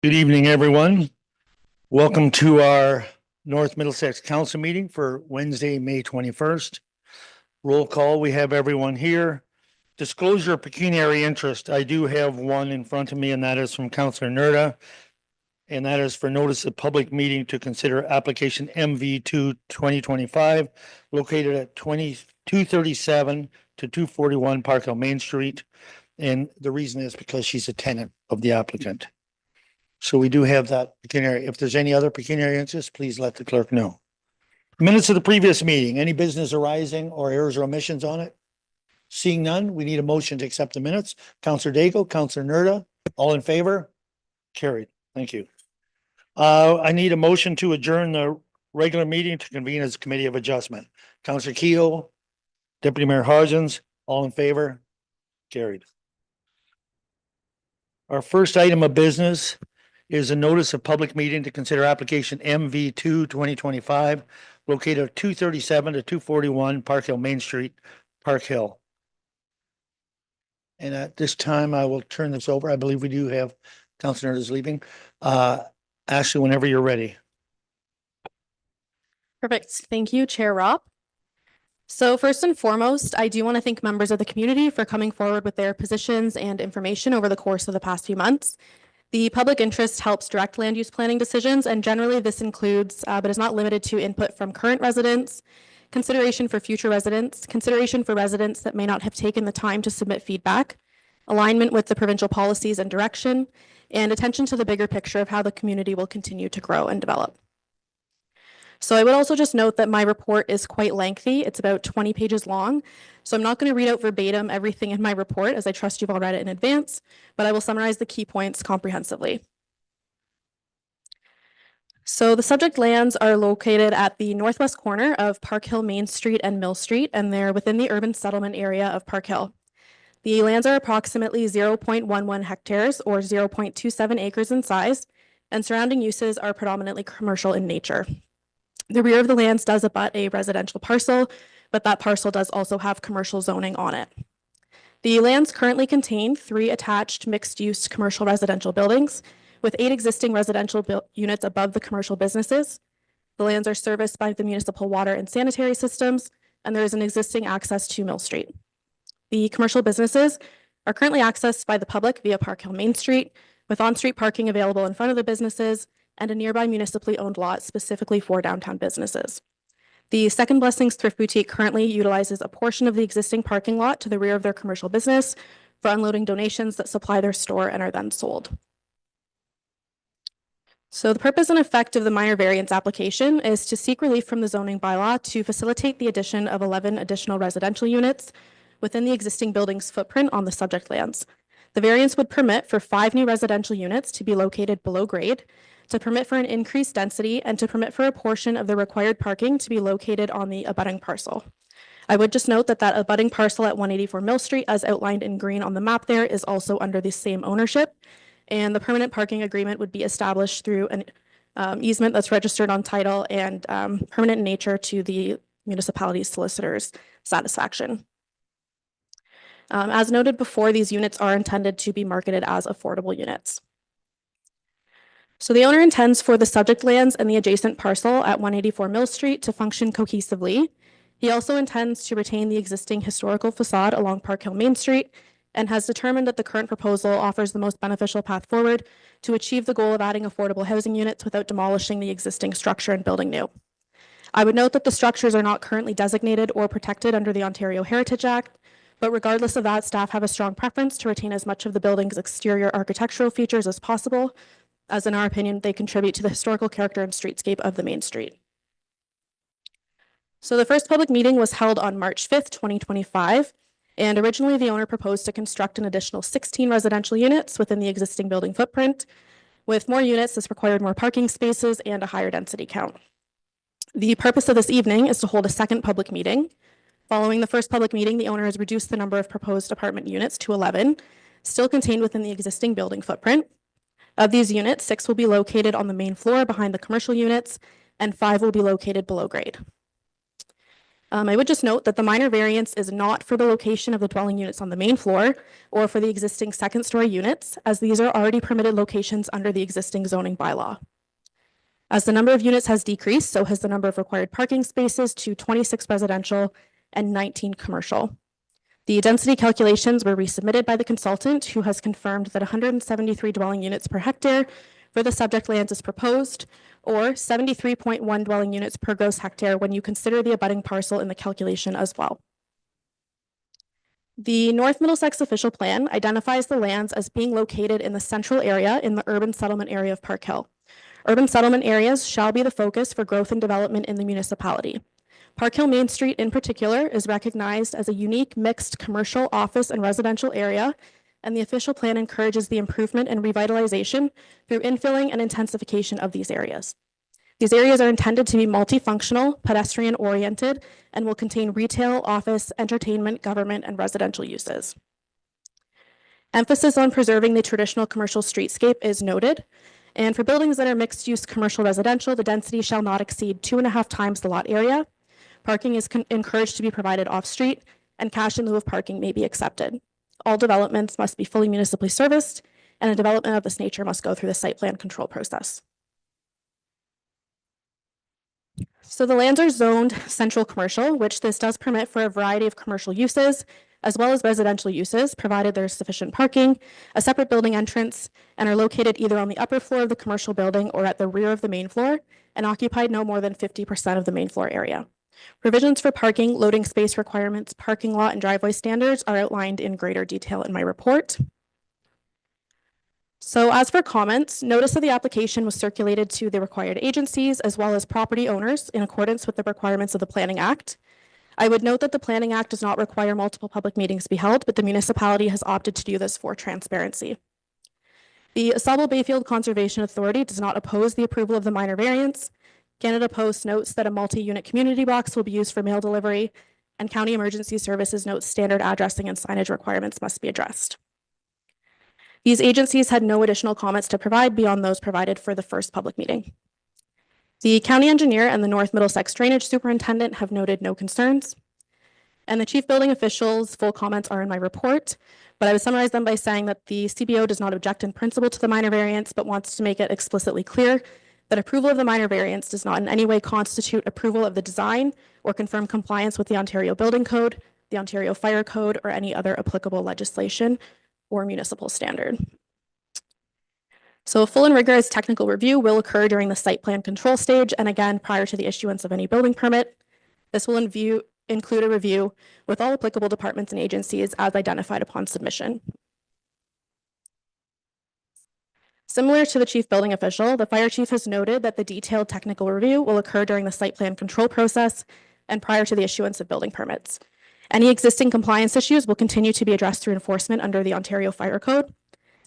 Good evening, everyone. Welcome to our North Middlesex Council meeting for Wednesday, May 21st. Roll call, we have everyone here. Disclosure of pecuniary interest. I do have one in front of me, and that is from Councillor Nerda. And that is for notice of public meeting to consider application MV2 2025 located at 237 to 241 Park Hill Main Street. And the reason is because she's a tenant of the applicant. So we do have that pecuniary. If there's any other pecuniary interest, please let the clerk know. Minutes of the previous meeting, any business arising or errors or omissions on it? Seeing none, we need a motion to accept the minutes. Councillor Daigle, Councillor Nerda, all in favor? Carried. Thank you. I need a motion to adjourn the regular meeting to convene as a committee of adjustment. Councillor Keogh, Deputy Mayor Hodgins, all in favor? Carried. Our first item of business is a notice of public meeting to consider application MV2 2025 located at 237 to 241 Park Hill Main Street, Park Hill. And at this time, I will turn this over. I believe we do have Councillor is leaving. Ashley, whenever you're ready. Perfect. Thank you, Chair Rob. So first and foremost, I do want to thank members of the community for coming forward with their positions and information over the course of the past few months. The public interest helps direct land use planning decisions, and generally this includes, but is not limited to, input from current residents, consideration for future residents, consideration for residents that may not have taken the time to submit feedback, alignment with the provincial policies and direction, and attention to the bigger picture of how the community will continue to grow and develop. So I would also just note that my report is quite lengthy. It's about 20 pages long. So I'm not going to read out verbatim everything in my report, as I trust you've all read it in advance, but I will summarize the key points comprehensively. So the subject lands are located at the northwest corner of Park Hill Main Street and Mill Street, and they're within the urban settlement area of Park Hill. The lands are approximately 0.11 hectares or 0.27 acres in size, and surrounding uses are predominantly commercial in nature. The rear of the lands does abut a residential parcel, but that parcel does also have commercial zoning on it. The lands currently contain 3 attached mixed-use commercial residential buildings with 8 existing residential units above the commercial businesses. The lands are serviced by the municipal water and sanitary systems, and there is an existing access to Mill Street. The commercial businesses are currently accessed by the public via Park Hill Main Street, with on-street parking available in front of the businesses and a nearby municipally owned lot specifically for downtown businesses. The Second Blessings Thrift Boutique currently utilizes a portion of the existing parking lot to the rear of their commercial business for unloading donations that supply their store and are then sold. So the purpose and effect of the minor variance application is to seek relief from the zoning bylaw to facilitate the addition of 11 additional residential units within the existing building's footprint on the subject lands. The variance would permit for 5 new residential units to be located below grade, to permit for an increased density, and to permit for a portion of the required parking to be located on the abutting parcel. I would just note that that abutting parcel at 184 Mill Street, as outlined in green on the map there, is also under the same ownership, and the permanent parking agreement would be established through an easement that's registered on title and permanent in nature to the municipality's solicitor's satisfaction. As noted before, these units are intended to be marketed as affordable units. So the owner intends for the subject lands and the adjacent parcel at 184 Mill Street to function cohesively. He also intends to retain the existing historical facade along Park Hill Main Street and has determined that the current proposal offers the most beneficial path forward to achieve the goal of adding affordable housing units without demolishing the existing structure and building new. I would note that the structures are not currently designated or protected under the Ontario Heritage Act, but regardless of that, staff have a strong preference to retain as much of the building's exterior architectural features as possible, as in our opinion, they contribute to the historical character and streetscape of the main street. So the first public meeting was held on March 5th, 2025, and originally the owner proposed to construct an additional 16 residential units within the existing building footprint. With more units, this required more parking spaces and a higher density count. The purpose of this evening is to hold a second public meeting. Following the first public meeting, the owner has reduced the number of proposed apartment units to 11, still contained within the existing building footprint. Of these units, 6 will be located on the main floor behind the commercial units, and 5 will be located below grade. I would just note that the minor variance is not for the location of the dwelling units on the main floor or for the existing second-story units, as these are already permitted locations under the existing zoning bylaw. As the number of units has decreased, so has the number of required parking spaces to 26 residential and 19 commercial. The density calculations were resubmitted by the consultant, who has confirmed that 173 dwelling units per hectare for the subject lands is proposed, or 73.1 dwelling units per gross hectare when you consider the abutting parcel in the calculation as well. The North Middlesex official plan identifies the lands as being located in the central area in the urban settlement area of Park Hill. Urban settlement areas shall be the focus for growth and development in the municipality. Park Hill Main Street in particular is recognized as a unique mixed commercial, office, and residential area, and the official plan encourages the improvement and revitalization through infilling and intensification of these areas. These areas are intended to be multifunctional, pedestrian-oriented, and will contain retail, office, entertainment, government, and residential uses. Emphasis on preserving the traditional commercial streetscape is noted, and for buildings that are mixed-use commercial residential, the density shall not exceed 2.5 times the lot area. Parking is encouraged to be provided off-street, and cash in lieu of parking may be accepted. All developments must be fully municipally serviced, and a development of this nature must go through the site plan control process. So the lands are zoned central commercial, which this does permit for a variety of commercial uses, as well as residential uses, provided there's sufficient parking, a separate building entrance, and are located either on the upper floor of the commercial building or at the rear of the main floor, and occupied no more than 50% of the main floor area. Provisions for parking, loading space requirements, parking lot, and driveway standards are outlined in greater detail in my report. So as for comments, notice of the application was circulated to the required agencies as well as property owners in accordance with the requirements of the Planning Act. I would note that the Planning Act does not require multiple public meetings to be held, but the municipality has opted to do this for transparency. The Asable Bayfield Conservation Authority does not oppose the approval of the minor variance. Canada Post notes that a multi-unit community box will be used for mail delivery, and County Emergency Services notes standard addressing and signage requirements must be addressed. These agencies had no additional comments to provide beyond those provided for the first public meeting. The county engineer and the North Middlesex Drainage Superintendent have noted no concerns, and the chief building official's full comments are in my report, but I would summarize them by saying that the CBO does not object in principle to the minor variance, but wants to make it explicitly clear that approval of the minor variance does not in any way constitute approval of the design or confirm compliance with the Ontario Building Code, the Ontario Fire Code, or any other applicable legislation or municipal standard. So a full and rigorous technical review will occur during the site plan control stage, and again, prior to the issuance of any building permit. This will include a review with all applicable departments and agencies as identified upon submission. Similar to the chief building official, the fire chief has noted that the detailed technical review will occur during the site plan control process and prior to the issuance of building permits. Any existing compliance issues will continue to be addressed through enforcement under the Ontario Fire Code.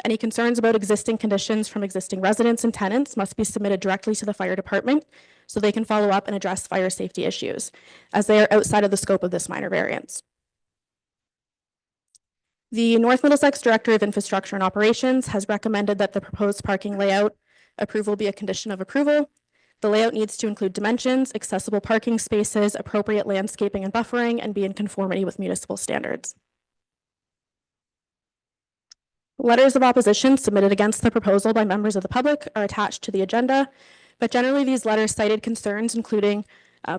Any concerns about existing conditions from existing residents and tenants must be submitted directly to the fire department so they can follow up and address fire safety issues, as they are outside of the scope of this minor variance. The North Middlesex Director of Infrastructure and Operations has recommended that the proposed parking layout approval be a condition of approval. The layout needs to include dimensions, accessible parking spaces, appropriate landscaping and buffering, and be in conformity with municipal standards. Letters of opposition submitted against the proposal by members of the public are attached to the agenda, but generally these letters cited concerns including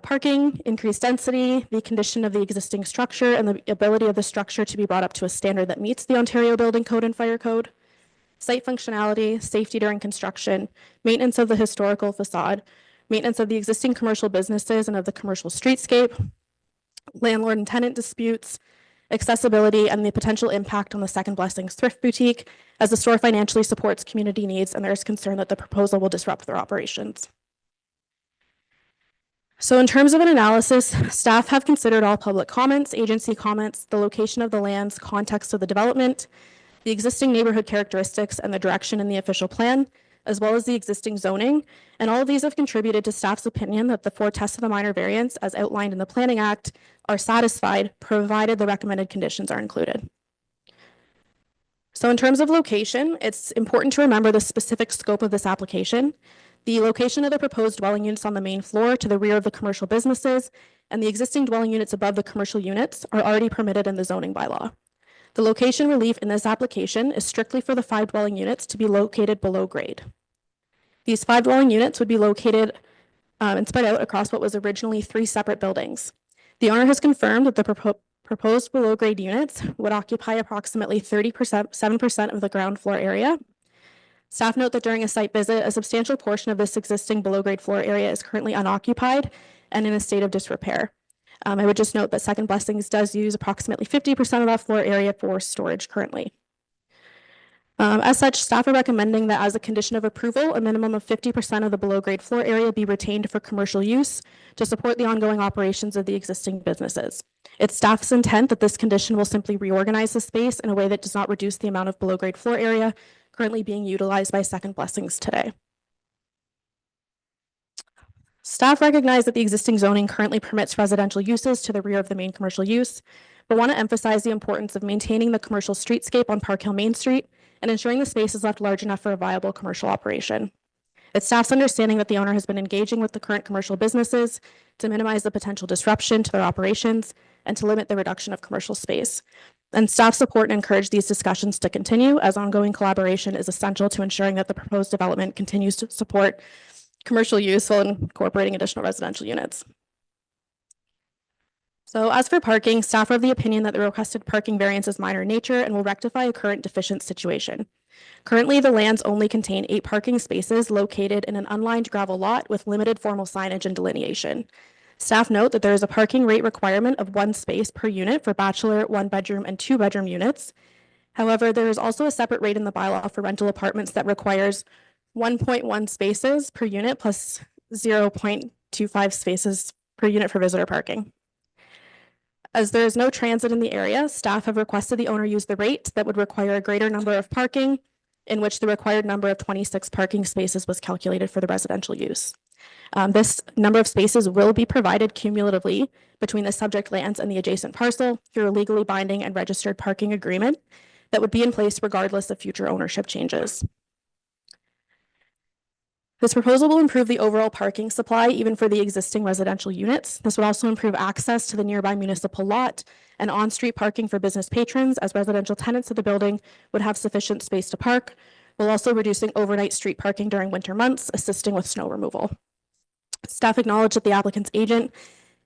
parking, increased density, the condition of the existing structure, and the ability of the structure to be brought up to a standard that meets the Ontario Building Code and Fire Code, site functionality, safety during construction, maintenance of the historical facade, maintenance of the existing commercial businesses and of the commercial streetscape, landlord and tenant disputes, accessibility, and the potential impact on the Second Blessings Thrift Boutique, as the store financially supports community needs and there is concern that the proposal will disrupt their operations. So in terms of an analysis, staff have considered all public comments, agency comments, the location of the lands, context of the development, the existing neighborhood characteristics, and the direction in the official plan, as well as the existing zoning. And all of these have contributed to staff's opinion that the 4 tests of the minor variance, as outlined in the Planning Act, are satisfied, provided the recommended conditions are included. So in terms of location, it's important to remember the specific scope of this application. The location of the proposed dwelling units on the main floor to the rear of the commercial businesses and the existing dwelling units above the commercial units are already permitted in the zoning bylaw. The location relief in this application is strictly for the 5 dwelling units to be located below grade. These 5 dwelling units would be located and spread out across what was originally 3 separate buildings. The owner has confirmed that the proposed below grade units would occupy approximately 7% of the ground floor area. Staff note that during a site visit, a substantial portion of this existing below grade floor area is currently unoccupied and in a state of disrepair. I would just note that Second Blessings does use approximately 50% of that floor area for storage currently. As such, staff are recommending that as a condition of approval, a minimum of 50% of the below grade floor area be retained for commercial use to support the ongoing operations of the existing businesses. It's staff's intent that this condition will simply reorganize the space in a way that does not reduce the amount of below grade floor area currently being utilized by Second Blessings today. Staff recognize that the existing zoning currently permits residential uses to the rear of the main commercial use, but want to emphasize the importance of maintaining the commercial streetscape on Park Hill Main Street and ensuring the space is left large enough for a viable commercial operation. It's staff's understanding that the owner has been engaging with the current commercial businesses to minimize the potential disruption to their operations and to limit the reduction of commercial space. And staff support and encourage these discussions to continue, as ongoing collaboration is essential to ensuring that the proposed development continues to support commercial use while incorporating additional residential units. So as for parking, staff are of the opinion that the requested parking variance is minor in nature and will rectify a current deficient situation. Currently, the lands only contain 8 parking spaces located in an unlined gravel lot with limited formal signage and delineation. Staff note that there is a parking rate requirement of 1 space per unit for bachelor, 1-bedroom, and 2-bedroom units. However, there is also a separate rate in the bylaw for rental apartments that requires 1.1 spaces per unit plus 0.25 spaces per unit for visitor parking. As there is no transit in the area, staff have requested the owner use the rate that would require a greater number of parking, in which the required number of 26 parking spaces was calculated for the residential use. This number of spaces will be provided cumulatively between the subject lands and the adjacent parcel through a legally binding and registered parking agreement that would be in place regardless of future ownership changes. This proposal will improve the overall parking supply even for the existing residential units. This would also improve access to the nearby municipal lot and on-street parking for business patrons, as residential tenants of the building would have sufficient space to park, while also reducing overnight street parking during winter months, assisting with snow removal. Staff acknowledge that the applicant's agent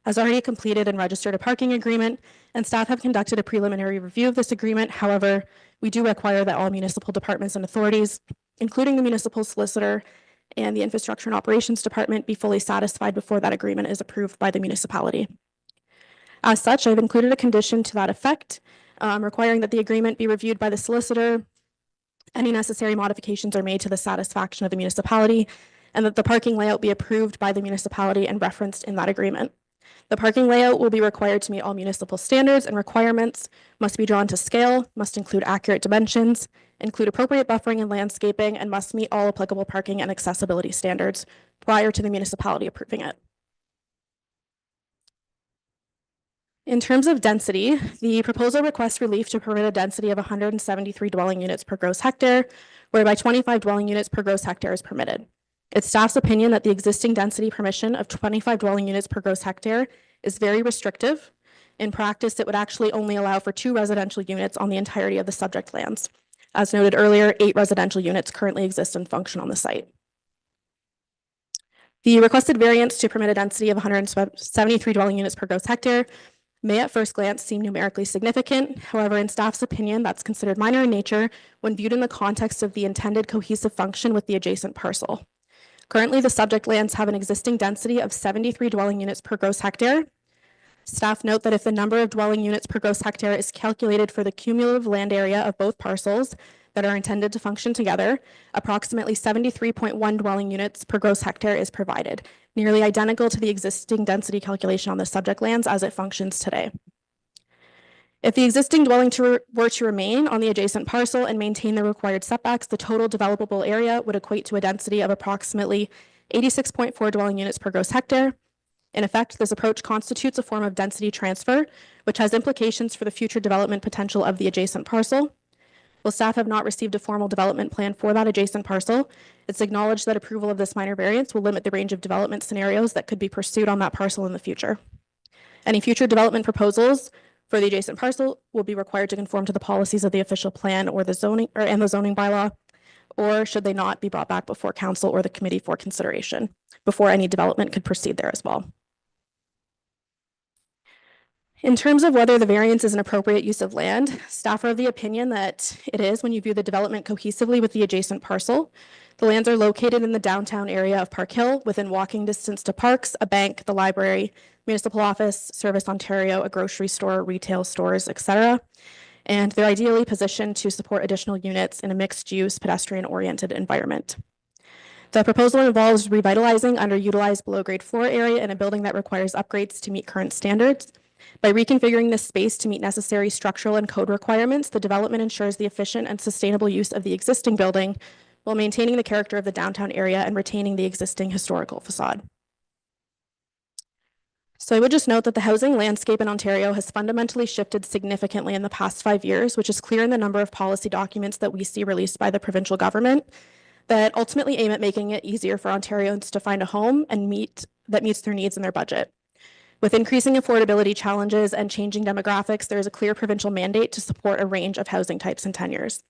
has already completed and registered a parking agreement, and staff have conducted a preliminary review of this agreement. However, we do require that all municipal departments and authorities, including the municipal solicitor and the Infrastructure and Operations Department, be fully satisfied before that agreement is approved by the municipality. As such, I've included a condition to that effect, requiring that the agreement be reviewed by the solicitor, any necessary modifications are made to the satisfaction of the municipality, and that the parking layout be approved by the municipality and referenced in that agreement. The parking layout will be required to meet all municipal standards and requirements, must be drawn to scale, must include accurate dimensions, include appropriate buffering and landscaping, and must meet all applicable parking and accessibility standards prior to the municipality approving it. In terms of density, the proposal requests relief to permit a density of 173 dwelling units per gross hectare, whereby 25 dwelling units per gross hectare is permitted. It's staff's opinion that the existing density permission of 25 dwelling units per gross hectare is very restrictive. In practice, it would actually only allow for 2 residential units on the entirety of the subject lands. As noted earlier, 8 residential units currently exist and function on the site. The requested variance to permit a density of 173 dwelling units per gross hectare may at first glance seem numerically significant. However, in staff's opinion, that's considered minor in nature when viewed in the context of the intended cohesive function with the adjacent parcel. Currently, the subject lands have an existing density of 73 dwelling units per gross hectare. Staff note that if the number of dwelling units per gross hectare is calculated for the cumulative land area of both parcels that are intended to function together, approximately 73.1 dwelling units per gross hectare is provided, nearly identical to the existing density calculation on the subject lands as it functions today. If the existing dwelling were to remain on the adjacent parcel and maintain the required setbacks, the total developable area would equate to a density of approximately 86.4 dwelling units per gross hectare. In effect, this approach constitutes a form of density transfer, which has implications for the future development potential of the adjacent parcel. While staff have not received a formal development plan for that adjacent parcel, It's acknowledged that approval of this minor variance will limit the range of development scenarios that could be pursued on that parcel in the future. Any future development proposals for the adjacent parcel will be required to conform to the policies of the official plan or the zoning bylaw, or should they not be brought back before council or the committee for consideration before any development could proceed there as well. In terms of whether the variance is an appropriate use of land, staff are of the opinion that it is when you view the development cohesively with the adjacent parcel. The lands are located in the downtown area of Park Hill, within walking distance to parks, a bank, the library, municipal office, Service Ontario, a grocery store, retail stores, etc. And they're ideally positioned to support additional units in a mixed-use, pedestrian-oriented environment. The proposal involves revitalizing underutilized below-grade floor area in a building that requires upgrades to meet current standards. By reconfiguring this space to meet necessary structural and code requirements, the development ensures the efficient and sustainable use of the existing building while maintaining the character of the downtown area and retaining the existing historical facade. So I would just note that the housing landscape in Ontario has fundamentally shifted significantly in the past 5 years, which is clear in the number of policy documents that we see released by the provincial government that ultimately aim at making it easier for Ontarians to find a home and that meets their needs and their budget. With increasing affordability challenges and changing demographics, there is a clear provincial mandate to support a range of housing types and tenures.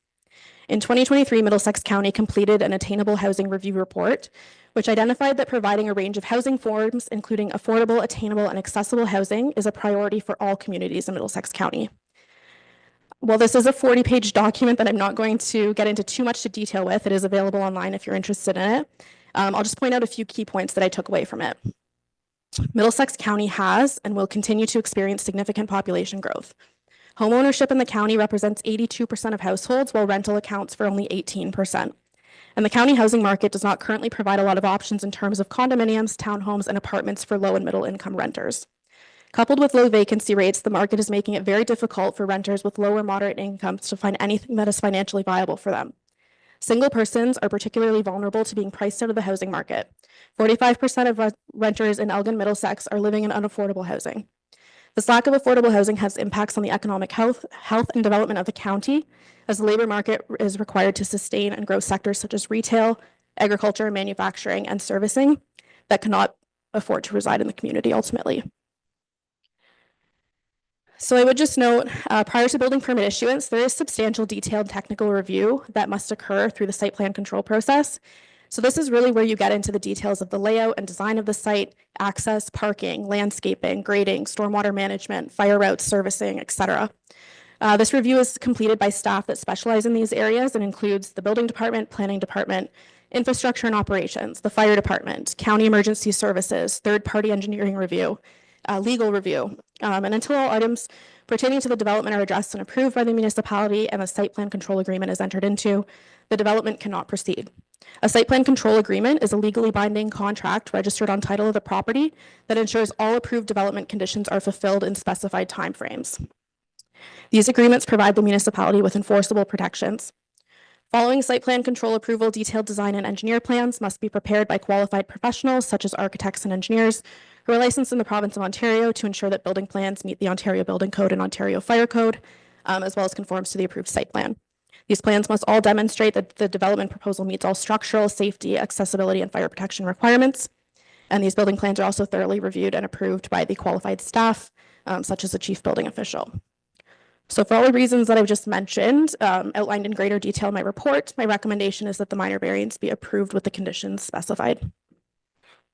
In 2023, Middlesex County completed an attainable housing review report, which identified that providing a range of housing forms, including affordable, attainable, and accessible housing, is a priority for all communities in Middlesex County. While this is a 40-page document that I'm not going to get into too much detail with, it is available online if you're interested in it. I'll just point out a few key points that I took away from it. Middlesex County has and will continue to experience significant population growth. Homeownership in the county represents 82% of households, while rental accounts for only 18%. And the county housing market does not currently provide a lot of options in terms of condominiums, townhomes, and apartments for low and middle income renters. Coupled with low vacancy rates, the market is making it very difficult for renters with low or moderate incomes to find anything that is financially viable for them. Single persons are particularly vulnerable to being priced out of the housing market. 45% of renters in Elgin, Middlesex are living in unaffordable housing. This lack of affordable housing has impacts on the economic health and development of the county, as the labor market is required to sustain and grow sectors such as retail, agriculture, manufacturing, and servicing that cannot afford to reside in the community ultimately. So I would just note, prior to building permit issuance, there is substantial detailed technical review that must occur through the site plan control process. So this is really where you get into the details of the layout and design of the site, access, parking, landscaping, grading, stormwater management, fire routes, servicing, etc. This review is completed by staff that specialize in these areas and includes the building department, planning department, infrastructure and operations, the fire department, county emergency services, third-party engineering review, legal review. And until all items pertaining to the development are addressed and approved by the municipality and the site plan control agreement is entered into, the development cannot proceed. A site plan control agreement is a legally binding contract registered on title of the property that ensures all approved development conditions are fulfilled in specified timeframes. These agreements provide the municipality with enforceable protections. Following site plan control approval, detailed design and engineer plans must be prepared by qualified professionals such as architects and engineers who are licensed in the province of Ontario to ensure that building plans meet the Ontario Building Code and Ontario Fire Code, as well as conforms to the approved site plan. These plans must all demonstrate that the development proposal meets all structural, safety, accessibility, and fire protection requirements. And these building plans are also thoroughly reviewed and approved by the qualified staff, such as the chief building official. So for all the reasons that I've just mentioned, outlined in greater detail in my report, my recommendation is that the minor variance be approved with the conditions specified.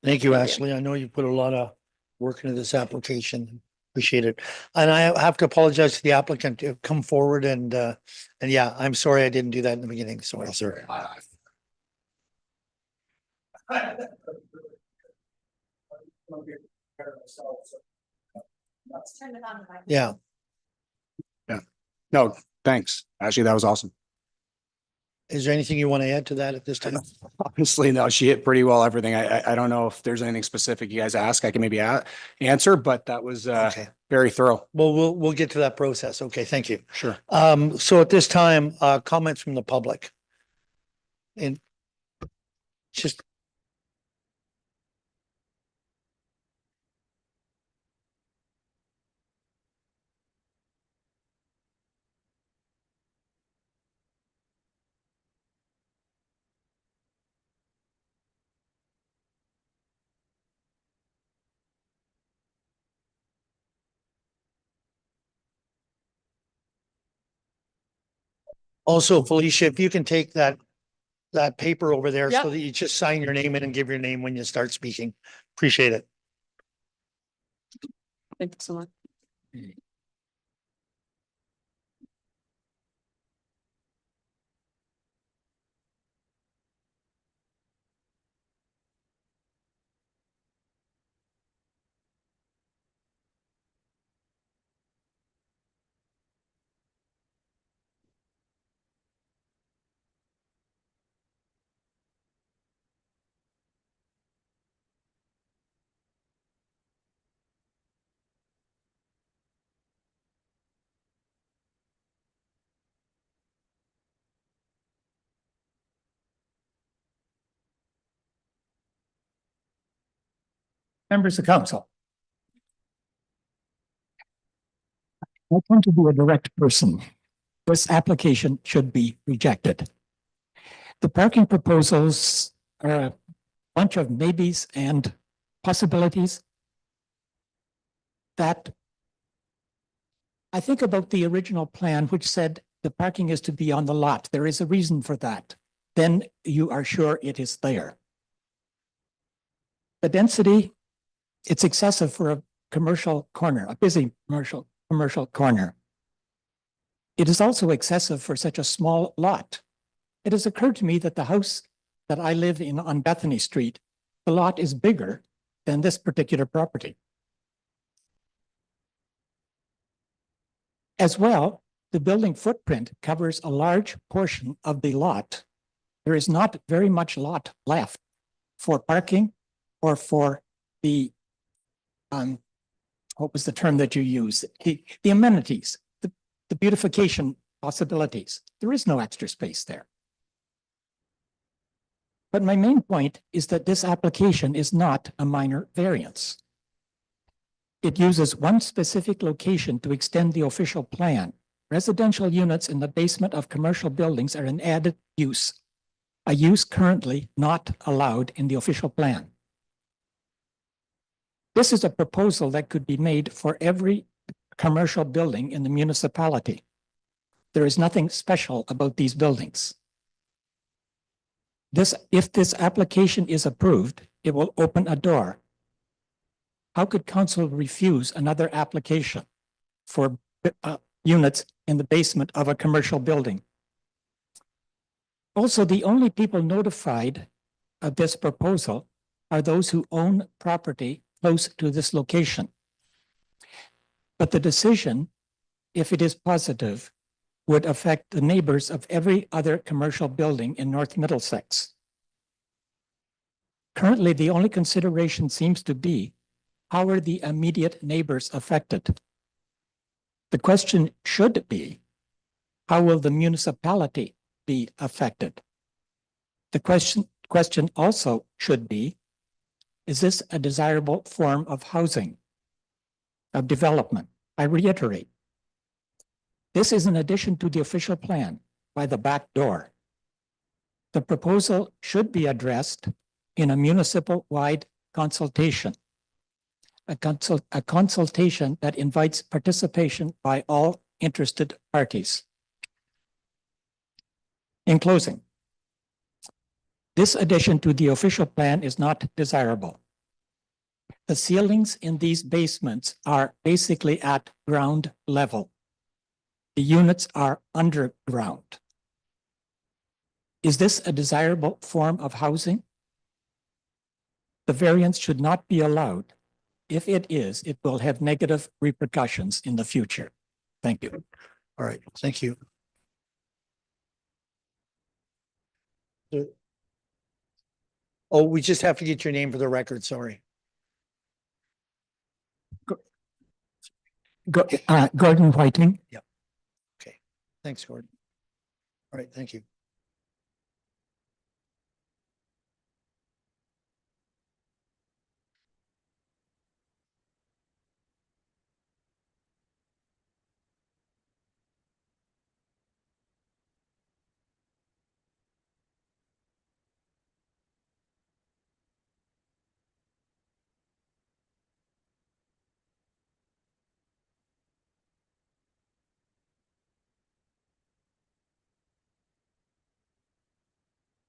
Thank you, Ashley. I know you put a lot of work into this application. Appreciate it. And I have to apologize to the applicant to come forward and yeah, I'm sorry I didn't do that in the beginning. Sorry, sir. Yeah. No, thanks. Actually, that was awesome. Is there anything you want to add to that at this time? Honestly, no, she hit pretty well everything. I don't know if there's anything specific you guys ask, I can maybe answer, but that was Okay. very thorough. Well, we'll get to that process. Okay, thank you. Sure. So at this time, comments from the public. And just Also, Felicia, if you can take that paper over there Yep. so that you just sign your name in and give your name when you start speaking. Appreciate it. Thank you so much. Members of council. I tend to be a direct person. This application should be rejected. The parking proposals are a bunch of maybes and possibilities that I think about the original plan, which said the parking is to be on the lot. There is a reason for that. Then you are sure it is there. The density, it's excessive for a commercial corner, a busy commercial corner. It is also excessive for such a small lot. It has occurred to me that the house that I live in on Bethany Street, the lot is bigger than this particular property. As well, the building footprint covers a large portion of the lot. There is not very much lot left for parking or for the, what was the term that you used? The amenities, the beautification possibilities. There is no extra space there. But my main point is that this application is not a minor variance. It uses one specific location to extend the official plan. Residential units in the basement of commercial buildings are an added use, a use currently not allowed in the official plan. This is a proposal that could be made for every commercial building in the municipality. There is nothing special about these buildings. If this application is approved, it will open a door. How could council refuse another application for units in the basement of a commercial building? Also, the only people notified of this proposal are those who own property close to this location. But the decision, if it is positive, would affect the neighbors of every other commercial building in North Middlesex. Currently, the only consideration seems to be, how are the immediate neighbors affected? The question should be, how will the municipality be affected? The question also should be, is this a desirable form of housing, of development? I reiterate, this is in addition to the official plan by the back door. The proposal should be addressed in a municipal-wide consultation, a consultation that invites participation by all interested parties. In closing, this addition to the official plan is not desirable. The ceilings in these basements are basically at ground level. The units are underground. Is this a desirable form of housing? The variance should not be allowed. If it is, it will have negative repercussions in the future. Thank you. All right, thank you. Oh, we just have to get your name for the record, sorry. Gordon Whiting. Okay, thanks, Gordon. All right, thank you.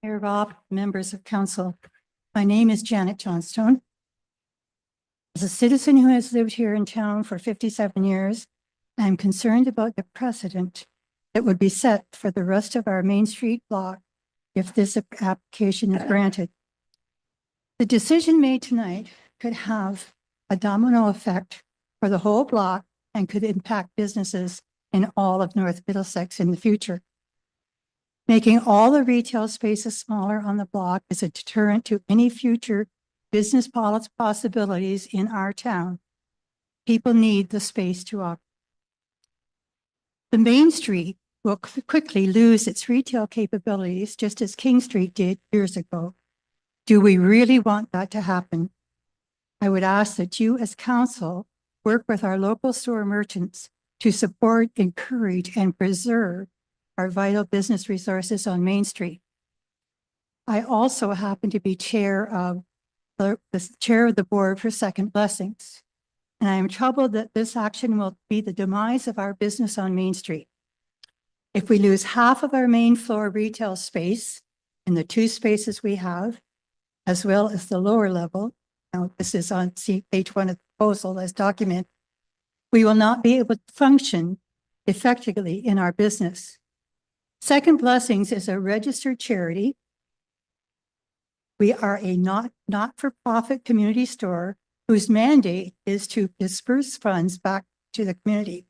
Mayor Rob, members of council. My name is Janet Johnstone. As a citizen who has lived here in town for 57 years, I am concerned about the precedent that would be set for the rest of our Main Street block if this application is granted. The decision made tonight could have a domino effect for the whole block and could impact businesses in all of North Middlesex in the future. Making all the retail spaces smaller on the block is a deterrent to any future business possibilities in our town. People need the space to operate. The Main Street will quickly lose its retail capabilities, just as King Street did years ago. Do we really want that to happen? I would ask that you as council work with our local store merchants to support, encourage, and preserve our vital business resources on Main Street. I also happen to be chair of the board for Second Blessings, and I am troubled that this action will be the demise of our business on Main Street. If we lose half of our main floor retail space in the 2 spaces we have, as well as the lower level, now this is on page 1 of the proposal as documented, we will not be able to function effectively in our business. Second Blessings is a registered charity. We are a not-for-profit community store whose mandate is to disperse funds back to the community.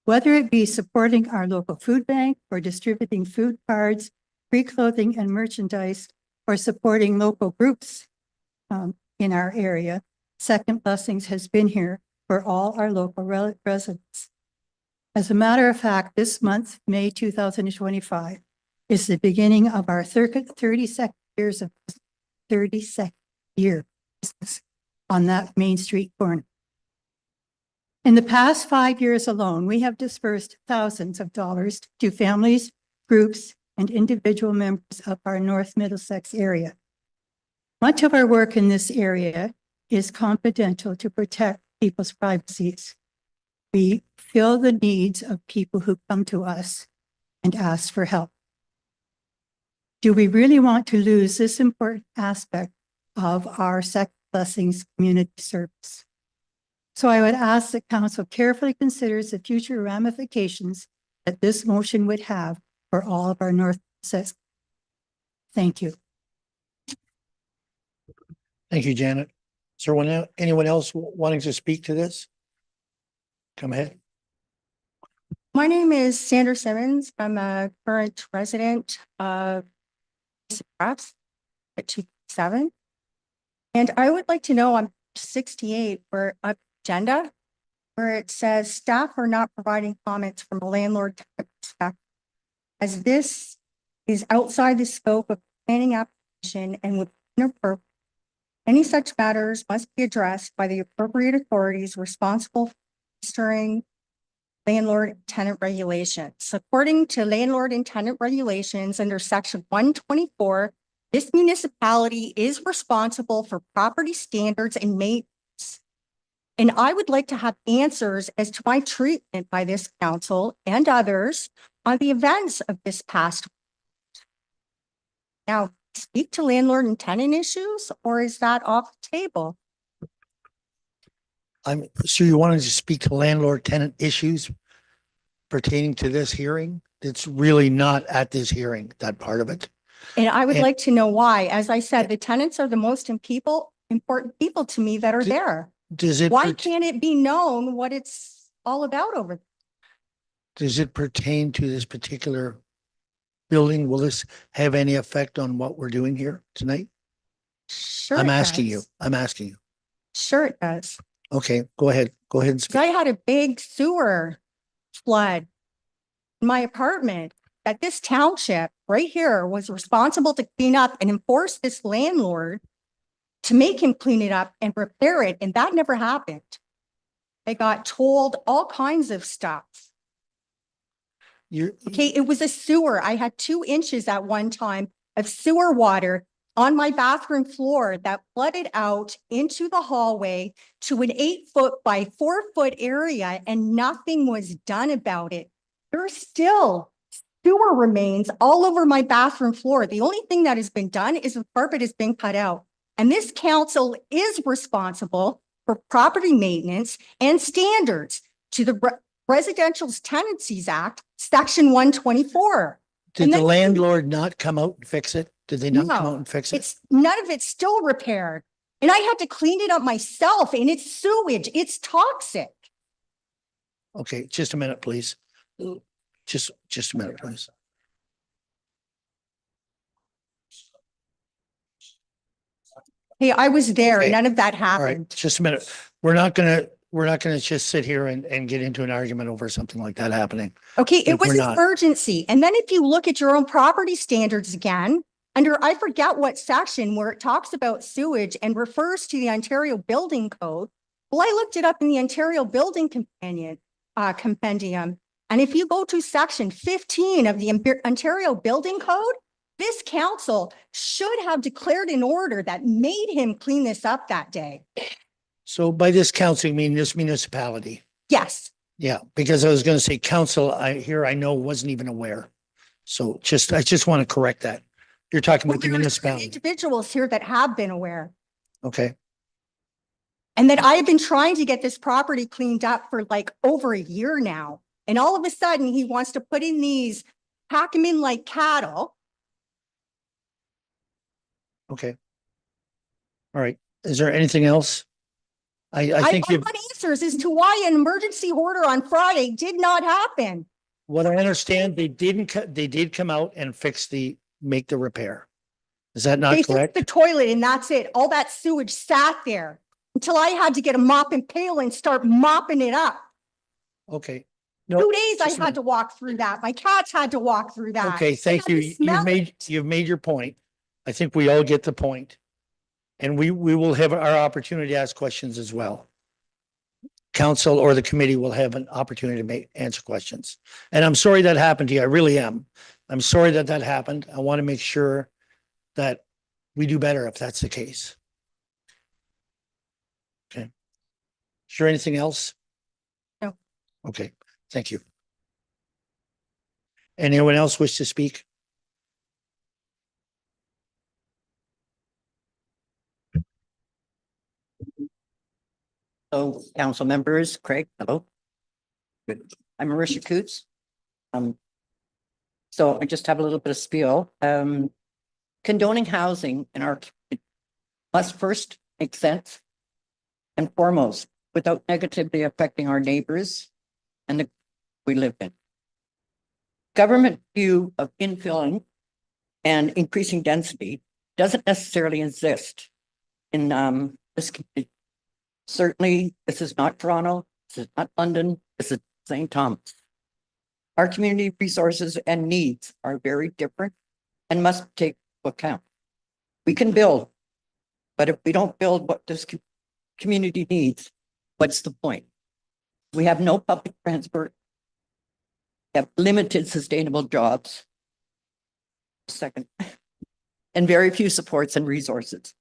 Whether it be supporting our local food bank or distributing food cards, free clothing and merchandise, or supporting local groups in our area, Second Blessings has been here for all our local residents. As a matter of fact, this month, May 2025, is the beginning of our 32nd year business on that Main Street corner. In the past 5 years alone, we have dispersed thousands of dollars to families, groups, and individual members of our North Middlesex area. Much of our work in this area is confidential to protect people's privacies. We fill the needs of people who come to us and ask for help. Do we really want to lose this important aspect of our Second Blessings community service? So I would ask that council carefully considers the future ramifications that this motion would have for all of our North Middlesex. Thank you. Thank you, Janet. Is there anyone else wanting to speak to this? Come ahead. My name is Sandra Simmons. I'm a current resident of Perhaps at 2.7. And I would like to know on 68 for agenda, where it says staff are not providing comments from a landlord perspective, as this is outside the scope of planning application and would be inappropriate. Any such matters must be addressed by the appropriate authorities responsible for administering landlord and tenant regulations. According to landlord and tenant regulations under section 124, this municipality is responsible for property standards and maintenance. And I would like to have answers as to my treatment by this council and others on the events of this past week. Now, speak to landlord and tenant issues, or is that off the table? So you wanted to speak to landlord tenant issues pertaining to this hearing? It's really not at this hearing, that part of it. And I would And- like to know why. As I said, the tenants are the most important people to me that are there. Does it, Why can't it be known what it's all about over there? does it pertain to this particular building? Will this have any effect on what we're doing here tonight? Sure. I'm it asking you. does. I'm asking you. Sure it does. Okay, go ahead. Go ahead and 'Cause speak. I had a big sewer flood in my apartment that this township right here was responsible to clean up and enforce this landlord to make him clean it up and repair it. And that never happened. I got told all kinds of stuff. Okay, it was a sewer. I had 2 inches at one time of sewer water on my bathroom floor that flooded out into the hallway to an 8-foot by 4-foot area, and nothing was done about it. There's still sewer remains all over my bathroom floor. The only thing that has been done is the carpet has been cut out. And this council is responsible for property maintenance and standards to the Residential Tenancies Act, Section 124. Did And the then- landlord not come out and fix it? Did they not come No, out and fix it? It's none of it's still repaired. And I had to clean it up myself, and it's sewage. It's toxic. Okay, just a minute, please. Just a minute, please. Hey, I was there. Okay. None of that All right, happened. just a minute. We're not gonna just sit here and get into an argument over something like that happening. Okay, it Like, was we're an not. emergency. And then if you look at your own property standards again, under, I forget what section where it talks about sewage and refers to the Ontario Building Code. Well, I looked it up in the Ontario Building Compendium. And if you go to section 15 of the Ontario Building Code, this council should have declared an order that made him clean this up that day. So by this council, you mean this municipality? Yes. Yeah, because I was gonna say council, I know wasn't even aware. So I just want to correct that. You're talking Well, about the there are municipality. individuals here that have been aware. Okay, And that I have been trying to get this property cleaned up for like over a year now. And all of a sudden, he wants to put in these, pack them in like cattle. okay. All right. Is there anything else? I think I you, want answers as to why an emergency order on Friday did not happen. what I understand, they did come out and make the repair. Is that not They fixed correct? the toilet and that's it. All that sewage sat there until I had to get a mop and pail and start mopping it up. Okay. No, 2 days I just a had minute. to walk through that. My cats had to walk through that. Okay, They thank had you. to smell it. You've made your point. I think we all get the point. And we will have our opportunity to ask questions as well. Council or the committee will have an opportunity to answer questions. And I'm sorry that happened to you. I really am. I'm sorry that happened. I want to make sure that we do better if that's the case. Okay. Is there anything else? No. Okay, thank you. Anyone else wish to speak? So, council members, Craig, hello. Good. I'm Marisha Coots. So I just have a little bit of spiel. Condoning housing in our community must first make sense and foremost without negatively affecting our neighbors and the we live in. Government view of infilling and increasing density doesn't necessarily exist in this community. Certainly, this is not Toronto, this is not London, this is St. Thomas. Our community resources and needs are very different and must take into account. We can build, but if we don't build what this community needs, what's the point? We have no public transport, we have limited sustainable jobs, second, and very few supports and resources.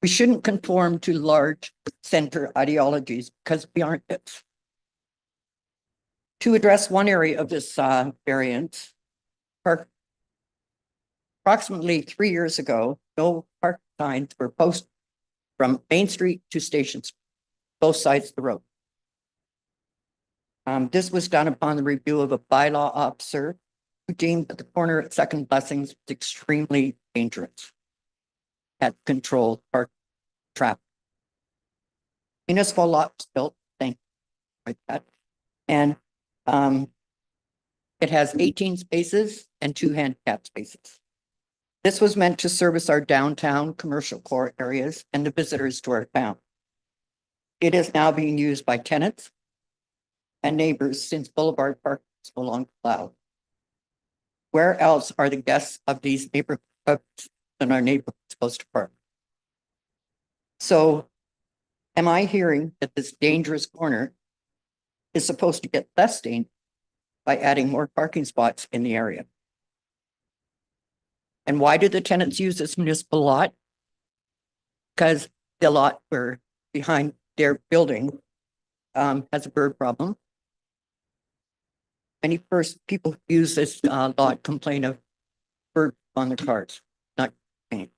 We shouldn't conform to large center ideologies because we aren't it. To address one area of this variance, approximately 3 years ago, no park signs were posted from Main Street to Stations, both sides of the road. This was done upon the review of a bylaw officer who deemed that the corner at Second Blessings was extremely dangerous. Had controlled park traffic. Municipal lot was built, thank you, like that. And it has 18 spaces and 2 handicap spaces. This was meant to service our downtown commercial core areas and the visitors to our town. It is now being used by tenants and neighbors since Boulevard Park is no longer allowed. Where else are the guests of these neighborhoods in our neighborhood supposed to park? So am I hearing that this dangerous corner is supposed to get less dangerous by adding more parking spots in the area? And why do the tenants use this municipal lot? Because the lot where behind their building has a bird problem. many first people who use this lot complain of birds on their cars, not paint.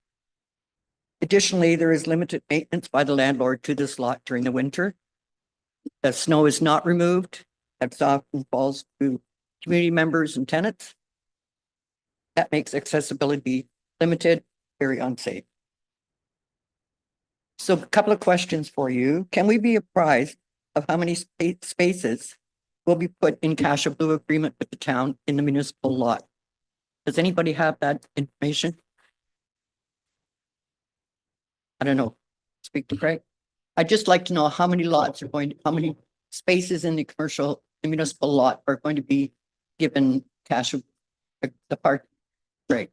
Additionally, there is limited maintenance by the landlord to this lot during the winter. The snow is not removed. That often falls to community members and tenants. That makes accessibility limited, very unsafe. So a couple of questions for you. Can we be apprised of how many spaces will be put in cash in lieu agreement with the town in the municipal lot? Does anybody have that information? I don't know. Speak to Craig. I'd just like to know how many lots are going, how many spaces in the commercial, the municipal lot are going to be given cash of the park. Great.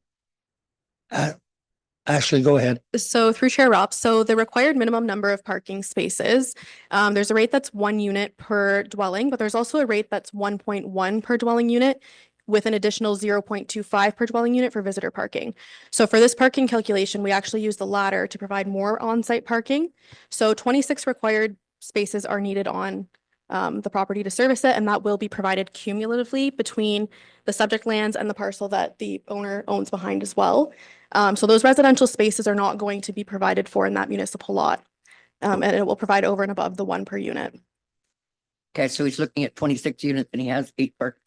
Ashley, go ahead. So through Chair Ropp, so the required minimum number of parking spaces, there's a rate that's 1 unit per dwelling, but there's also a rate that's 1.1 per dwelling unit with an additional 0.25 per dwelling unit for visitor parking. So for this parking calculation, we actually use the latter to provide more on-site parking. So 26 required spaces are needed on the property to service it, and that will be provided cumulatively between the subject lands and the parcel that the owner owns behind as well. So those residential spaces are not going to be provided for in that municipal lot. And it will provide over and above the 1 per unit. Okay, so he's looking at 26 units and he has 8 parks.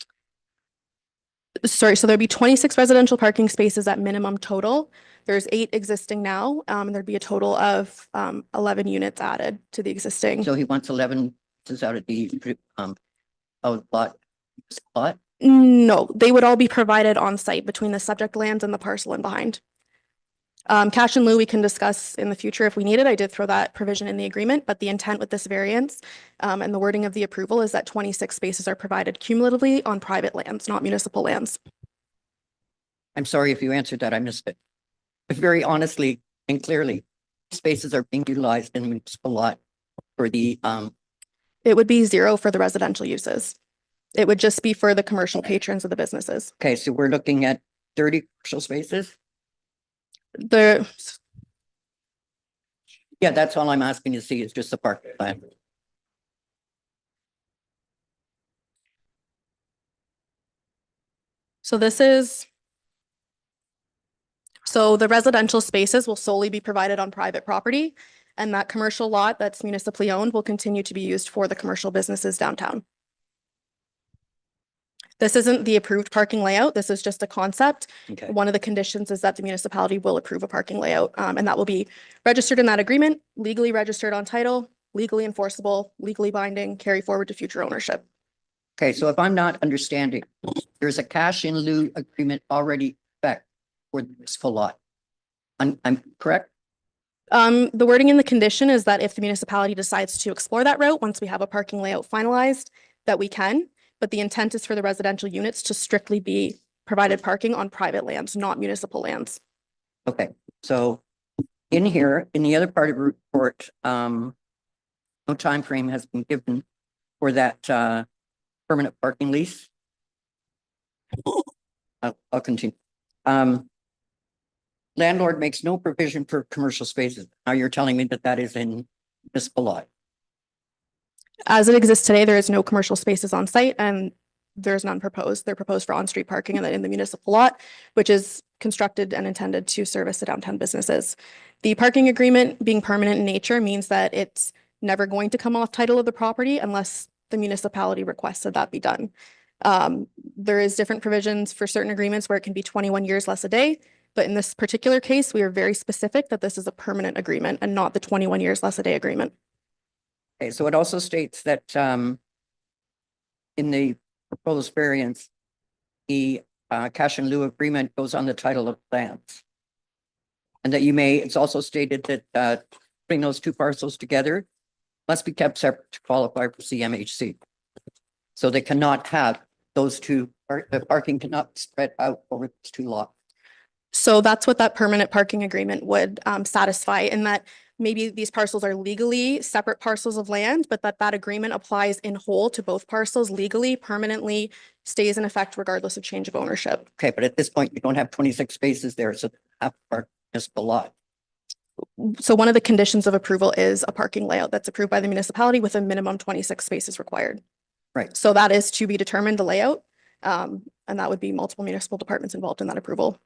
Sorry, so there'd be 26 residential parking spaces at minimum total. There's 8 existing now, and there'd be a total of 11 units added to the existing. So he wants 11 out of the lot. No, they would all be provided on site between the subject lands and the parcel and behind. Cash in lieu we can discuss in the future if we need it. I did throw that provision in the agreement, but the intent with this variance and the wording of the approval is that 26 spaces are provided cumulatively on private lands, not municipal lands. I'm sorry if you answered that, I missed it. But very honestly and clearly, spaces are being utilized in the municipal lot for the It would be 0 for the residential uses. It would just be for the commercial patrons of the businesses. okay, so we're looking at 30 commercial spaces. Yeah, that's all I'm asking to see is just the parking plan. So the residential spaces will solely be provided on private property, and that commercial lot that's municipally owned will continue to be used for the commercial businesses downtown. This isn't the approved parking layout. This is just a concept. Okay, One of the conditions is that the municipality will approve a parking layout, and that will be registered in that agreement, legally registered on title, legally enforceable, legally binding, carry forward to future ownership. okay, so if I'm not understanding, there's a cash in lieu agreement already back for the municipal lot. I'm correct? The wording in the condition is that if the municipality decides to explore that route, once we have a parking layout finalized, that we can. But the intent is for the residential units to strictly be provided parking on private lands, not municipal lands. Okay, so in here, in the other part of the report, no time frame has been given for that permanent parking lease. I'll continue. Landlord makes no provision for commercial spaces. Now you're telling me that that is in municipal lot. As it exists today, there is no commercial spaces on site and there's none proposed. They're proposed for on-street parking in the municipal lot, which is constructed and intended to service the downtown businesses. The parking agreement being permanent in nature means that it's never going to come off title of the property unless the municipality requests that that be done. There is different provisions for certain agreements where it can be 21 years less a day. But in this particular case, we are very specific that this is a permanent agreement and not the 21 years less a day agreement. Okay, so it also states that in the proposed variance, the cash in lieu agreement goes on the title of lands. And that you may, it's also stated that putting those two parcels together must be kept separate to qualify for CMHC. So they cannot have those two, the parking cannot spread out over those two lots. So that's what that permanent parking agreement would satisfy, in that maybe these parcels are legally separate parcels of land, but that agreement applies in whole to both parcels legally, permanently, stays in effect regardless of change of ownership. Okay, but at this point, you don't have 26 spaces there, so half park is a lot. So one of the conditions of approval is a parking layout that's approved by the municipality with a minimum 26 spaces required. Right. So that is to be determined, the layout. And that would be multiple municipal departments involved in that approval.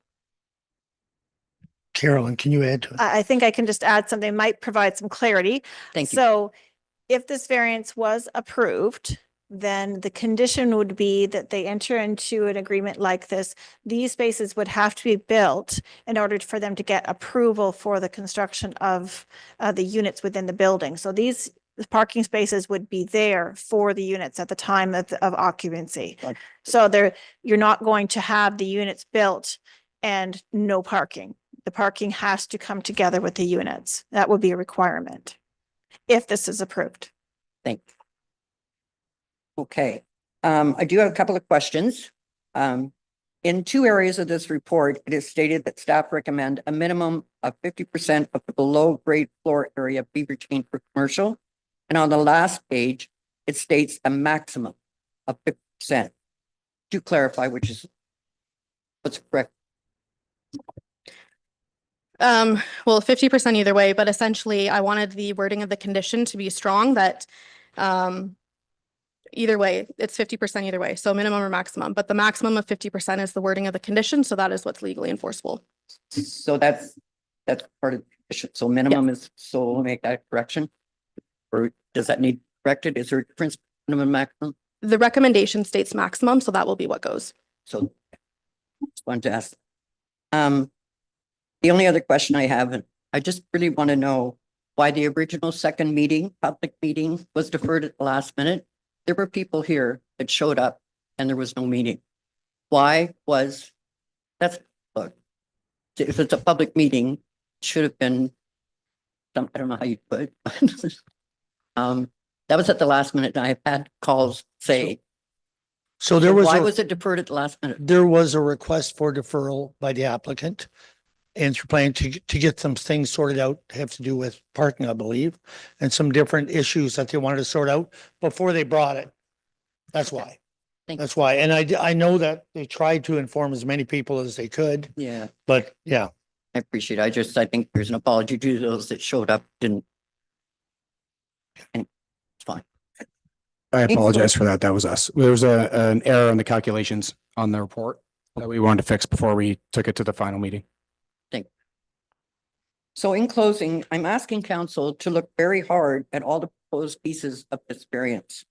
Carolyn, can you add to it? I think I can just add something, might provide some clarity. Thank you. So if this variance was approved, then the condition would be that they enter into an agreement like this. These spaces would have to be built in order for them to get approval for the construction of the units within the building. So these parking spaces would be there for the units at the time of occupancy. Right. So you're not going to have the units built and no parking. The parking has to come together with the units. That would be a requirement if this is approved. Thank you. Okay, I do have a couple of questions. In two areas of this report, it is stated that staff recommend a minimum of 50% of the below grade floor area be retained for commercial. And on the last page, it states a maximum of 50%. To clarify, which is what's correct. Well, 50% either way, but essentially I wanted the wording of the condition to be strong that, either way, it's 50% either way. So minimum or maximum, but the maximum of 50% is the wording of the condition. So that is what's legally enforceable. So that's part of the condition. So minimum is, so we'll make that correction. Or does that need corrected? Is there a difference minimum and maximum? The recommendation states maximum, so that will be what goes. So just wanted to ask. The only other question I have, and I just really want to know why the original second meeting, public meeting, was deferred at the last minute. There were people here that showed up and there was no meeting. Why was, look, if it's a public meeting, it should have been some, I don't know how you put it. That was at the last minute. And I've had calls say, So there was, why was it deferred at the last minute? there was a request for deferral by the applicant. And they're planning to get some things sorted out, have to do with parking, I believe, and some different issues that they wanted to sort out before they brought it. That's why. Thank That's why. And I know that they tried to inform as many people as they could, Yeah, but yeah. I appreciate it. I think there's an apology to those that showed up, didn't. And it's fine. I apologize for that. That was us. There was an error in the calculations on the report that we wanted to fix before we took it to the final meeting. So in closing, I'm asking council to look very hard at all the proposed pieces of this variance,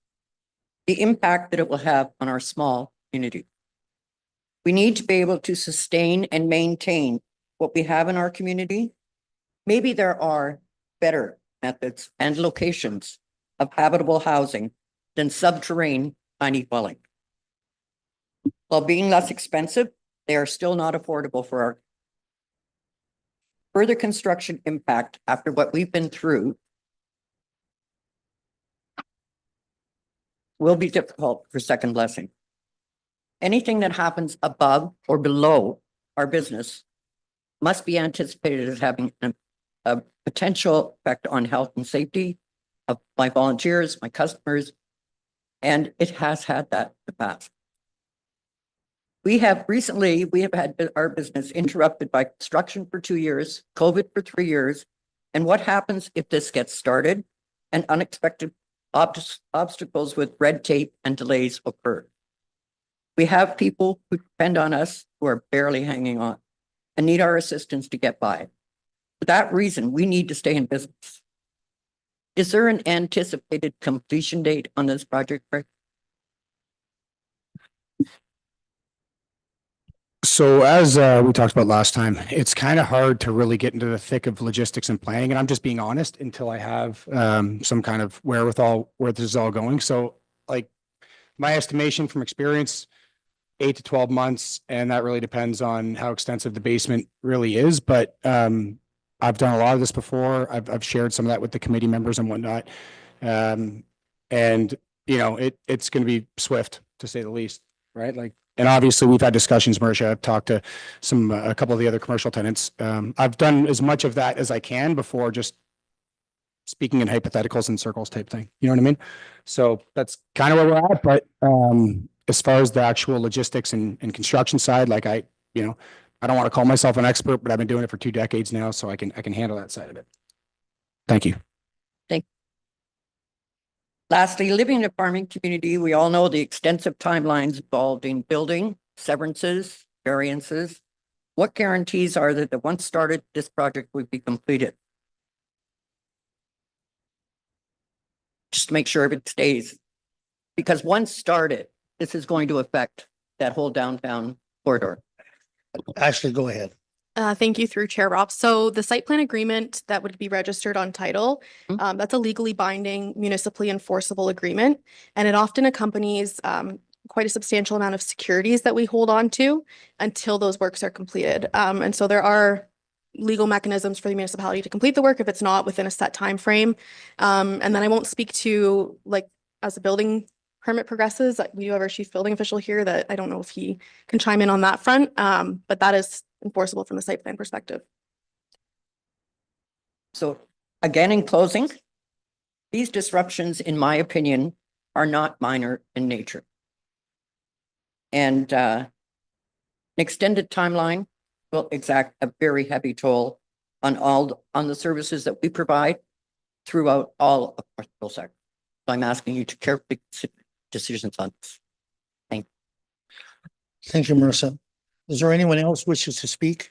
the impact that it will have on our small community. We need to be able to sustain and maintain what we have in our community. Maybe there are better methods and locations of habitable housing than subterranean tiny dwelling. While being less expensive, they are still not affordable for our further construction impact after what we've been through will be difficult for second blessing. Anything that happens above or below our business must be anticipated as having a potential effect on health and safety of my volunteers, my customers, and it has had that in the past. We have had our business interrupted by construction for 2 years, COVID for 3 years. And what happens if this gets started and unexpected obstacles with red tape and delays occur? We have people who depend on us who are barely hanging on and need our assistance to get by. For that reason, we need to stay in business. Is there an anticipated completion date on this project, Craig? So as we talked about last time, it's kind of hard to really get into the thick of logistics and planning. And I'm just being honest until I have some kind of wherewithal where this is all going. So like my estimation from experience, 8 to 12 months. And that really depends on how extensive the basement really is. But I've done a lot of this before. I've shared some of that with the committee members and whatnot. And you know, it's going to be swift to say the least, right? Like, and obviously we've had discussions, Marisha. I've talked to a couple of the other commercial tenants. I've done as much of that as I can before just speaking in hypotheticals and circles type thing. You know what I mean? So that's kind of where we're at. But as far as the actual logistics and construction side, like I don't want to call myself an expert, but I've been doing it for 2 decades now, so I can handle that side of it. Thank you. Lastly, living in a farming community, we all know the extensive timelines involved in building, severances, variances. What guarantees are there that once started, this project would be completed? Just to make sure it stays. Because once started, this is going to affect that whole downtown corridor. Ashley, go ahead. Thank you through Chair Rob. So the site plan agreement that would be registered on title, that's a legally binding municipally enforceable agreement. And it often accompanies quite a substantial amount of securities that we hold on to until those works are completed. And so there are legal mechanisms for the municipality to complete the work if it's not within a set time frame. And then I won't speak to, like, as the building permit progresses, we do have our chief building official here that I don't know if he can chime in on that front. But that is enforceable from the site plan perspective. So again, in closing, these disruptions, in my opinion, are not minor in nature. And an extended timeline will exact a very heavy toll on the services that we provide throughout all of our Middlesex. So I'm asking you to carefully consider decisions on this. Thank you, Marissa. Is there anyone else wishes to speak?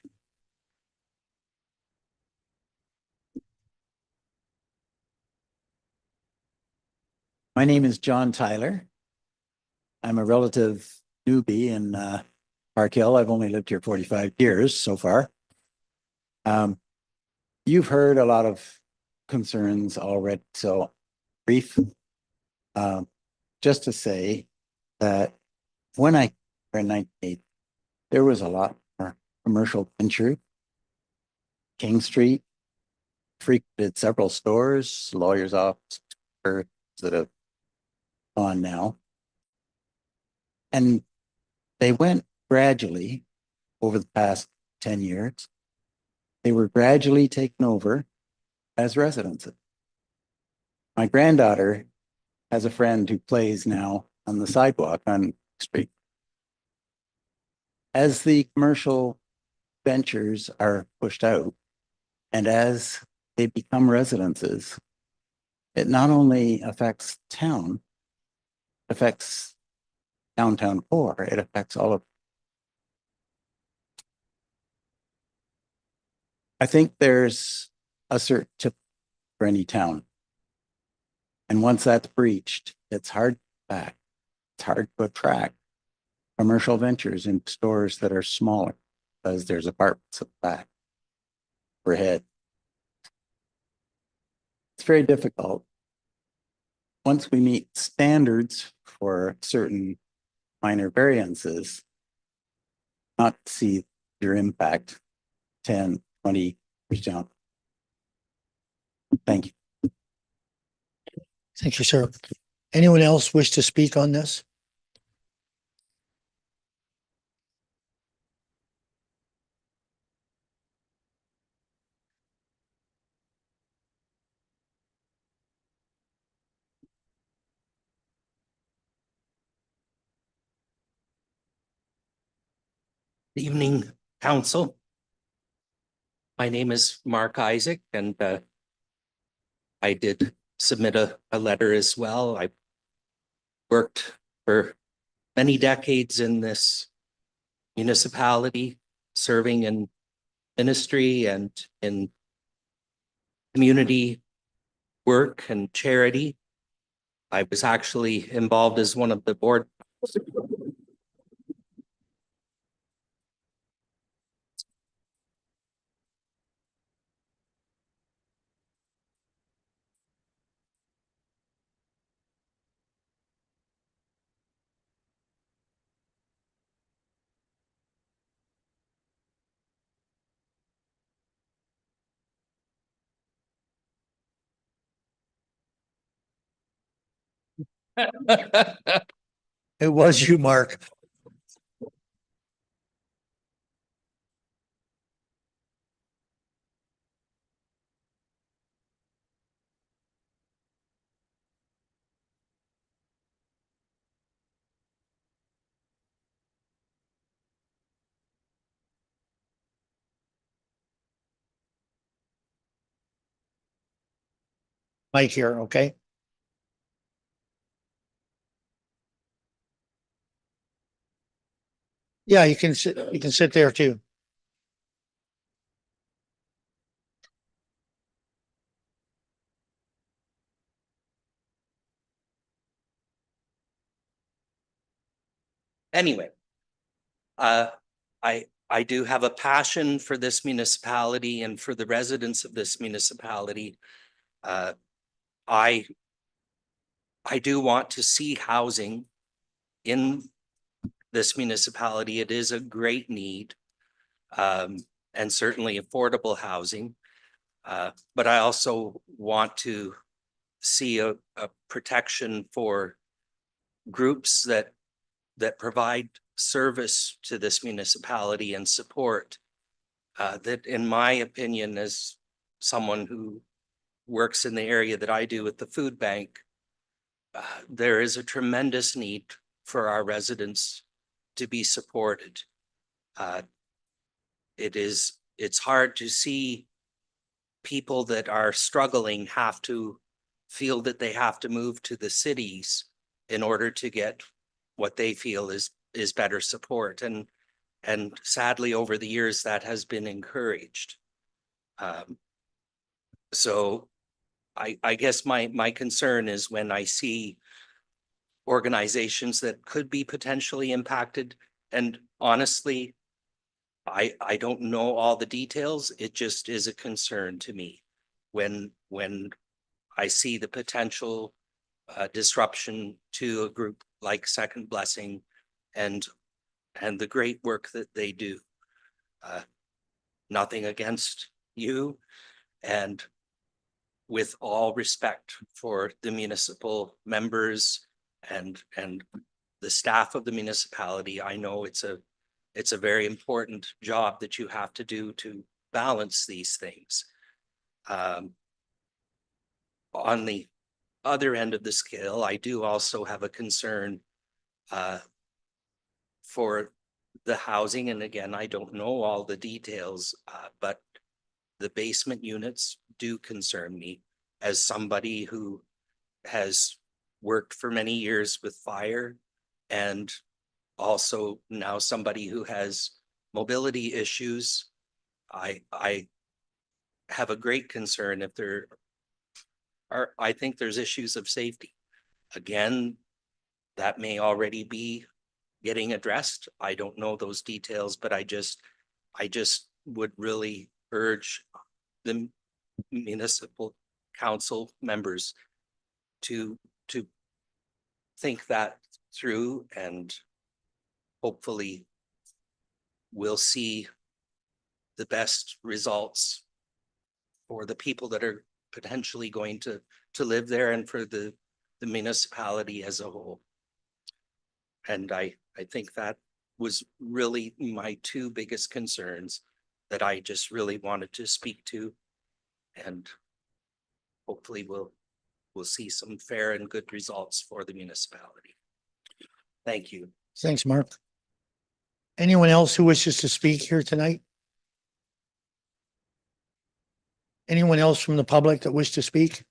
My name is John Tyler. I'm a relative newbie in Park Hill. I've only lived here 45 years so far. You've heard a lot of concerns already, so brief. Just to say that when I in 1980, there was a lot more commercial venture. King Street frequented several stores, lawyers' offices that have gone now. And they went gradually over the past 10 years. They were gradually taken over as residences. My granddaughter has a friend who plays now on the sidewalk on the street. As the commercial ventures are pushed out and as they become residences, it not only affects town, it affects downtown core, it affects all of. I think there's a certain tip for any town. And once that's breached, it's hard to back. It's hard to attract commercial ventures in stores that are smaller because there's apartments at the back overhead. It's very difficult. Once we meet standards for certain minor variances, not to see your impact 10, 20 years down. Thank you. Thank you, sir. Anyone else wish to speak on this? Evening, Council. My name is Mark Isaac, and I did submit a letter as well. I worked for many decades in this municipality, serving in ministry and in community work and charity. I was actually involved as one of the board. It was you, Mark. Mike here, okay? Yeah, you can sit there too. Anyway, uh, I do have a passion for this municipality and for the residents of this municipality. Uh, I do want to see housing in this municipality. It is a great need, and certainly affordable housing. But I also want to see a protection for groups that provide service to this municipality and support. That, in my opinion, as someone who works in the area that I do with the food bank, there is a tremendous need for our residents to be supported. It's hard to see people that are struggling have to feel that they have to move to the cities in order to get what they feel is better support. And sadly, over the years, that has been encouraged. So I guess my concern is when I see organizations that could be potentially impacted, and honestly, I don't know all the details. It just is a concern to me when I see the potential disruption to a group like Second Blessing and the great work that they do. Nothing against you, and with all respect for the municipal members and the staff of the municipality, I know it's a very important job that you have to do to balance these things. On the other end of the scale, I do also have a concern for the housing. And again, I don't know all the details, but the basement units do concern me as somebody who has worked for many years with fire, and also now somebody who has mobility issues. I have a great concern if there are, I think there's issues of safety. Again, that may already be getting addressed. I don't know those details, but I just would really urge the municipal council members to think that through, and hopefully we'll see the best results for the people that are potentially going to live there and for the municipality as a whole. And I think that was really my two biggest concerns that I just really wanted to speak to. And hopefully we'll see some fair and good results for the municipality. Thank you. Thanks, Mark. Anyone else who wishes to speak here tonight? Anyone else from the public that wish to speak?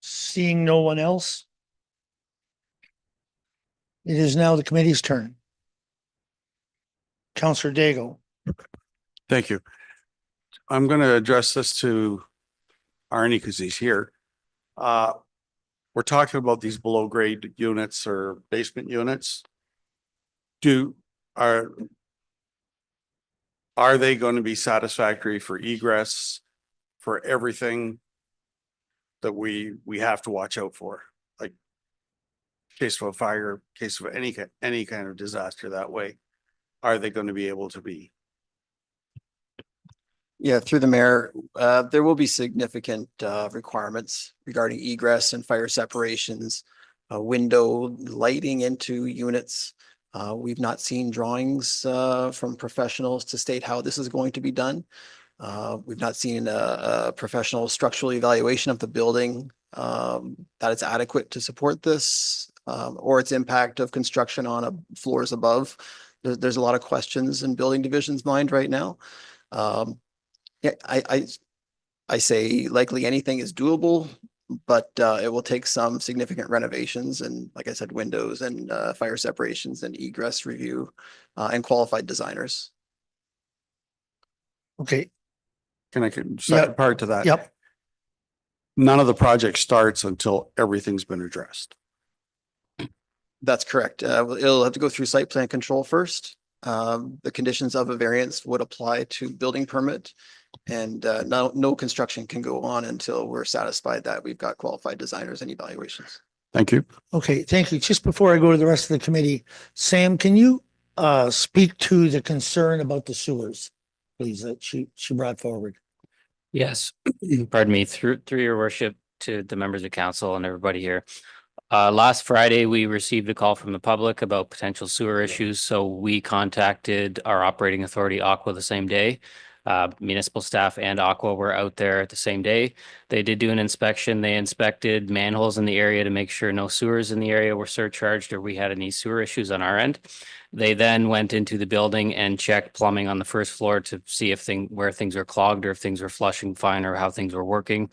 Seeing no one else, it is now the committee's turn. Councillor Daigle. Thank you. I'm going to address this to Arnie because he's here. We're talking about these below grade units or basement units. Are they going to be satisfactory for egress, for everything that we have to watch out for? Like case of a fire, case of any kind of disaster that way. Are they going to be able to be? Yeah, through the mayor, there will be significant requirements regarding egress and fire separations, window lighting into units. We've not seen drawings from professionals to state how this is going to be done. We've not seen a professional structural evaluation of the building that is adequate to support this, or its impact of construction on floors above. There's a lot of questions in building division's mind right now. Yeah, I say likely anything is doable. but it will take some significant renovations and, like I said, windows and fire separations and egress review and qualified designers. Okay, Can I get second part to that? yep. None of the project starts until everything's been addressed. That's correct. It'll have to go through site plan control first. The conditions of a variance would apply to building permit. And no construction can go on until we're satisfied that we've got qualified designers and evaluations. Thank you. Okay, thank you. Just before I go to the rest of the committee, Sam, can you speak to the concern about the sewers, please, that she brought forward? Yes, pardon me, through your worship to the members of council and everybody here. Last Friday, we received a call from the public about potential sewer issues, so we contacted our operating authority, Aqua, the same day. Municipal staff and Aqua were out there the same day. They did do an inspection. They inspected manholes in the area to make sure no sewers in the area were surcharged or we had any sewer issues on our end. They then went into the building and checked plumbing on the first floor to see if where things were clogged or if things were flushing fine or how things were working.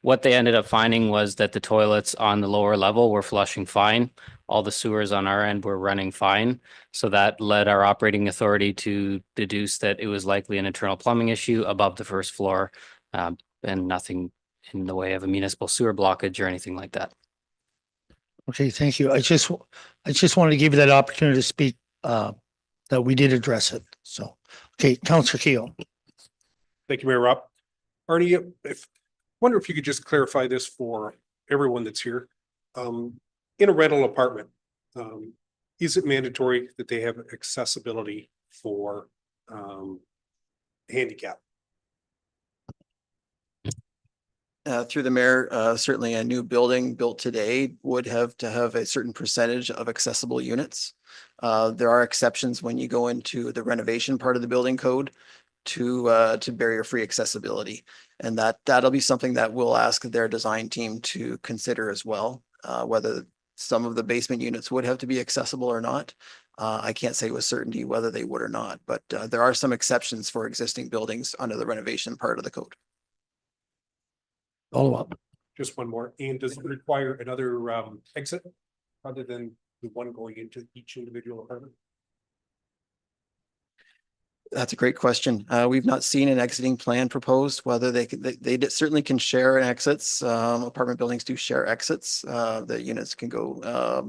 What they ended up finding was that the toilets on the lower level were flushing fine. All the sewers on our end were running fine. So that led our operating authority to deduce that it was likely an internal plumbing issue above the first floor, and nothing in the way of a municipal sewer blockage or anything like that. Okay, thank you. I just wanted to give you that opportunity to speak, that we did address it. So, okay, Councillor Keel. Thank you, Mayor Rob. Arnie, wonder if you could just clarify this for everyone that's here. In a rental apartment, is it mandatory that they have accessibility for handicap? Through the mayor, certainly a new building built today would have to have a certain percentage of accessible units. There are exceptions when you go into the renovation part of the building code to barrier-free accessibility. And that'll be something that we'll ask their design team to consider as well, whether some of the basement units would have to be accessible or not. I can't say with certainty whether they would or not, but there are some exceptions for existing buildings under the renovation part of the code. Follow up. Just one more. And does it require another exit other than the one going into each individual apartment? That's a great question. We've not seen an exiting plan proposed, whether they certainly can share exits. Apartment buildings do share exits. The units can go,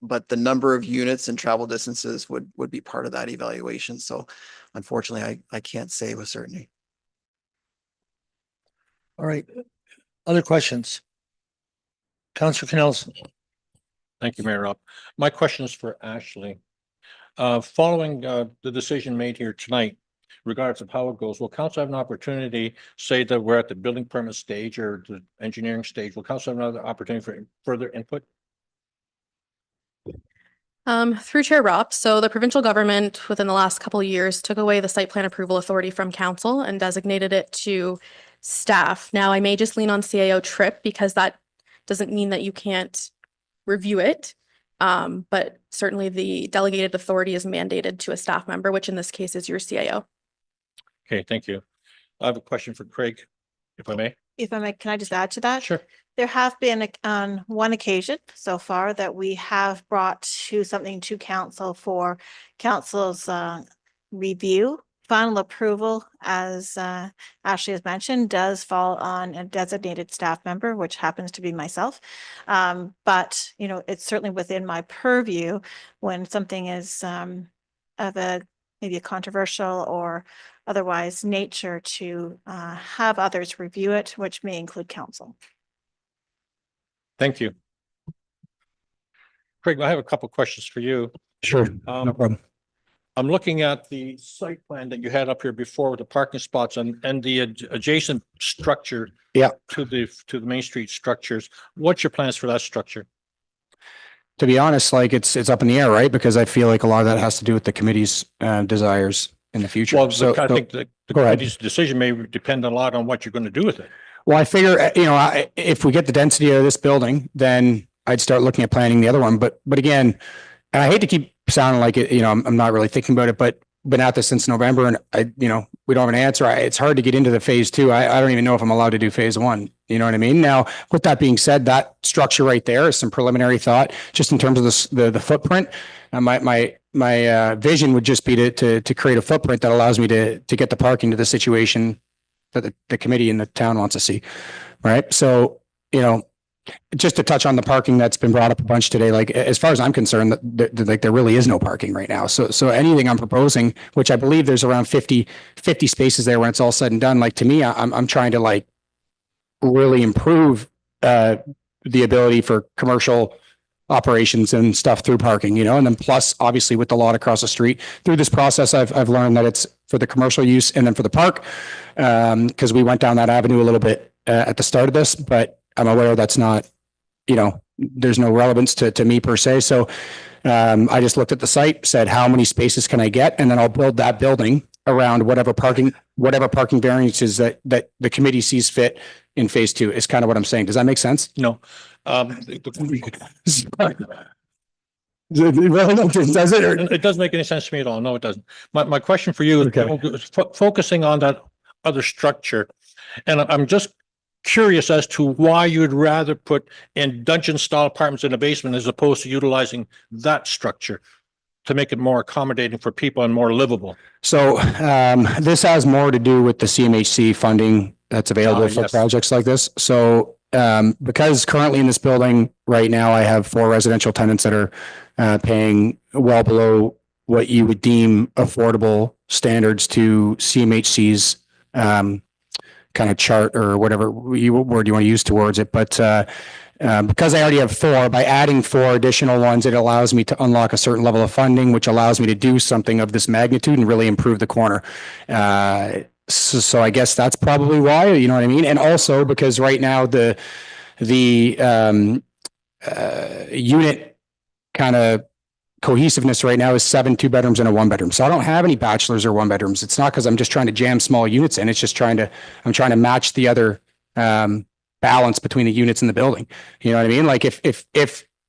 but the number of units and travel distances would be part of that evaluation. So unfortunately, I can't say with certainty. All right. Other questions? Councillor Canelson. Thank you, Mayor Rob. My question is for Ashley. Following the decision made here tonight, regardless of how it goes, will council have an opportunity, say that we're at the building permit stage or the engineering stage, will council have another opportunity for further input? Through Chair Ropp, so the provincial government within the last couple of years took away the site plan approval authority from council and designated it to staff. Now, I may just lean on CAO trip because that doesn't mean that you can't review it. But certainly the delegated authority is mandated to a staff member, which in this case is your CAO. Okay, thank you. I have a question for Craig, if I may. If I may, can I just add to that? Sure. There have been on one occasion so far that we have brought something to council for council's review. Final approval, as Ashley has mentioned, does fall on a designated staff member, which happens to be myself. But, you know, it's certainly within my purview when something is of maybe a controversial or otherwise nature to have others review it, which may include council. Thank you. Craig, I have a couple questions for you. Sure, no problem. I'm looking at the site plan that you had up here before with the parking spots and the adjacent structure. Yeah. To the Main Street structures. What's your plans for that structure? To be honest, like it's up in the air, right? Because I feel like a lot of that has to do with the committee's desires in the future. Well, So I think the go ahead. committee's decision may depend a lot on what you're going to do with it. Well, I figure, if we get the density of this building, then I'd start looking at planning the other one. But again, and I hate to keep sounding like it, I'm not really thinking about it, but been at this since November and we don't have an answer. It's hard to get into the phase 2. I don't even know if I'm allowed to do phase 1. You know what I mean? Now, with that being said, that structure right there is some preliminary thought, just in terms of the footprint. My vision would just be to create a footprint that allows me to get the parking to the situation that the committee and the town wants to see. Right? So, you know, just to touch on the parking that's been brought up a bunch today, like as far as I'm concerned, like there really is no parking right now. So anything I'm proposing, which I believe there's around 50 spaces there when it's all said and done, like to me, I'm trying to like really improve the ability for commercial operations and stuff through parking, you know, and then plus obviously with the lot across the street through this process, I've learned that it's for the commercial use and then for the park. Cause we went down that avenue a little bit at the start of this, but I'm aware that's not, you know, there's no relevance to me per se. So I just looked at the site, said, how many spaces can I get? And then I'll build that building around whatever parking variances that the committee sees fit in phase 2 is kind of what I'm saying. Does that make sense? No. Does it? Or? It doesn't make any sense to me at all. No, it doesn't. My question for you is Okay. focusing on that other structure. And I'm just curious as to why you'd rather put in dungeon style apartments in the basement as opposed to utilizing that structure to make it more accommodating for people and more livable. So this has more to do with the CMHC funding that's available for Yes. projects like this. So because currently in this building right now, I have 4 residential tenants that are paying well below what you would deem affordable standards to CMHC's kind of chart or whatever word you want to use towards it. But because I already have 4, by adding 4 additional ones, it allows me to unlock a certain level of funding, which allows me to do something of this magnitude and really improve the corner. So I guess that's probably why, you know what I mean? And also because right now the unit kind of cohesiveness right now is 7 2-bedrooms and a 1-bedroom. So I don't have any bachelors or 1-bedrooms. It's not because I'm just trying to jam small units in. It's just I'm trying to match the other balance between the units in the building. You know what I mean? Like if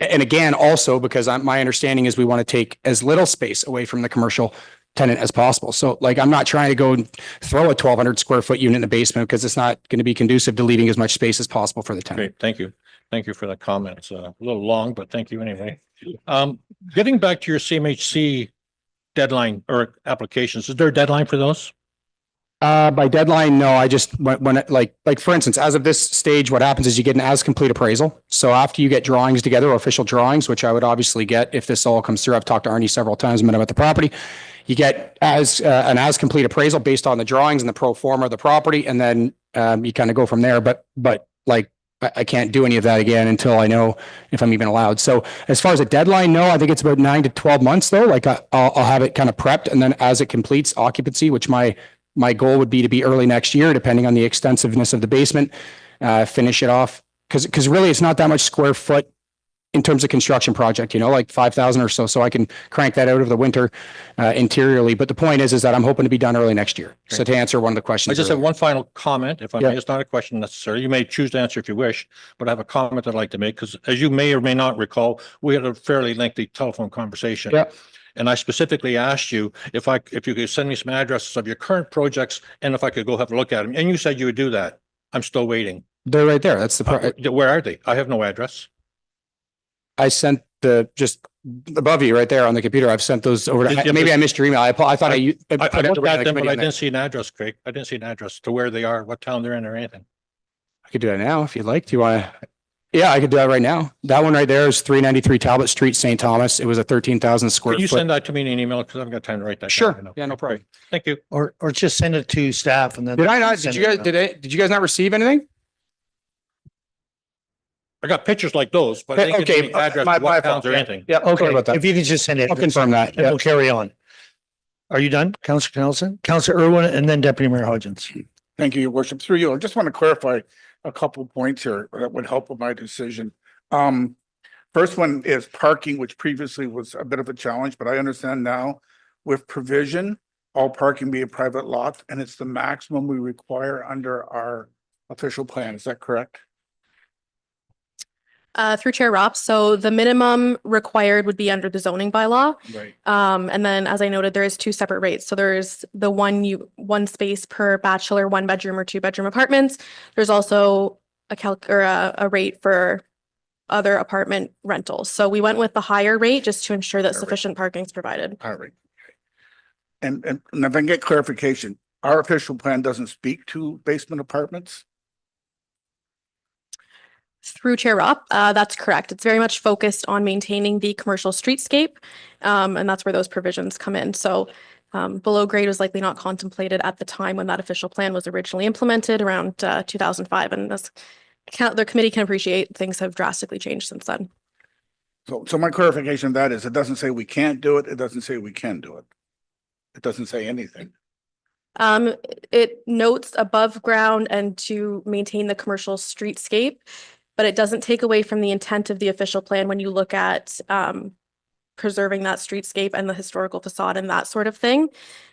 and again, also because my understanding is we want to take as little space away from the commercial tenant as possible. So like, I'm not trying to go and throw a 1,200 square foot unit in the basement because it's not going to be conducive to leaving as much space as possible for the tenant. Great. Thank you. Thank you for that comment. It's a little long, but thank you anyway. Getting back to your CMHC deadline or applications, is there a deadline for those? By deadline, no, I just, when like for instance, as of this stage, what happens is you get an as-complete appraisal. So after you get drawings together, or official drawings, which I would obviously get if this all comes through, I've talked to Arnie several times when I'm at the property. You get an as-complete appraisal based on the drawings and the pro forma of the property. And then you kind of go from there. But like, I can't do any of that again until I know if I'm even allowed. So as far as a deadline, no, I think it's about 9 to 12 months though. Like I'll have it kind of prepped, and then as it completes occupancy, which my goal would be to be early next year, depending on the extensiveness of the basement, finish it off. Cause really it's not that much square foot in terms of construction project, you know, like 5,000 or so. So I can crank that out over the winter interiorly. But the point is that I'm hoping to be done early next year. So to answer one of the questions. I just have one final comment, if I Yeah. may. It's not a question necessarily. You may choose to answer if you wish, but I have a comment I'd like to make because as you may or may not recall, we had a fairly lengthy telephone conversation. Yeah. And I specifically asked you if you could send me some addresses of your current projects and if I could go have a look at them. And you said you would do that. I'm still waiting. They're right there. That's the Where are they? I have no address. I sent just above you right there on the computer. I've sent those over. Yeah, Maybe I missed your email. I thought I I put looked it at them, but I in there. didn't see an address, Craig. I didn't see an address to where they are, what town they're in or anything. I could do that now if you'd like. Do you want to? Yeah, I could do that right now. That one right there is 393 Talbot Street, St. Thomas. It was a 13,000 square Can you foot. send that to me in an email? Because I haven't got time to write that. Sure. down right now. Yeah, no problem. Thank you. Or just send it to staff and then. Did I not? send Did you it guys? out. Did you guys not receive anything? I got pictures like those, but I didn't get Okay, any address my to what fault. towns or Yeah. anything. Yeah. Okay, Sorry about that. if you can just send it. I'll confirm that. And Yeah. we'll carry on. Are you done, Councillor Nelson? Councillor Irwin and then Deputy Mayor Hodgins. Thank you, Your Worship. Through you, I just want to clarify a couple of points here that would help with my decision. First one is parking, which previously was a bit of a challenge, but I understand now with provision, all parking be a private lot, and it's the maximum we require under our official plan. Is that correct? Through Chair Ropp, so the minimum required would be under the zoning bylaw. Right. And then, as I noted, there is 2 separate rates. So there's the one space per bachelor, 1-bedroom or 2-bedroom apartments. There's also a rate for other apartment rentals. So we went with the higher rate just to ensure that Higher rate. sufficient parking is provided. All right. And if I can get clarification, our official plan doesn't speak to basement apartments? Through Chair Ropp, that's correct. It's very much focused on maintaining the commercial streetscape, and that's where those provisions come in. So below grade was likely not contemplated at the time when that official plan was originally implemented around 2005. And the committee can appreciate things have drastically changed since then. So my clarification of that is it doesn't say we can't do it. It doesn't say we can do it. It doesn't say anything. It notes above ground and to maintain the commercial streetscape, but it doesn't take away from the intent of the official plan when you look at preserving that streetscape and the historical facade and that sort of thing.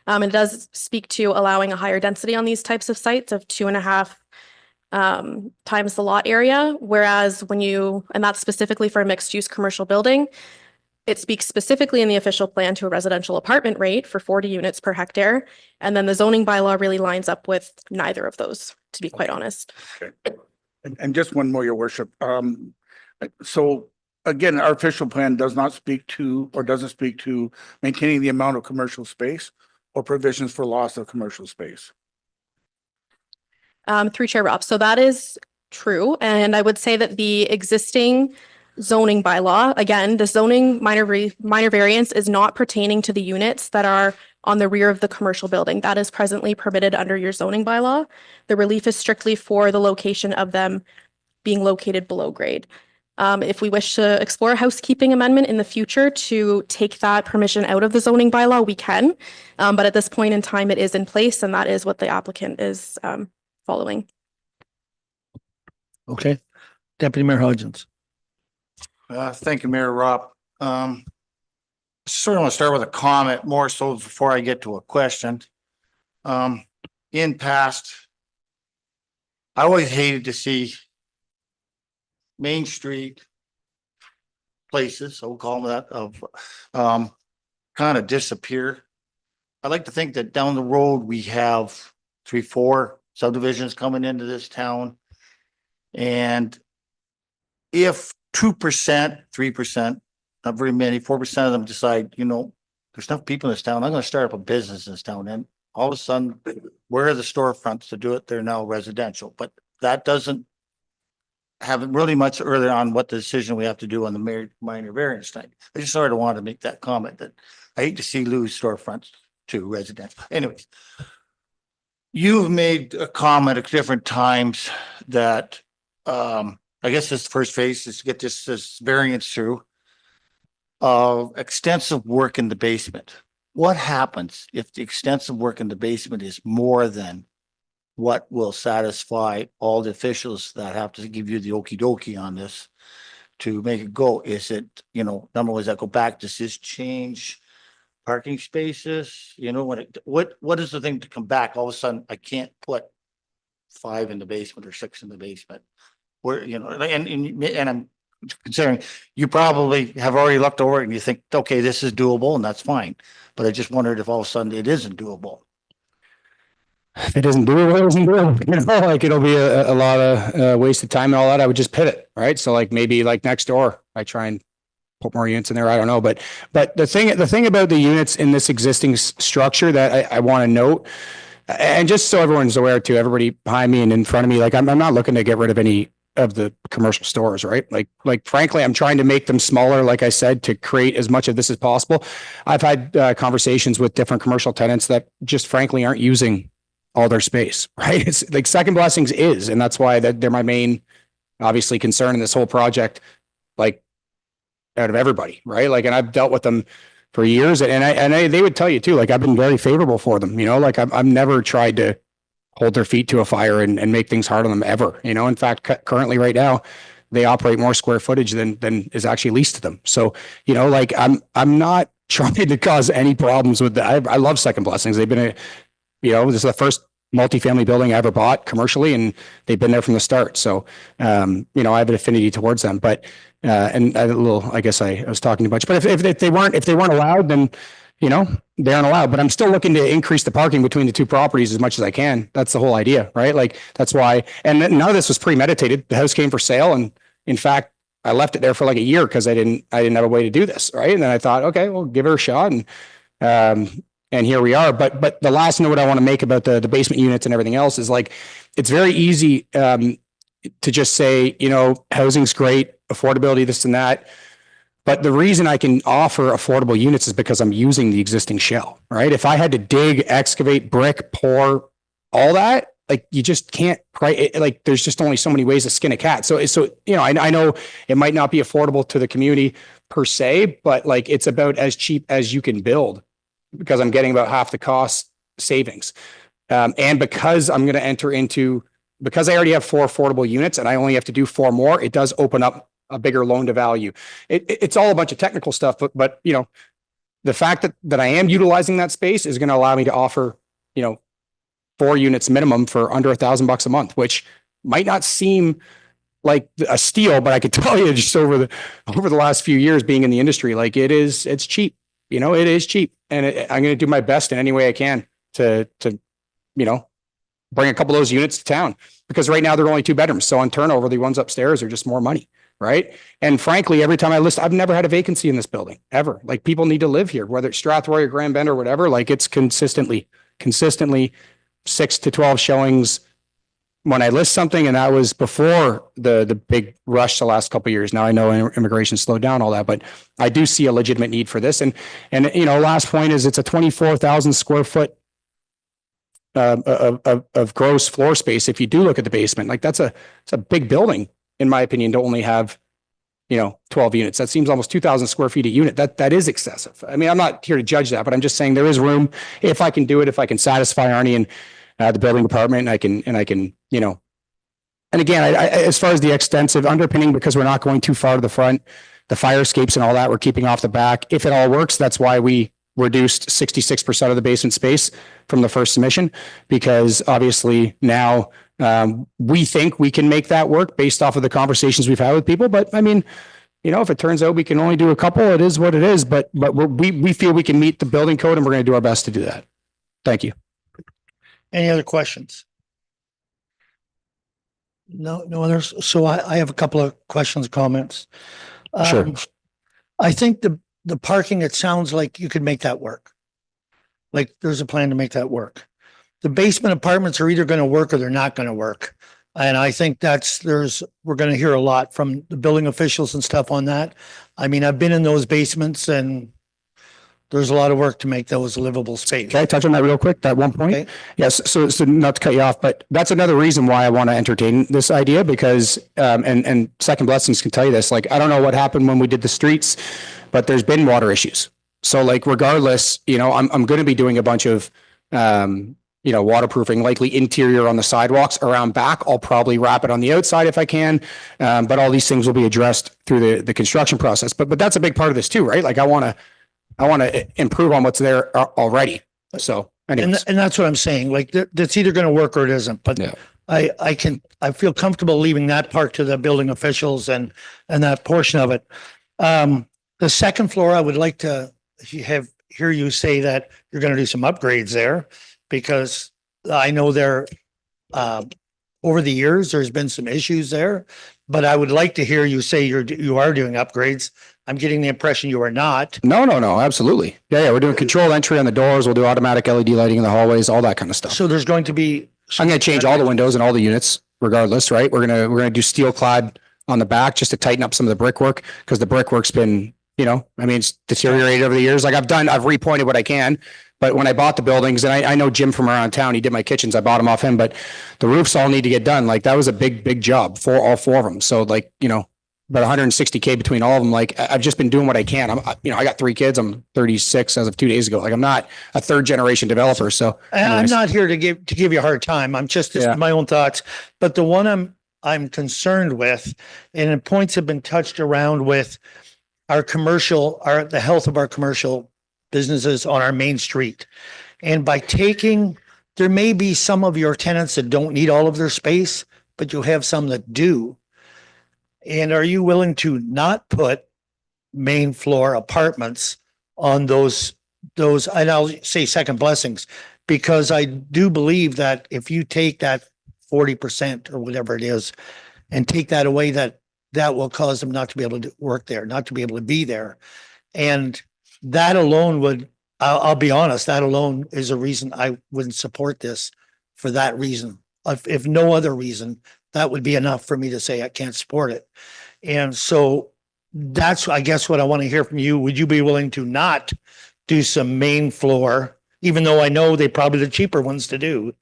It does speak to allowing a higher density on these types of sites of 2.5 times the lot area, whereas and that's specifically for a mixed use commercial building, it speaks specifically in the official plan to a residential apartment rate for 40 units per hectare. And then the zoning bylaw really lines up with neither of those, to be quite honest. Okay. And just one more, your worship. So again, our official plan does not speak to, or doesn't speak to maintaining the amount of commercial space or provisions for loss of commercial space. Through Chair Ropp. So that is true. And I would say that the existing zoning bylaw, again, the zoning minor variance is not pertaining to the units that are on the rear of the commercial building. That is presently permitted under your zoning bylaw. The relief is strictly for the location of them being located below grade. If we wish to explore a housekeeping amendment in the future to take that permission out of the zoning bylaw, we can. But at this point in time, it is in place, and that is what the applicant is following. Okay. Deputy Mayor Hodgins. Thank you, Mayor Ropp. Sort of want to start with a comment more so before I get to a question. In past, I always hated to see Main Street places, so we'll call them that, of kind of disappear. I like to think that down the road, we have 3, 4 subdivisions coming into this town. And if 2%, 3%, not very many, 4% of them decide, there's enough people in this town, I'm going to start up a business in this town. And all of a sudden, where are the storefronts to do it? They're now residential, but that doesn't have really much earlier on what the decision we have to do on the minor variance thing. I just sort of wanted to make that comment that I hate to see lose storefronts to residential. Anyways, you've made a comment at different times that I guess this first phase is to get this variance through of extensive work in the basement. What happens if the extensive work in the basement is more than what will satisfy all the officials that have to give you the okey dokey on this to make it go? Is it, number one, does that go back? Does this change parking spaces? What is the thing to come back? All of a sudden, I can't put 5 in the basement or 6 in the basement. Where, and I'm considering you probably have already looked over it and you think, okay, this is doable and that's fine. But I just wondered if all of a sudden it isn't doable. If it isn't doable, it isn't doable. Like it'll be a lot of wasted time and all that. I would just pivot, right? So like maybe like next door, I try and put more units in there. I don't know, but the thing about the units in this existing structure that I want to note, and just so everyone's aware too, everybody behind me and in front of me, like I'm not looking to get rid of any of the commercial stores, right? Like frankly, I'm trying to make them smaller, like I said, to create as much of this as possible. I've had conversations with different commercial tenants that just frankly aren't using all their space, right? It's like Second Blessings is, and that's why they're my main, obviously, concern in this whole project, like out of everybody, right? Like, and I've dealt with them for years, and they would tell you too, like I've been very favorable for them, like I've never tried to hold their feet to a fire and make things hard on them ever. In fact, currently right now, they operate more square footage than is actually leased to them. So, like I'm not trying to cause any problems with that. I love Second Blessings. They've been this is the first multifamily building I ever bought commercially, and they've been there from the start. So, I have an affinity towards them, but, and I guess I was talking too much, but if they weren't allowed, then, you know, they aren't allowed, but I'm still looking to increase the parking between the two properties as much as I can. That's the whole idea, right? Like, that's why, and none of this was premeditated. The house came for sale, and in fact, I left it there for like a year because I didn't have a way to do this, right? And then I thought, okay, well, give her a shot, and here we are. But the last note I want to make about the basement units and everything else is, like, it's very easy to just say, you know, housing's great, affordability, this and that. But the reason I can offer affordable units is because I'm using the existing shell, right? If I had to dig, excavate, brick, pour, all that, like, you just can't, like, there's just only so many ways to skin a cat. So, you know, I know it might not be affordable to the community per se, but like, it's about as cheap as you can build, because I'm getting about half the cost savings. And because I'm going to enter into, because I already have 4 affordable units and I only have to do 4 more, it does open up a bigger loan to value. It's all a bunch of technical stuff, but you know, the fact that I am utilizing that space is going to allow me to offer, you know, 4 units minimum for under $1,000 a month, which might not seem like a steal, but I could tell you just over the last few years being in the industry, like, it's cheap, you know, it is cheap. And I'm going to do my best in any way I can to, you know, bring a couple of those units to town, because right now they're only 2 bedrooms. So on turnover, the ones upstairs are just more money. Right. And frankly, every time I list, I've never had a vacancy in this building ever. Like, people need to live here, whether it's Strathroy or Grand Bend or whatever. Like, it's consistently 6 to 12 showings when I list something. And that was before the big rush the last couple of years. Now I know immigration slowed down, all that, but I do see a legitimate need for this. And, you know, last point is, it's a 24,000 square foot of gross floor space. If you do look at the basement, like, it's a big building, in my opinion, to only have, you know, 12 units. That seems almost 2,000 square feet a unit. That is excessive. I mean, I'm not here to judge that, but I'm just saying there is room if I can do it, if I can satisfy Arnie and the building department, and I can, you know, and again, I as far as the extensive underpinning, because we're not going too far to the front, the fire escapes and all that, we're keeping off the back. If it all works, that's why we reduced 66% of the basement space from the first submission, because obviously now, we think we can make that work based off of the conversations we've had with people. But I mean, you know, if it turns out we can only do a couple, it is what it is. But we feel we can meet the building code, and we're going to do our best to do that. Thank you. Any other questions? No others. So I have a couple of questions, comments. Sure. I think the parking, it sounds like you could make that work. Like, there's a plan to make that work. The basement apartments are either going to work or they're not going to work. And I think we're going to hear a lot from the building officials and stuff on that. I mean, I've been in those basements, and there's a lot of work to make those livable space. Can I touch on that real quick? That one point? Okay. Yes. So not to cut you off, but that's another reason why I want to entertain this idea, because, and Second Blessings can tell you this, like, I don't know what happened when we did the streets, but there's been water issues. So, like, regardless, you know, I'm going to be doing a bunch of, you know, waterproofing, likely interior on the sidewalks around back. I'll probably wrap it on the outside if I can. But all these things will be addressed through the construction process. But that's a big part of this too, right? Like, I want to improve on what's there already. So anyways. And that's what I'm saying. Like, that's either going to work or it isn't. But Yeah. I feel comfortable leaving that part to the building officials and that portion of it. The second floor, I would like to hear you say that you're going to do some upgrades there, because I know over the years, there's been some issues there, but I would like to hear you say you are doing upgrades. I'm getting the impression you are not. No, absolutely. Yeah. We're doing control entry on the doors. We'll do automatic LED lighting in the hallways, all that kind of stuff. So there's going to be. I'm going to change all the windows and all the units regardless, right? We're going to do steel clad on the back just to tighten up some of the brickwork, because the brickwork's been, you know, I mean, it's deteriorated over the years. Like, I've repointed what I can, but when I bought the buildings, and I know Jim from around town, he did my kitchens. I bought them off him, but the roofs all need to get done. Like, that was a big job for all 4 of them. So, like, you know, about $160K between all of them. Like, I've just been doing what I can. I got 3 kids. I'm 36 as of 2 days ago. Like, I'm not a 3rd generation developer. So I'm not here to give you a hard time. I'm just my own thoughts. But the one I'm concerned with, and points have been touched around with the health of our commercial businesses on our main street. And by there may be some of your tenants that don't need all of their space, but you have some that do. And are you willing to not put main floor apartments on those those, and I'll say second blessings, because I do believe that if you take that 40% or whatever it is and take that away, that will cause them not to be able to work there, not to be able to be there. And that alone would, I'll be honest, that alone is a reason I wouldn't support this for that reason. If no other reason, that would be enough for me to say I can't support it. And so that's, I guess, what I want to hear from you. Would you be willing to not do some main floor, even though I know they probably the cheaper ones to do?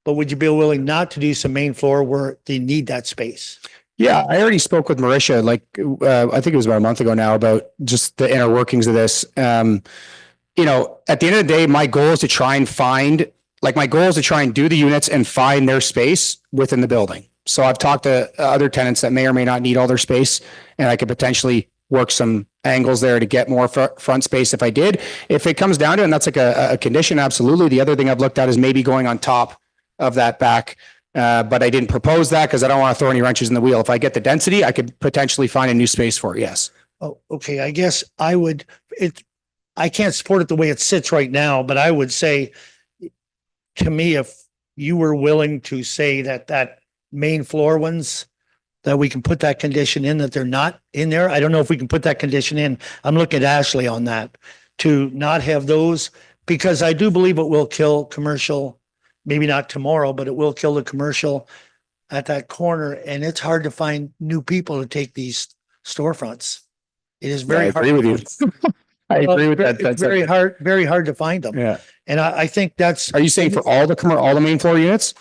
But would you be willing not to do some main floor where they need that space? Yeah, I already spoke with Marisha, like, I think it was about a month ago now, about just the inner workings of this. You know, at the end of the day, my goal is to try and find, like, my goal is to try and do the units and find their space within the building. So I've talked to other tenants that may or may not need all their space, and I could potentially work some angles there to get more front space if I did. If it comes down to it, and that's like a condition, absolutely. The other thing I've looked at is maybe going on top of that back. But I didn't propose that because I don't want to throw any wrenches in the wheel. If I get the density, I could potentially find a new space for it. Yes. Oh, okay. I guess I would, I can't support it the way it sits right now, but I would say, to me, if you were willing to say that main floor ones, that we can put that condition in, that they're not in there. I don't know if we can put that condition in. I'm looking at Ashley on that, to not have those, because I do believe it will kill commercial. Maybe not tomorrow, but it will kill the commercial at that corner. And it's hard to find new people to take these storefronts. It is very hard. I agree with you. I agree with that. It's That's very hard to find them. Yeah. And I think that's. Are you saying for all the main floor units?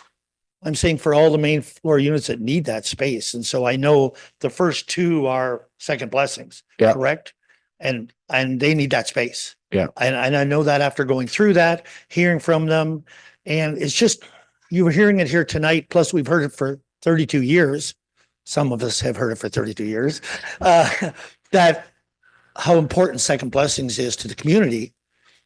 I'm saying for all the main floor units that need that space. And so I know the first two are second blessings, Yeah. correct? And they need that space. Yeah. And I know that after going through that, hearing from them. And it's just, you were hearing it here tonight, plus we've heard it for 32 years. Some of us have heard it for 32 years, that how important second blessings is to the community,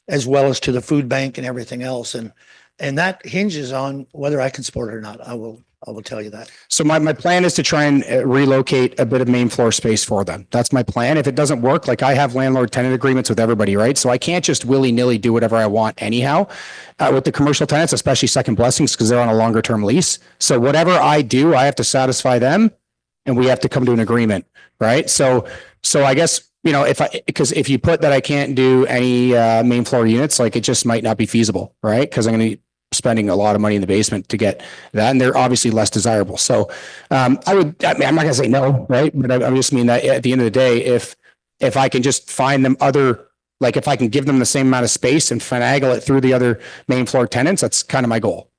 as well as to the food bank and everything else. And that hinges on whether I can support it or not. I will tell you that. So my plan is to try and relocate a bit of main floor space for them. That's my plan. If it doesn't work, like, I have landlord tenant agreements with everybody, right? So I can't just willy nilly do whatever I want anyhow with the commercial tenants, especially second blessings, because they're on a longer term lease. So whatever I do, I have to satisfy them, and we have to come to an agreement, right? So I guess, you know, because if you put that I can't do any main floor units, like, it just might not be feasible, right? Because I'm going to be spending a lot of money in the basement to get that, and they're obviously less desirable. So I'm not going to say no, right? But I just mean that at the end of the day, if I can just find them other, like, if I can give them the same amount of space and finagle it through the other main floor tenants, that's kind of my goal,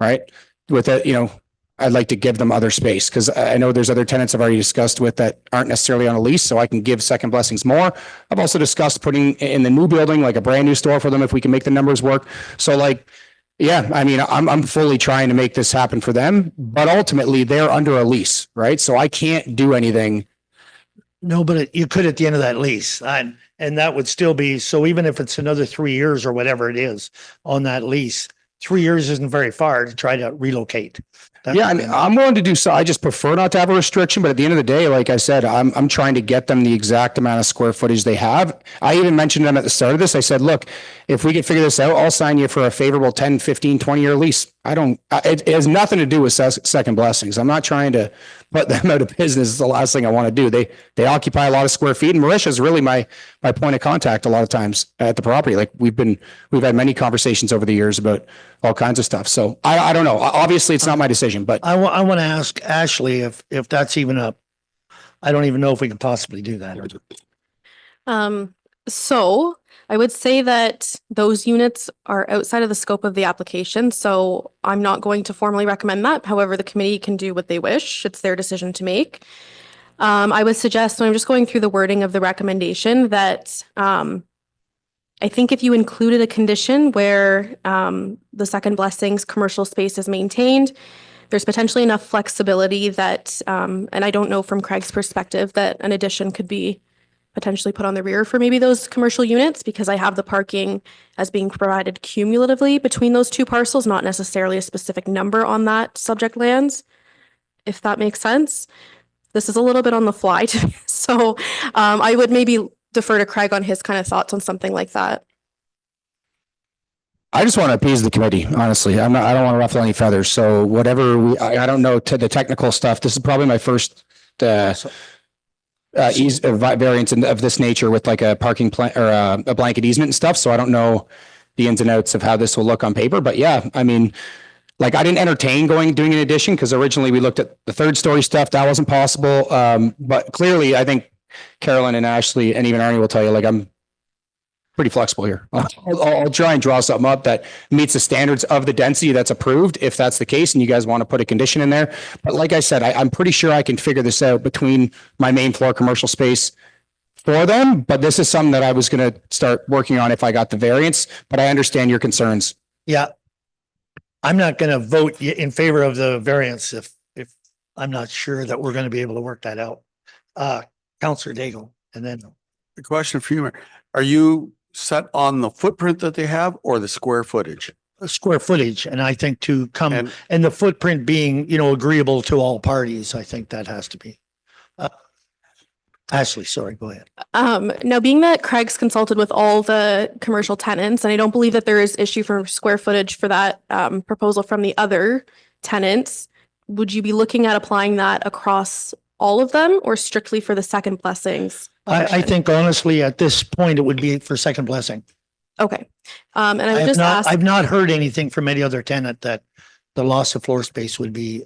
right? With it, you know, I'd like to give them other space, because I know there's other tenants I've already discussed with that aren't necessarily on a lease, so I can give second blessings more. I've also discussed putting in the new building, like, a brand new store for them if we can make the numbers work. So, like, yeah, I mean, I'm fully trying to make this happen for them, but ultimately they're under a lease, right? So I can't do anything. No, but you could at the end of that lease, and that would still be, so even if it's another 3 years or whatever it is on that lease, 3 years isn't very far to try to relocate. Yeah, I mean, I'm willing to do so. I just prefer not to have a restriction, but at the end of the day, like I said, I'm trying to get them the exact amount of square footage they have. I even mentioned them at the start of this. I said, look, if we can figure this out, I'll sign you for a favorable 10, 15, 20-year lease. It has nothing to do with second blessings. I'm not trying to put them out of business. It's the last thing I want to do. They occupy a lot of square feet, and Marisha is really my point of contact a lot of times at the property. Like, we've had many conversations over the years about all kinds of stuff. So I don't know. Obviously it's not my decision, but I want to ask Ashley if that's even I don't even know if we can possibly do that. So I would say that those units are outside of the scope of the application, so I'm not going to formally recommend that. However, the committee can do what they wish. It's their decision to make. I would suggest, when I'm just going through the wording of the recommendation, that I think if you included a condition where the second blessings commercial space is maintained, there's potentially enough flexibility that, and I don't know from Craig's perspective, that an addition could be potentially put on the rear for maybe those commercial units, because I have the parking as being provided cumulatively between those two parcels, not necessarily a specific number on that subject lands, if that makes sense. This is a little bit on the fly to me, so I would maybe defer to Craig on his kind of thoughts on something like that. I just want to appease the committee, honestly. I don't want to ruffle any feathers. So whatever I don't know to the technical stuff. This is probably my first, variance of this nature with like a parking plan or a blanket easement and stuff. So I don't know the ins and outs of how this will look on paper, but yeah, I mean, like I didn't entertain doing an addition because originally we looked at the third story stuff. That wasn't possible. But clearly I think Carolyn and Ashley and even Arnie will tell you, like, I'm pretty flexible here. I'll try and draw something up that meets the standards of the density that's approved, if that's the case, and you guys want to put a condition in there. But like I said, I'm pretty sure I can figure this out between my main floor commercial space for them, but this is something that I was going to start working on if I got the variance, but I understand your concerns. Yeah. I'm not going to vote in favor of the variance if I'm not sure that we're going to be able to work that out. Counselor Daigle, and then The question for you, Mayor, are you set on the footprint that they have or the square footage? square footage, and I think to come, And and the footprint being, agreeable to all parties, I think that has to be. Ashley, sorry, go ahead. Now being that Craig's consulted with all the commercial tenants, and I don't believe that there is issue for square footage for that proposal from the other tenants, would you be looking at applying that across all of them or strictly for the second blessings? I think honestly, at this point, it would be for second blessing. Okay. And I would just ask, I've not heard anything from any other tenant that the loss of floor space would be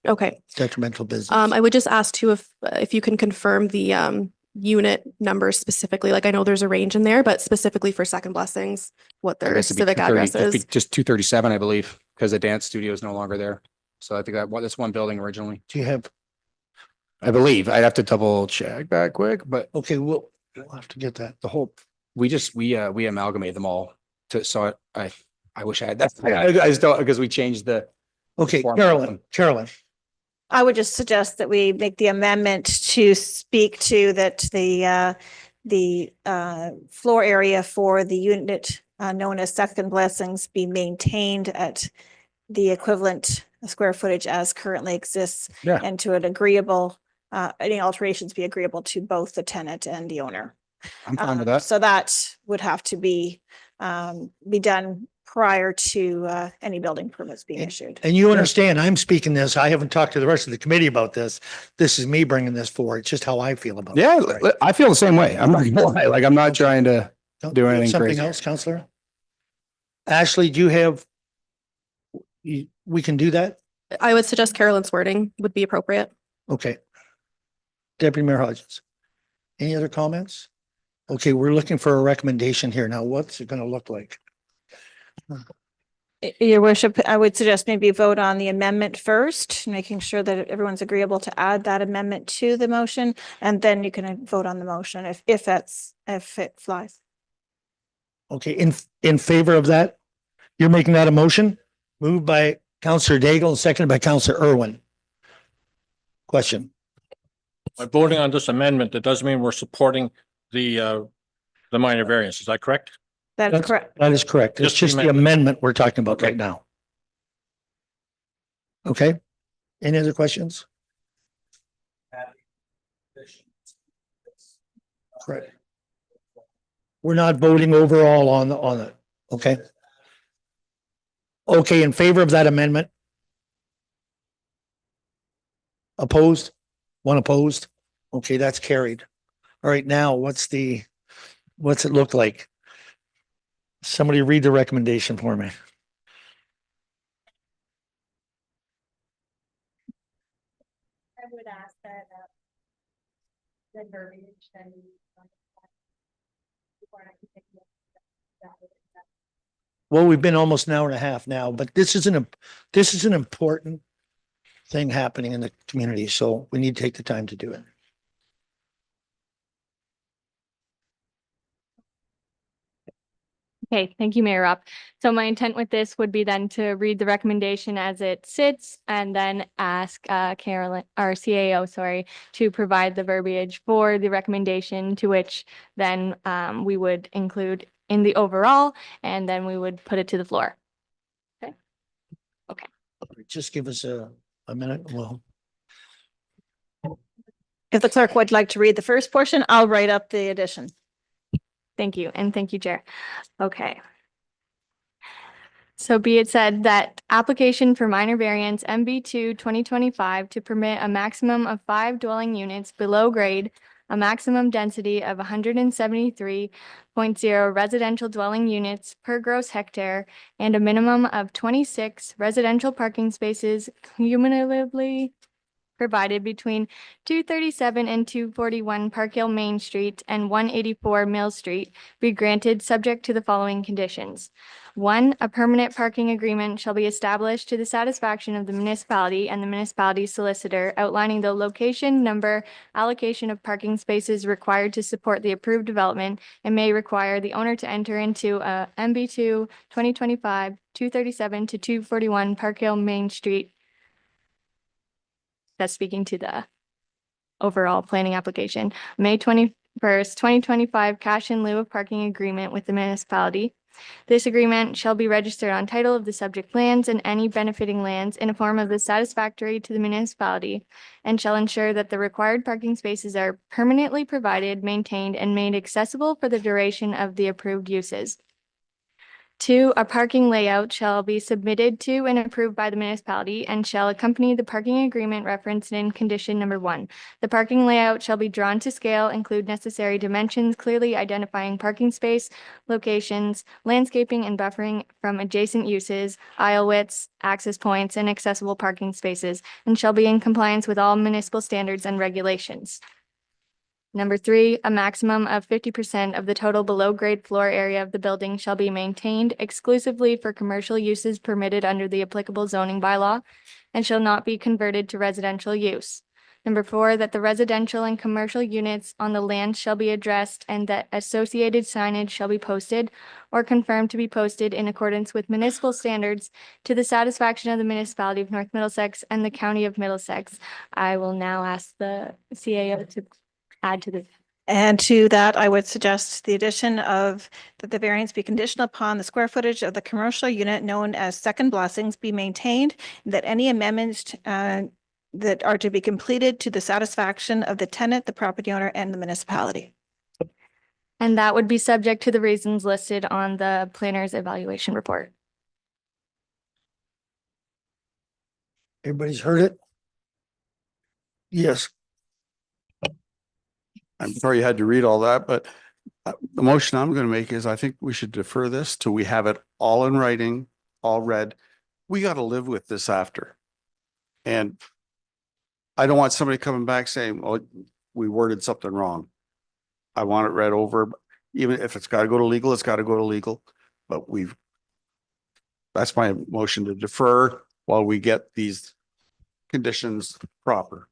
okay. detrimental business. I would just ask too, if you can confirm the unit numbers specifically, like I know there's a range in there, but specifically for second blessings, what I their guess it'd be civic 230 address is. Just 237, I believe, because the dance studio is no longer there. So I think that's one building originally. Do you have, I believe. I'd have to double check that quick, but okay, we'll have to get that. the whole, we amalgamate them all to, so I wish I had that. I just don't, because we changed the. Okay, form. Carolyn. I would just suggest that we make the amendment to speak to that the floor area for the unit known as second blessings be maintained at the equivalent square footage as currently exists. Yeah. And to an agreeable, any alterations be agreeable to both the tenant and the owner. I'm fine with that. So that would have to be done prior to any building permits being issued. And you understand, I'm speaking this, I haven't talked to the rest of the committee about this. This is me bringing this forward. It's just how I feel about it. Yeah, Right. I feel the same way. I'm not gonna lie. Like, I'm not trying to Don't do you have anything something crazy. else, Counselor? Ashley, do you have? We can do that? I would suggest Carolyn's wording would be appropriate. Okay. Deputy Mayor Hodges. Any other comments? Okay, we're looking for a recommendation here. Now, what's it gonna look like? Your worship, I would suggest maybe vote on the amendment first, making sure that everyone's agreeable to add that amendment to the motion, and then you can vote on the motion if it flies. Okay, in favor of that? You're making that a motion? Moved by Counselor Daigle and seconded by Counselor Irwin. Question. By voting on this amendment, that doesn't mean we're supporting the minor variance. Is that correct? That's correct. That is correct. It's Just the just the amendment we're talking about right now. Okay, any other questions? Correct. We're not voting overall on it, okay? Okay, in favor of that amendment? Opposed? One opposed? Okay, that's carried. All right, now what's it look like? Somebody read the recommendation for me. I would ask that the verbiage then. Well, we've been almost an hour and a half now, but this is an important thing happening in the community, so we need to take the time to do it. Okay, thank you, Mayor Rupp. So my intent with this would be then to read the recommendation as it sits and then ask Carolyn, our CAO, sorry, to provide the verbiage for the recommendation, to which then we would include in the overall, and then we would put it to the floor. Okay. Okay. Just give us a minute. Well, If the clerk would like to read the first portion, I'll write up the addition. Thank you. And thank you, Chair. Okay. So be it said that application for minor variance MB2 2025 to permit a maximum of 5 dwelling units below grade, a maximum density of 173.0 residential dwelling units per gross hectare, and a minimum of 26 residential parking spaces cumulatively provided between 237 and 241 Park Hill Main Street and 184 Mill Street be granted subject to the following conditions. 1, a permanent parking agreement shall be established to the satisfaction of the municipality and the municipality solicitor outlining the location, number, allocation of parking spaces required to support the approved development and may require the owner to enter into a MB2 2025 237 to 241 Park Hill Main Street. That's speaking to the overall planning application. May 21st, 2025, cash in lieu of parking agreement with the municipality. This agreement shall be registered on title of the subject lands and any benefiting lands in a form of the satisfactory to the municipality and shall ensure that the required parking spaces are permanently provided, maintained, and made accessible for the duration of the approved uses. 2, a parking layout shall be submitted to and approved by the municipality and shall accompany the parking agreement referenced in condition number 1. The parking layout shall be drawn to scale, include necessary dimensions, clearly identifying parking space, locations, landscaping and buffering from adjacent uses, aisle widths, access points, and accessible parking spaces, and shall be in compliance with all municipal standards and regulations. Number 3, a maximum of 50% of the total below-grade floor area of the building shall be maintained exclusively for commercial uses permitted under the applicable zoning bylaw and shall not be converted to residential use. Number 4, that the residential and commercial units on the land shall be addressed and that associated signage shall be posted or confirmed to be posted in accordance with municipal standards to the satisfaction of the municipality of North Middlesex and the county of Middlesex. I will now ask the CAO to add to this. And to that, I would suggest the addition of that the variance be conditional upon the square footage of the commercial unit known as second blessings be maintained, and that any amendments that are to be completed to the satisfaction of the tenant, the property owner, and the municipality. And that would be subject to the reasons listed on the planner's evaluation report. Everybody's heard it? Yes. I'm sorry you had to read all that, but the motion I'm going to make is I think we should defer this till we have it all in writing, all read. We got to live with this after. And I don't want somebody coming back saying, well, we worded something wrong. I want it read over. Even if it's got to go to legal, it's got to go to legal. But that's my motion, to defer while we get these conditions proper.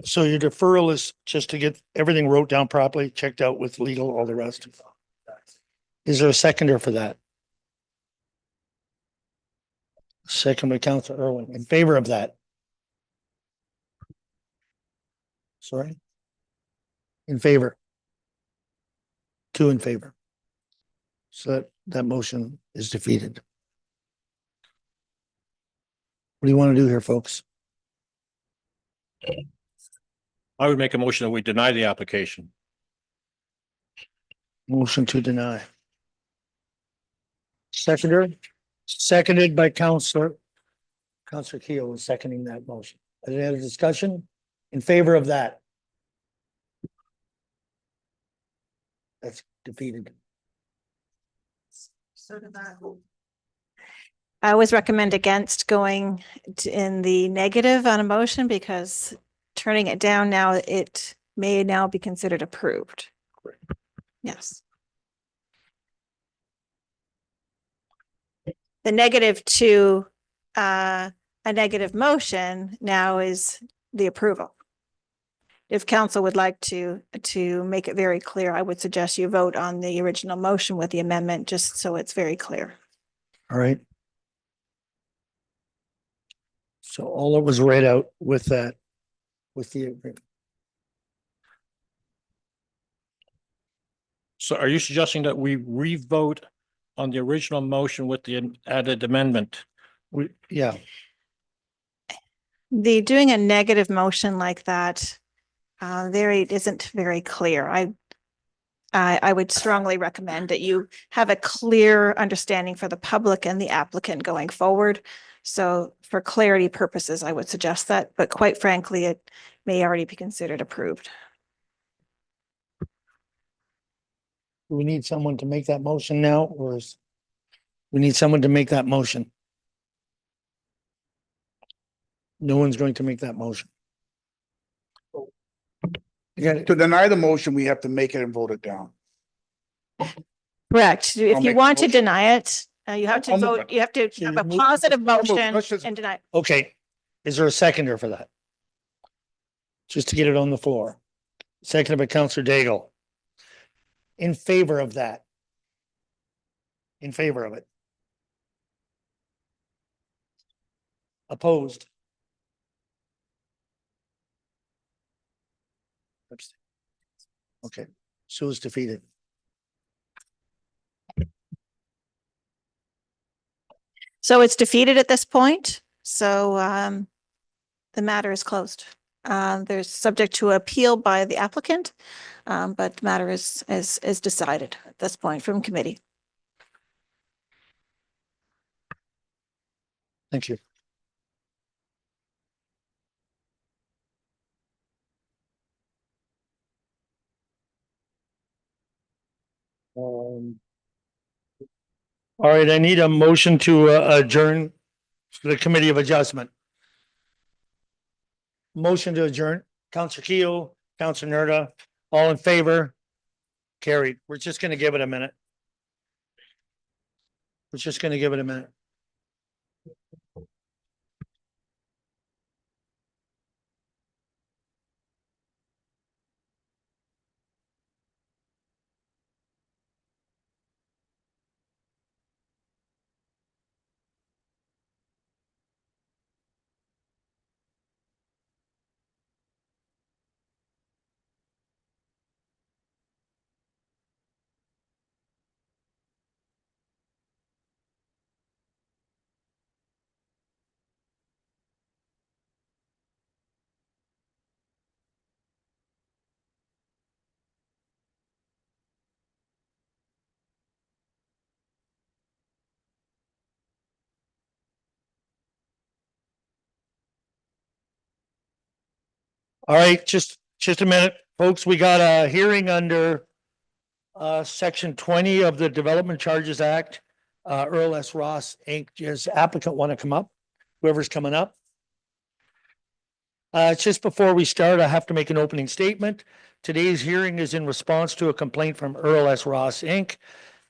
So your deferral is just to get everything wrote down properly, checked out with legal, all the rest. Is there a seconder for that? Second by Councilor Irwin, in favor of that. Sorry? In favor. 2 in favor. So that motion is defeated. What do you want to do here, folks? I would make a motion that we deny the application. Motion to deny. Seconder, seconded by Councilor Keel is seconding that motion. Any other discussion in favor of that? That's defeated. I always recommend against going in the negative on a motion because turning it down now, it may now be considered approved. Yes. The negative to a negative motion now is the approval. If council would like to make it very clear, I would suggest you vote on the original motion with the amendment, just so it's very clear. All right. So all that was read out with that, with the agreement. So are you suggesting that we re-vote on the original motion with the added amendment? Yeah. Doing a negative motion like that, isn't very clear. I would strongly recommend that you have a clear understanding for the public and the applicant going forward. So for clarity purposes, I would suggest that, but quite frankly, it may already be considered approved. Do we need someone to make that motion now, or is we need someone to make that motion? No one's going to make that motion. You got it. To deny the motion, we have to make it and vote it down. Correct. I'll If you make want to motion. deny it, you have to I'll move vote, it. you have to So have you a move- positive Let's motion just- and deny. Okay, is there a seconder for that? Just to get it on the floor. Seconded by Counselor Daigle. In favor of that? In favor of it? Opposed? Okay, Sue is defeated. So it's defeated at this point. So the matter is closed. There's subject to appeal by the applicant, but the matter is decided at this point from committee. Thank you. All right, I need a motion to adjourn the Committee of Adjustment. Motion to adjourn, Counselor Keo, Counselor Nerda, all in favor? Carried. We're just gonna give it a minute. We're just gonna give it a minute. All right, just a minute, folks. We got a hearing under section 20 of the Development Charges Act. Earl S. Ross Inc. Does applicant want to come up? Whoever's coming up. Just before we start, I have to make an opening statement. Today's hearing is in response to a complaint from Earl S. Ross Inc.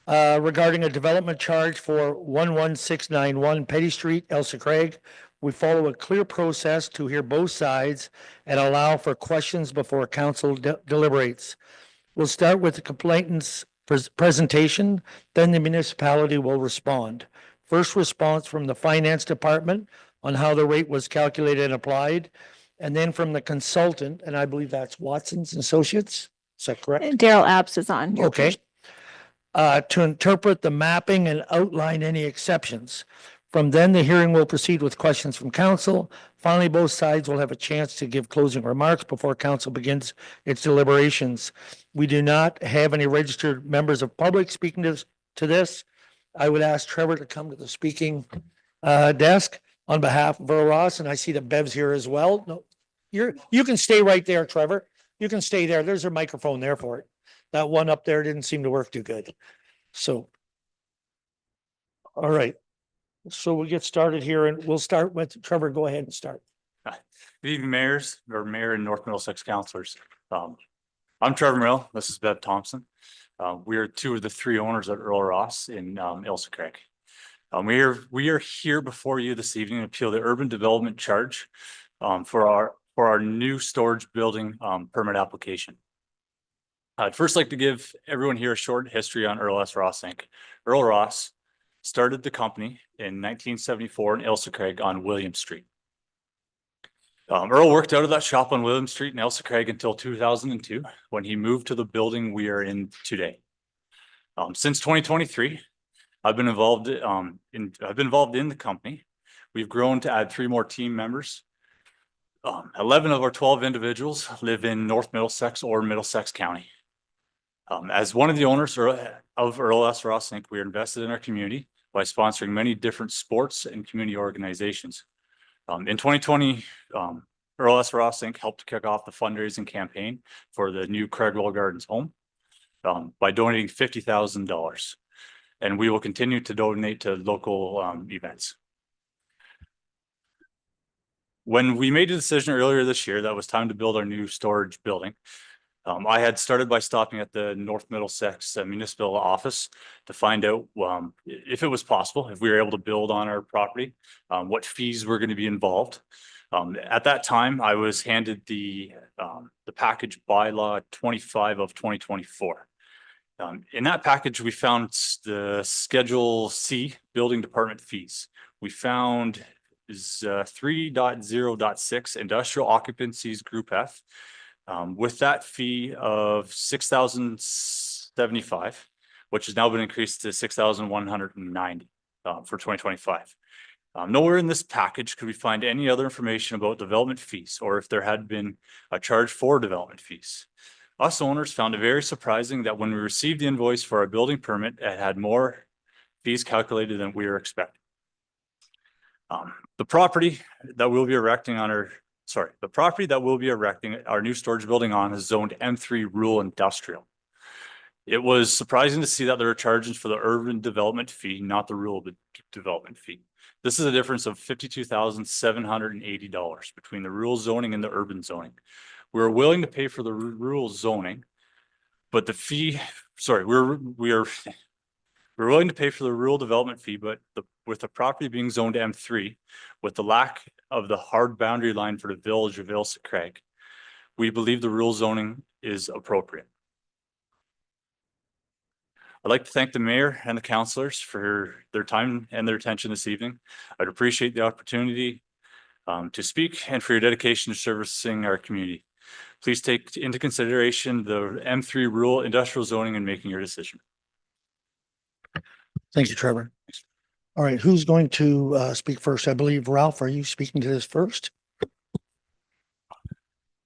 Regarding a development charge for 11691 Petty Street, Elsa Craig. We follow a clear process to hear both sides and allow for questions before council deliberates. We'll start with the complainant's presentation, then the municipality will respond. First response from the finance department on how the rate was calculated and applied, and then from the consultant, and I believe that's Watson's and Associates. Is that correct? Daryl Abs is on. Okay. To interpret the mapping and outline any exceptions. From then, the hearing will proceed with questions from council. Finally, both sides will have a chance to give closing remarks before council begins its deliberations. We do not have any registered members of public speaking to this. I would ask Trevor to come to the speaking desk on behalf of Earl Ross, and I see that Bev's here as well. No, you can stay right there, Trevor. You can stay there. There's a microphone there for it. That one up there didn't seem to work too good. So. All right. So we'll get started here and we'll start with Trevor. Go ahead and start. Good evening, mayors or mayor and North Middlesex councilors. I'm Trevor Mill. This is Bev Thompson. We are two of the three owners of Earl Ross in Elsa Craig. We are here before you this evening to appeal the urban development charge for our new storage building permit application. I'd first like to give everyone here a short history on Earl S. Ross Inc. Earl Ross started the company in 1974 in Elsa Craig on William Street. Earl worked out of that shop on William Street in Elsa Craig until 2002, when he moved to the building we are in today. Since 2023, I've been involved in the company. We've grown to add 3 more team members. 11 of our 12 individuals live in North Middlesex or Middlesex County. As one of the owners of Earl S. Ross Inc., we are invested in our community by sponsoring many different sports and community organizations. In 2020, Earl S. Ross Inc. helped kick off the fundraising campaign for the new Craigwell Gardens home by donating $50,000. And we will continue to donate to local events. When we made a decision earlier this year that it was time to build our new storage building, I had started by stopping at the North Middlesex municipal office to find out if it was possible, if we were able to build on our property, what fees were going to be involved. At that time, I was handed the package bylaw 25 of 2024. In that package, we found the Schedule C building department fees. We found is 3.0.6 industrial occupancies group F. With that fee of $6,075, which has now been increased to $6,190 for 2025. Nowhere in this package could we find any other information about development fees or if there had been a charge for development fees. Us owners found it very surprising that when we received the invoice for our building permit, it had more fees calculated than we were expecting. The property that we'll be erecting our new storage building on is zoned M3 rural industrial. It was surprising to see that there were charges for the urban development fee, not the rural development fee. This is a difference of $52,780 between the rural zoning and the urban zoning. We're willing to pay for the rural zoning, but the fee, we're willing to pay for the rural development fee, but with the property being zoned M3, with the lack of the hard boundary line for the village of Ilse Craig, we believe the rural zoning is appropriate. I'd like to thank the mayor and the councillors for their time and their attention this evening. I'd appreciate the opportunity to speak and for your dedication to servicing our community. Please take into consideration the M3 rural industrial zoning in making your decision. Thank you, Trevor. All right, who's going to speak first? I believe, Ralph, are you speaking to this first?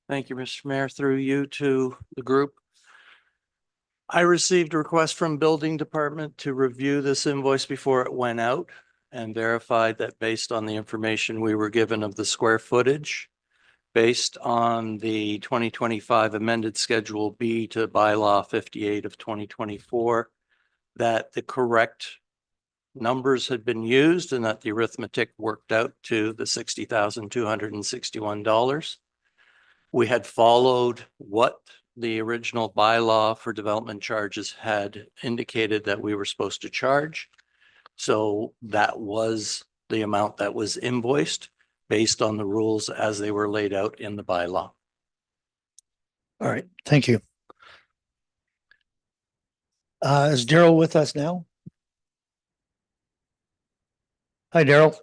Thank you, Mr. Mayor, through you to the group. I received a request from Building Department to review this invoice before it went out and verified that based on the information we were given of the square footage, based on the 2025 amended Schedule B to bylaw 58 of 2024, that the correct numbers had been used and that the arithmetic worked out to the $60,261. We had followed what the original bylaw for development charges had indicated that we were supposed to charge. So that was the amount that was invoiced based on the rules as they were laid out in the bylaw. All right, thank you. Is Daryl with us now? Hi, Daryl.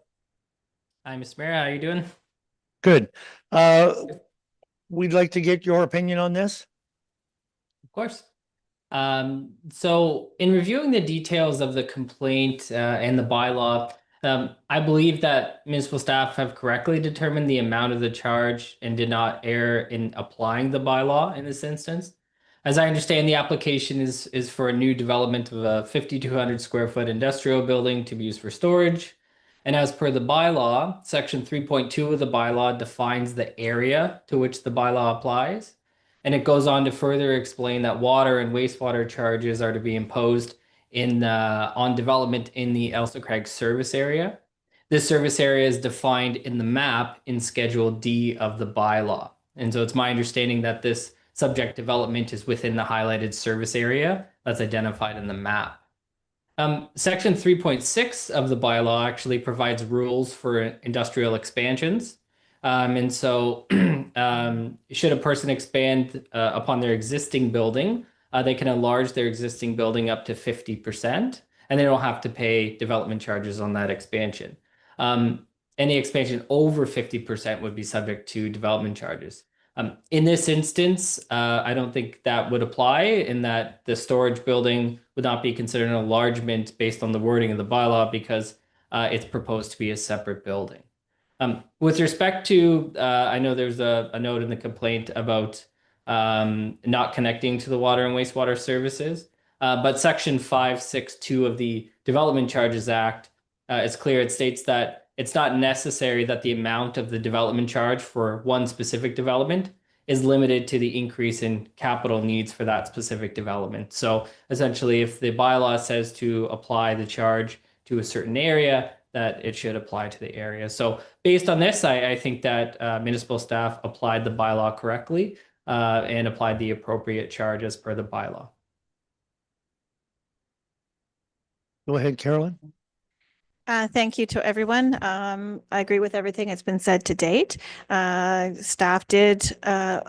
Hi, Mr. Mayor. How are you doing? Good. We'd like to get your opinion on this. Of course. So in reviewing the details of the complaint and the bylaw, I believe that municipal staff have correctly determined the amount of the charge and did not err in applying the bylaw in this instance. As I understand, the application is for a new development of a 5,200 square foot industrial building to be used for storage. And as per the bylaw, section 3.2 of the bylaw defines the area to which the bylaw applies. And it goes on to further explain that water and wastewater charges are to be imposed on development in the Ilse Craig service area. This service area is defined in the map in Schedule D of the bylaw. And so it's my understanding that this subject development is within the highlighted service area that's identified in the map. Section 3.6 of the bylaw actually provides rules for industrial expansions. And so should a person expand upon their existing building, they can enlarge their existing building up to 50%, and they don't have to pay development charges on that expansion. Any expansion over 50% would be subject to development charges. In this instance, I don't think that would apply in that the storage building would not be considered an enlargement based on the wording of the bylaw because it's proposed to be a separate building. With respect to, I know there's a note in the complaint about not connecting to the water and wastewater services. But section 562 of the Development Charges Act is clear. It states that it's not necessary that the amount of the development charge for one specific development is limited to the increase in capital needs for that specific development. So essentially, if the bylaw says to apply the charge to a certain area, that it should apply to the area. So based on this, I think that municipal staff applied the bylaw correctly and applied the appropriate charge as per the bylaw. Go ahead, Carolyn. Thank you to everyone. I agree with everything that's been said to date. Staff did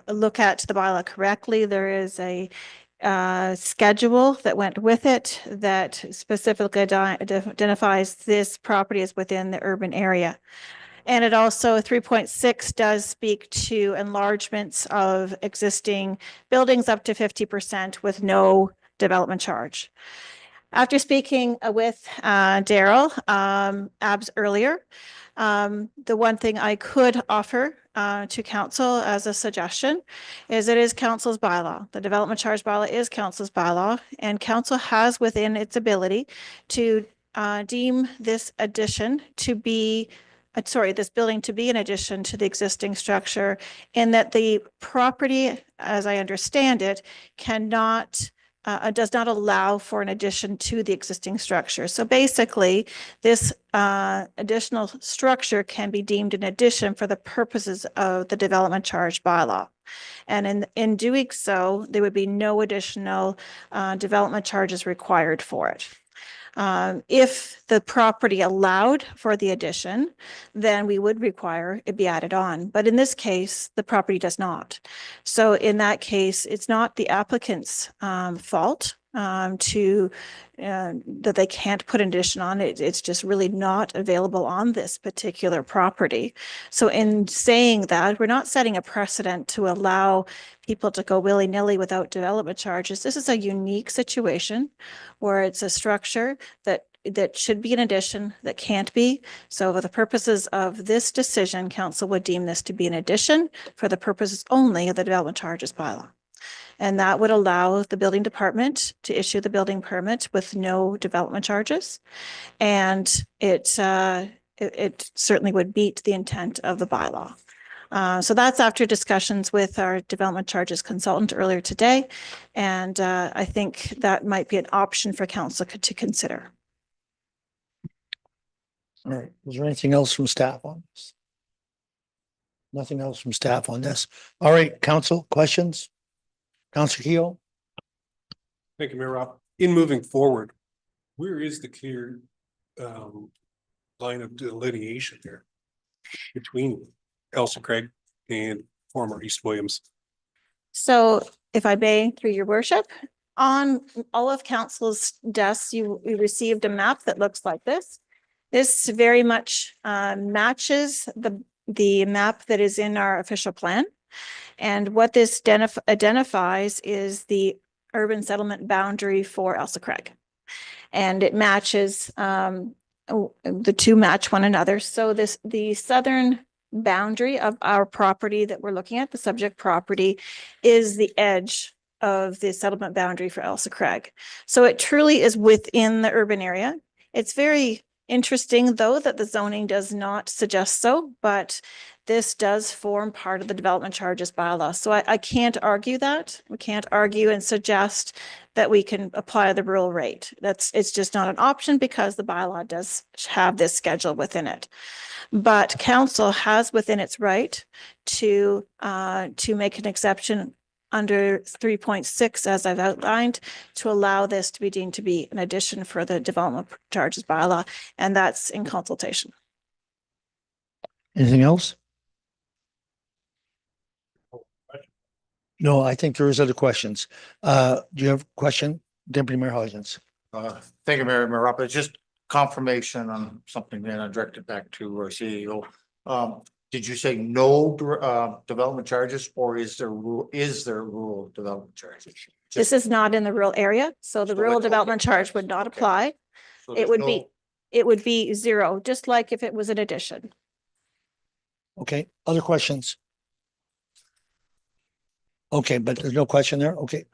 look at the bylaw correctly. There is a schedule that went with it that specifically identifies this property as within the urban area. And it also 3.6 does speak to enlargements of existing buildings up to 50% with no development charge. After speaking with Daryl Abs earlier, the one thing I could offer to council as a suggestion is it is council's bylaw. The development charge bylaw is council's bylaw, and council has within its ability to deem this addition to be this building to be an addition to the existing structure, in that the property, as I understand it, cannot does not allow for an addition to the existing structure. So basically, this additional structure can be deemed an addition for the purposes of the development charge bylaw. And in doing so, there would be no additional development charges required for it. If the property allowed for the addition, then we would require it be added on. But in this case, the property does not. So in that case, it's not the applicant's fault that they can't put an addition on it. It's just really not available on this particular property. So in saying that, we're not setting a precedent to allow people to go willy-nilly without development charges. This is a unique situation where it's a structure that should be an addition that can't be. So for the purposes of this decision, council would deem this to be an addition for the purposes only of the development charges bylaw. And that would allow the building department to issue the building permit with no development charges. And it certainly would meet the intent of the bylaw. So that's after discussions with our development charges consultant earlier today. And I think that might be an option for council to consider. All right. Is there anything else from staff on this? Nothing else from staff on this. All right, council, questions? Councilor Keel? Thank you, Mayor Rob. In moving forward, where is the clear line of delineation there between Elsa Craig and former East Williams? So if I may, through your worship, on all of council's desks, you received a map that looks like this. This very much matches the map that is in our official plan. And what this identifies is the urban settlement boundary for Elsa Craig. And it matches, the two match one another. So the southern boundary of our property that we're looking at, the subject property, is the edge of the settlement boundary for Elsa Craig. So it truly is within the urban area. It's very interesting, though, that the zoning does not suggest so, but this does form part of the development charges bylaw. So I can't argue that. We can't argue and suggest that we can apply the rural rate. It's just not an option because the bylaw does have this schedule within it. But council has within its right to make an exception under 3.6, as I've outlined, to allow this to be deemed to be an addition for the development charges bylaw, and that's in consultation. Anything else? No, I think there is other questions. Do you have a question, Deputy Mayor Hodgins? Thank you, Mayor Rupp. It's just confirmation on something then I directed back to our CEO. Did you say no development charges, or is there rural development charges? This is not in the rural area, so the rural development charge would not apply. So It would be zero, just like if it was an addition. Okay, other questions? Okay, but there's no question there. Okay.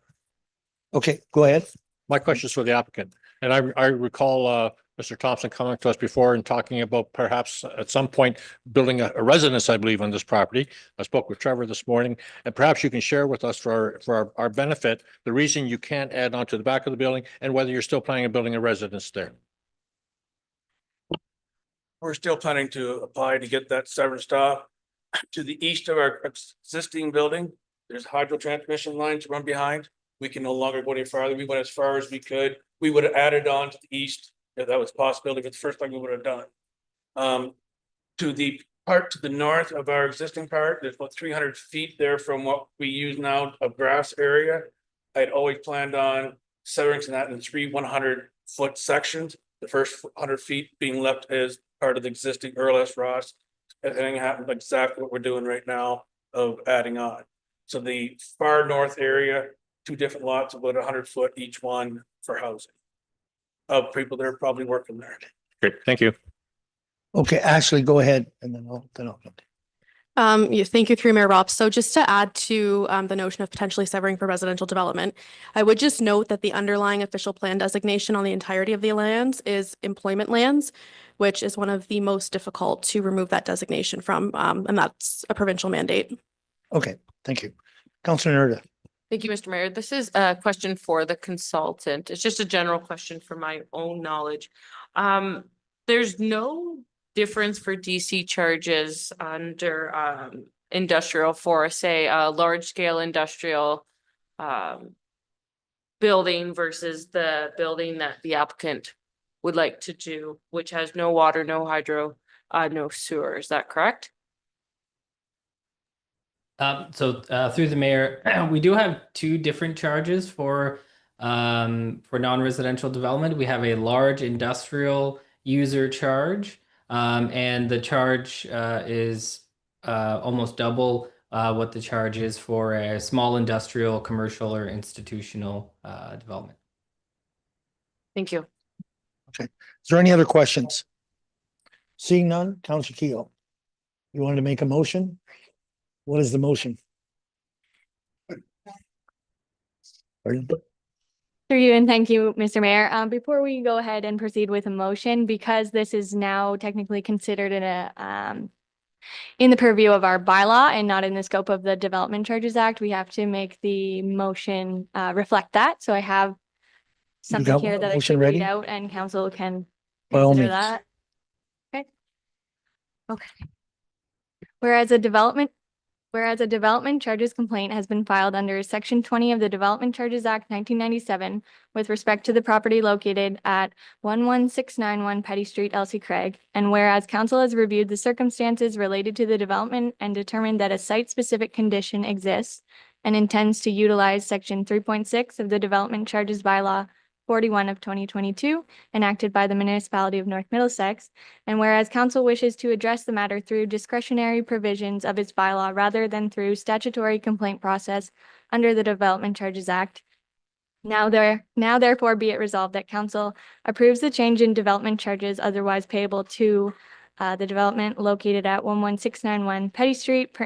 Okay, go ahead. My question is for the applicant, and I recall Mr. Thompson coming to us before and talking about perhaps at some point building a residence, I believe, on this property. I spoke with Trevor this morning, and perhaps you can share with us for our benefit, the reason you can't add on to the back of the building and whether you're still planning on building a residence there. We're still planning to apply to get that severed stop to the east of our existing building. There's hydro transmission lines run behind. We can no longer go any farther. We went as far as we could. We would have added on to the east if that was a possibility, but the first thing we would have done. To the part to the north of our existing part, there's about 300 feet there from what we use now of grass area. I'd always planned on severing that in 3 100-foot sections. The first 100 feet being left as part of the existing Earl S. Ross. Everything happened exactly what we're doing right now of adding on. So the far north area, 2 different lots, about 100 foot each one for housing of people that are probably working there. Great, thank you. Okay, Ashley, go ahead and then I'll. Thank you, through Mayor Rob. So just to add to the notion of potentially severing for residential development, I would just note that the underlying official plan designation on the entirety of the lands is employment lands, which is one of the most difficult to remove that designation from, and that's a provincial mandate. Okay, thank you. Councilor Nerda. Thank you, Mr. Mayor. This is a question for the consultant. It's just a general question for my own knowledge. There's no difference for DC charges under industrial for, say, a large scale industrial building versus the building that the applicant would like to do, which has no water, no hydro, no sewer. Is that correct? Through the mayor, we do have 2 different charges for non-residential development. We have a large industrial user charge, and the charge is almost double what the charge is for a small industrial, commercial, or institutional development. Thank you. Okay. Is there any other questions? Seeing none, Councilor Keough. You wanted to make a motion? What is the motion? Pardon? Through you, and thank you, Mr. Mayor. Before we go ahead and proceed with a motion, because this is now technically considered in the purview of our bylaw and not in the scope of the Development Charges Act, we have to make the motion reflect that. So I have something here that I should read out, and council can consider that. Okay. Okay. Whereas a development charges complaint has been filed under Section 20 of the Development Charges Act 1997 with respect to the property located at 11691 Petty Street, Elsie Craig, and whereas council has reviewed the circumstances related to the development and determined that a site-specific condition exists and intends to utilize Section 3.6 of the Development Charges Bylaw 41 of 2022, enacted by the municipality of North Middlesex, and whereas council wishes to address the matter through discretionary provisions of its bylaw rather than through statutory complaint process under the Development Charges Act, now therefore be it resolved that council approves the change in development charges otherwise payable to the development located at 11691 Petty Street,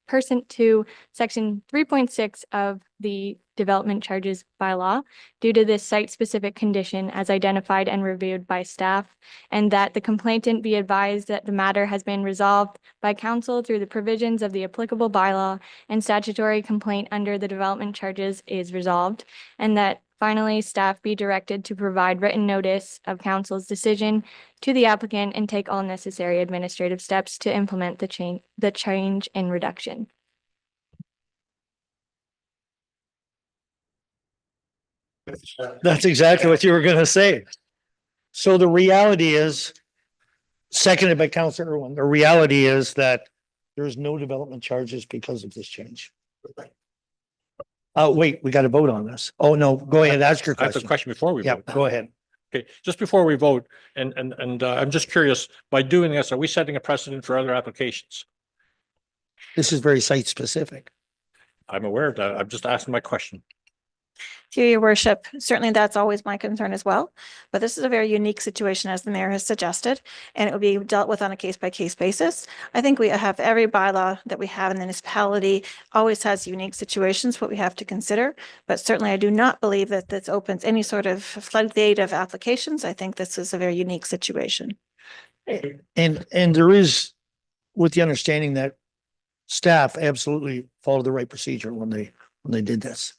pursuant to Section 3.6 of the Development Charges Bylaw due to this site-specific condition as identified and reviewed by staff, and that the complainant be advised that the matter has been resolved by council through the provisions of the applicable bylaw and statutory complaint under the development charges is resolved, and that finally staff be directed to provide written notice of council's decision to the applicant and take all necessary administrative steps to implement the change and reduction. That's exactly what you were going to say. So the reality is, seconded by Councilor Irwin, the reality is that there's no development charges because of this change. Wait, we got to vote on this. Oh, no, go ahead, ask your I have question. a question before we vote. Yeah, go ahead. Okay, just before we vote, and I'm just curious, by doing this, are we setting a precedent for other applications? This is very site specific. I'm aware of that. I'm just asking my question. Through your worship, certainly that's always my concern as well. But this is a very unique situation, as the mayor has suggested, and it will be dealt with on a case-by-case basis. I think we have every bylaw that we have in the municipality always has unique situations, what we have to consider. But certainly I do not believe that this opens any sort of floodgate of applications. I think this is a very unique situation. And there is, with the understanding that staff absolutely followed the right procedure when they did this.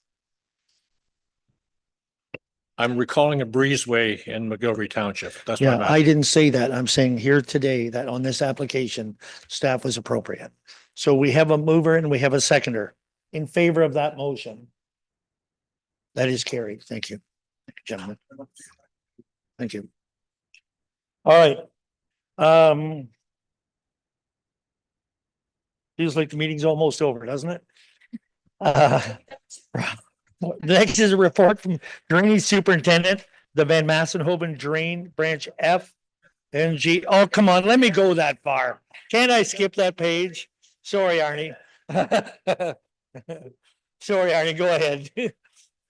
I'm recalling a breezeway in McGilvery Township. That's what Yeah, I'm I asking. didn't say that. I'm saying here today that on this application, staff was appropriate. So we have a mover and we have a seconder in favor of that motion. That is carried. Thank you, gentlemen. Thank you. All right. Feels like the meeting's almost over, doesn't it? Next is a report from Drainage Superintendent, the Van Massenhoven Drain Branch F and G. Oh, come on, let me go that far. Can't I skip that page? Sorry, Arnie. Sorry, Arnie, go ahead.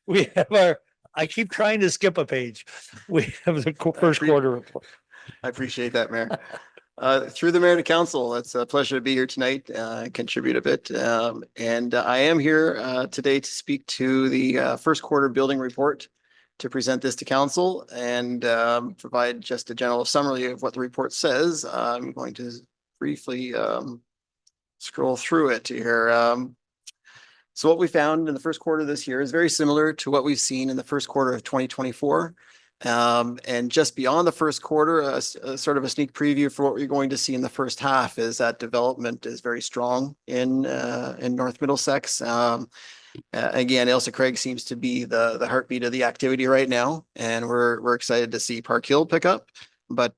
We have I keep trying to skip a page. We have the first quarter report. I appreciate that, Mayor. Through the mayor to council, it's a pleasure to be here tonight, contribute a bit. And I am here today to speak to the first quarter building report, to present this to council and provide just a general summary of what the report says. I'm going to briefly scroll through it here. So what we found in the first quarter of this year is very similar to what we've seen in the first quarter of 2024. And just beyond the first quarter, a sort of a sneak preview for what we're going to see in the first half is that development is very strong in North Middlesex. Again, Ailsa Craig seems to be the heartbeat of the activity right now, and we're excited to see Park Hill pick up. But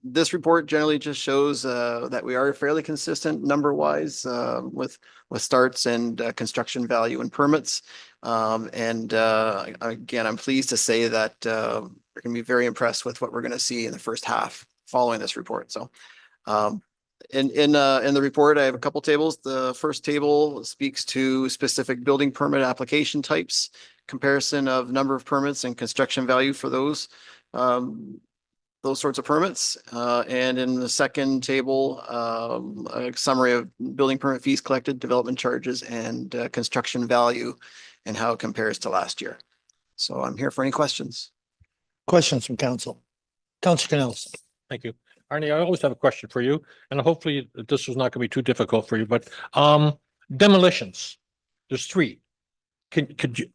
this report generally just shows that we are fairly consistent number-wise with starts and construction value and permits. Again, I'm pleased to say that we're going to be very impressed with what we're going to see in the first half following this report. So in the report, I have a couple tables. The first table speaks to specific building permit application types, comparison of number of permits and construction value for those sorts of permits. And in the second table, a summary of building permit fees collected, development charges, and construction value, and how it compares to last year. So I'm here for any questions. Questions from council? Councilor Canals. Thank you. Arnie, I always have a question for you, and hopefully this is not going to be too difficult for you, but demolitions, there's three. Can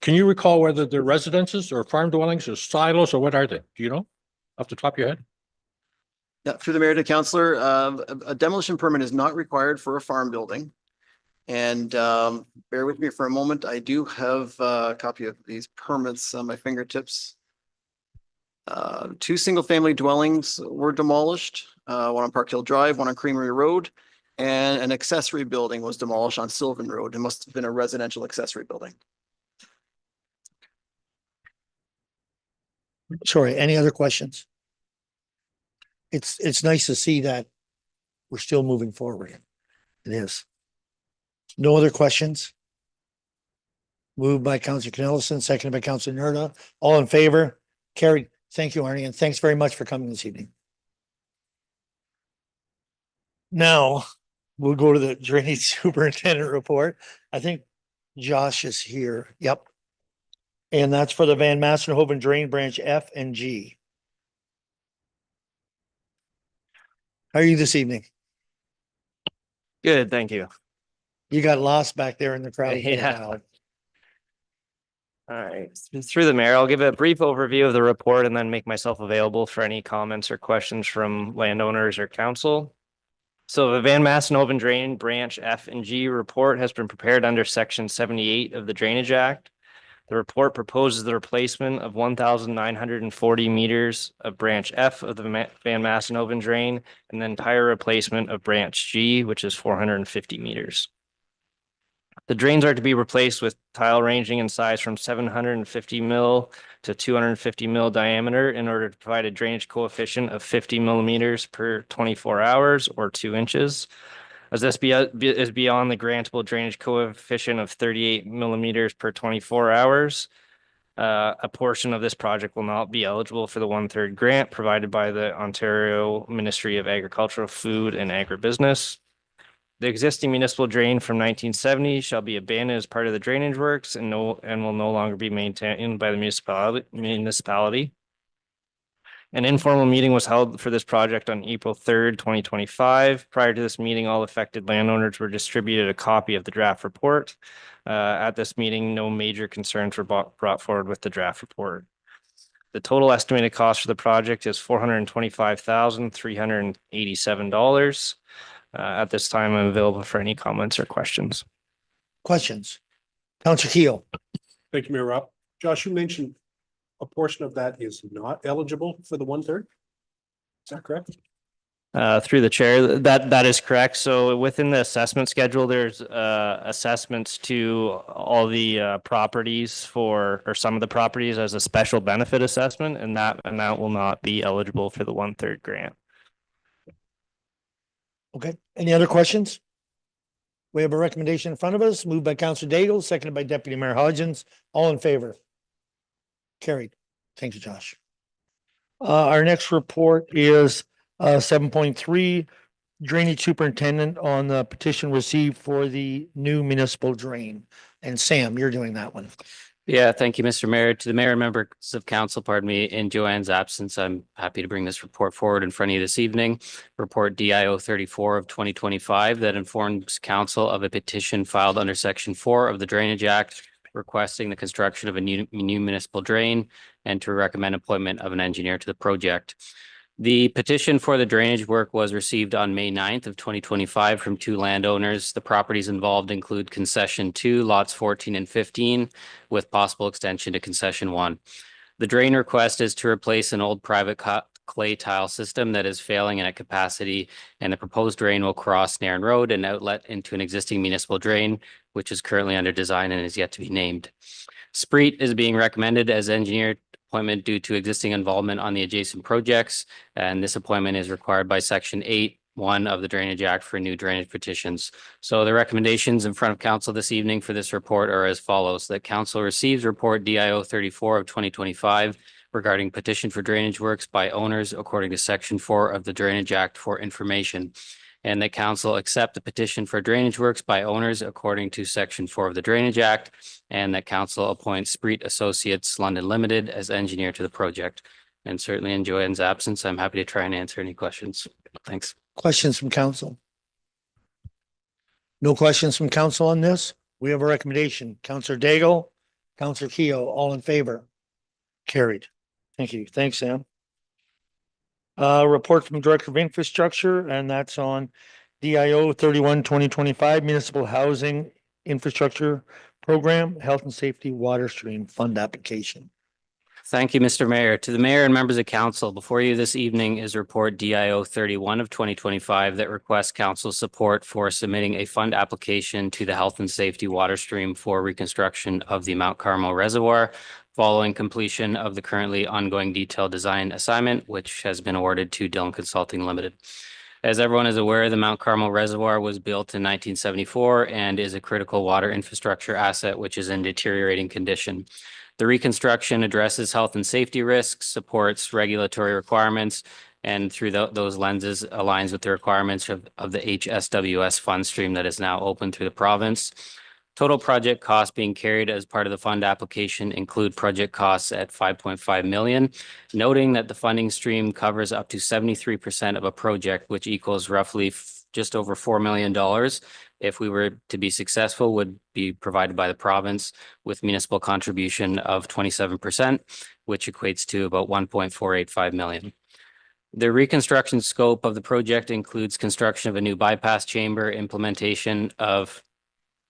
you recall whether they're residences or farm dwellings or silos, or what are they? Do you know off the top of your head? Yeah, through the mayor to councillor, a demolition permit is not required for a farm building. And bear with me for a moment. I do have a copy of these permits on my fingertips. Two single-family dwellings were demolished, one on Park Hill Drive, one on Creamery Road, and an accessory building was demolished on Sylvan Road. It must have been a residential accessory building. Sorry, any other questions? It's nice to see that we're still moving forward. It is. No other questions? Moved by Councilor Canellison, seconded by Councilor Nerda. All in favor? Carried. Thank you, Arnie, and thanks very much for coming this evening. Now, we'll go to the Drainage Superintendent report. I think Josh is here. Yep. And that's for the Van Massenhoven Drain Branch F and G. How are you this evening? Good, thank you. You got lost back there in the crowd. Yeah. All right, through the mayor, I'll give a brief overview of the report and then make myself available for any comments or questions from landowners or council. So the Van Massenhoven Drain Branch F and G report has been prepared under Section 78 of the Drainage Act. The report proposes the replacement of 1,940 meters of branch F of the Van Massenhoven drain and the entire replacement of branch G, which is 450 meters. The drains are to be replaced with tile ranging in size from 750 mil to 250 mil diameter in order to provide a drainage coefficient of 50 millimeters per 24 hours or 2 inches. As this is beyond the grantable drainage coefficient of 38 millimeters per 24 hours, A portion of this project will not be eligible for the 1/3 grant provided by the Ontario Ministry of Agricultural, Food and Agribusiness. The existing municipal drain from 1970 shall be abandoned as part of the drainage works and will no longer be maintained by the municipality. An informal meeting was held for this project on April 3rd, 2025. Prior to this meeting, all affected landowners were distributed a copy of the draft report. At this meeting, no major concerns were brought forward with the draft report. The total estimated cost for the project is $425,387. At this time, I'm available for any comments or questions. Questions? Counselor Keel. Thank you, Mayor Rob. Josh, you mentioned a portion of that is not eligible for the 1/3. Is that correct? Through the chair, that is correct. So within the assessment schedule, there's assessments to all the properties or some of the properties as a special benefit assessment, and that amount will not be eligible for the 1/3 grant. Okay, any other questions? We have a recommendation in front of us, moved by Counselor Daigle, seconded by Deputy Mayor Hodgins. All in favor? Carried. Thank you, Josh. Our next report is 7.3, Drainage Superintendent on the petition received for the new municipal drain. And Sam, you're doing that one. Yeah, thank you, Mr. Mayor. To the mayor and members of council, pardon me, in Joanne's absence, I'm happy to bring this report forward in front of you this evening. Report DIO 34 of 2025 that informs council of a petition filed under Section 4 of the Drainage Act requesting the construction of a new municipal drain and to recommend appointment of an engineer to the project. The petition for the drainage work was received on May 9th of 2025 from 2 landowners. The properties involved include concession 2, lots 14 and 15, with possible extension to concession 1. The drain request is to replace an old private clay tile system that is failing in a capacity, and the proposed drain will cross Nairn Road and outlet into an existing municipal drain, which is currently under design and is yet to be named. Spreet is being recommended as engineer appointment due to existing involvement on the adjacent projects, and this appointment is required by Section 8(1) of the Drainage Act for new drainage petitions. So the recommendations in front of council this evening for this report are as follows: that council receives report DIO 34 of 2025 regarding petition for drainage works by owners according to Section 4 of the Drainage Act for information, and that council accept the petition for drainage works by owners according to Section 4 of the Drainage Act, and that council appoints Spreet Associates London Limited as engineer to the project. And certainly in Joanne's absence, I'm happy to try and answer any questions. Thanks. Questions from council? No questions from council on this? We have a recommendation. Counselor Daigle, Counselor Keo, all in favor? Carried. Thank you. Thanks, Sam. Report from Director of Infrastructure, and that's on DIO 31 2025 Municipal Housing Infrastructure Program, Health and Safety Water Stream Fund Application. Thank you, Mr. Mayor. To the mayor and members of council, before you this evening is report DIO 31 of 2025 that requests council support for submitting a fund application to the Health and Safety Water Stream for reconstruction of the Mount Carmel Reservoir following completion of the currently ongoing detailed design assignment, which has been awarded to Dillon Consulting Limited. As everyone is aware, the Mount Carmel Reservoir was built in 1974 and is a critical water infrastructure asset which is in deteriorating condition. The reconstruction addresses health and safety risks, supports regulatory requirements, and through those lenses aligns with the requirements of the HSWS fund stream that is now open through the province. Total project costs being carried as part of the fund application include project costs at 5.5 million, noting that the funding stream covers up to 73% of a project, which equals roughly just over $4 million. If we were to be successful, would be provided by the province with municipal contribution of 27%, which equates to about 1.485 million. The reconstruction scope of the project includes construction of a new bypass chamber, implementation of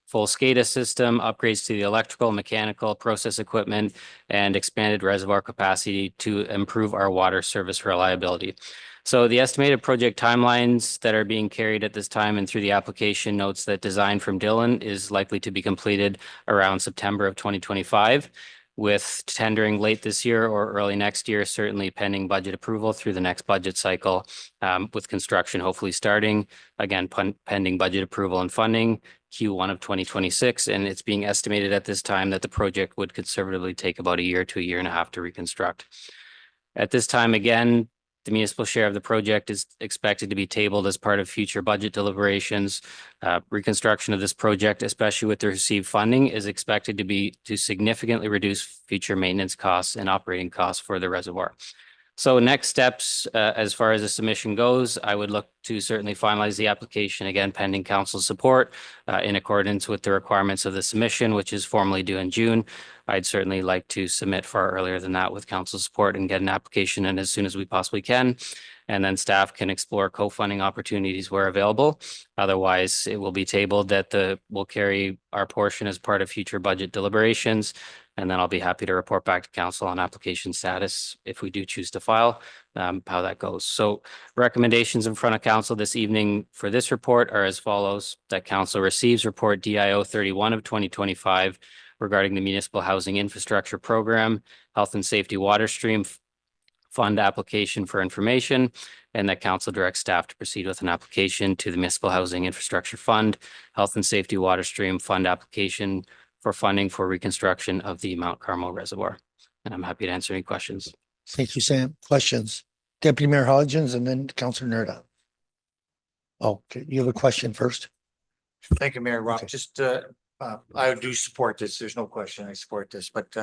full SCADA system, upgrades to the electrical, mechanical, process equipment, and expanded reservoir capacity to improve our water service reliability. So the estimated project timelines that are being carried at this time and through the application notes that design from Dillon is likely to be completed around September of 2025, with tendering late this year or early next year, certainly pending budget approval through the next budget cycle, with construction hopefully starting, again, pending budget approval and funding, Q1 of 2026, and it's being estimated at this time that the project would conservatively take about a year to a year and a half to reconstruct. At this time, again, the municipal share of the project is expected to be tabled as part of future budget deliberations. Reconstruction of this project, especially with the received funding, is expected to significantly reduce future maintenance costs and operating costs for the reservoir. So next steps, as far as the submission goes, I would look to certainly finalize the application, again, pending council support, in accordance with the requirements of the submission, which is formally due in June. I'd certainly like to submit far earlier than that with council support and get an application in as soon as we possibly can. And then staff can explore co-funding opportunities where available. Otherwise, it will be tabled that we'll carry our portion as part of future budget deliberations. And then I'll be happy to report back to council on application status if we do choose to file, how that goes. So recommendations in front of council this evening for this report are as follows: that council receives report DIO 31 of 2025 regarding the Municipal Housing Infrastructure Program, Health and Safety Water Stream Fund application for information, and that council directs staff to proceed with an application to the Municipal Housing Infrastructure Fund, Health and Safety Water Stream Fund application for funding for reconstruction of the Mount Carmel Reservoir. And I'm happy to answer any questions. Thank you, Sam. Questions? Deputy Mayor Hodgins and then Councillor Nerda. Okay, you have a question first? Thank you, Mayor Rob. Just, I do support this. There's no question I support this, but,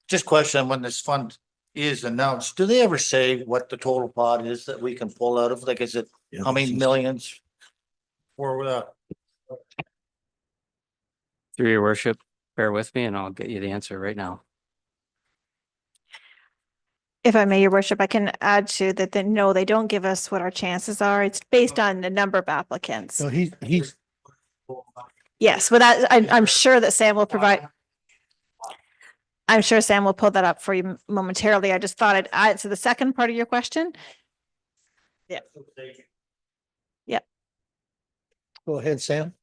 just question, when this fund is announced, do they ever say what the total pot is that we can pull out of? Like, is it how many millions? Or, Through your worship, bear with me and I'll get you the answer right now. If I may, your worship, I can add to that, no, they don't give us what our chances are. It's based on the number of applicants. No, he's. Yes, but I'm sure that Sam will provide. I'm sure Sam will pull that up for you momentarily. I just thought I'd add to the second part of your question. Yeah. Yeah. Go ahead, Sam.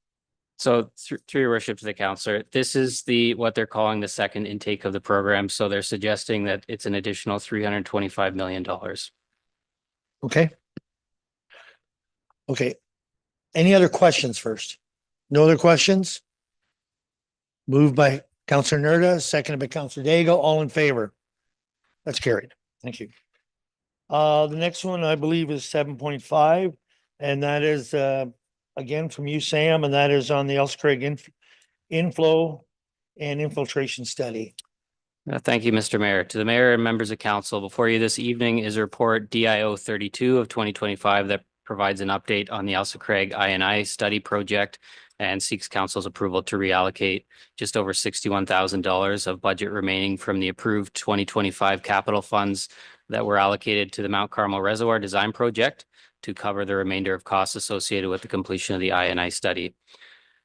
So through your worship to the councillor, this is what they're calling the second intake of the program. So they're suggesting that it's an additional $325 million. Okay. Okay. Any other questions first? No other questions? Moved by Councillor Nerda, seconded by Councillor Daigle. All in favor? That's carried. Thank you. The next one I believe is 7.5, and that is again from you, Sam, and that is on the Elsa Craig inflow and infiltration study. Thank you, Mr. Mayor. To the mayor and members of council, before you this evening is a report DIO 32 of 2025 that provides an update on the Elsa Craig I&I study project and seeks council's approval to reallocate just over $61,000 of budget remaining from the approved 2025 capital funds that were allocated to the Mount Carmel Reservoir Design Project to cover the remainder of costs associated with the completion of the I&I study.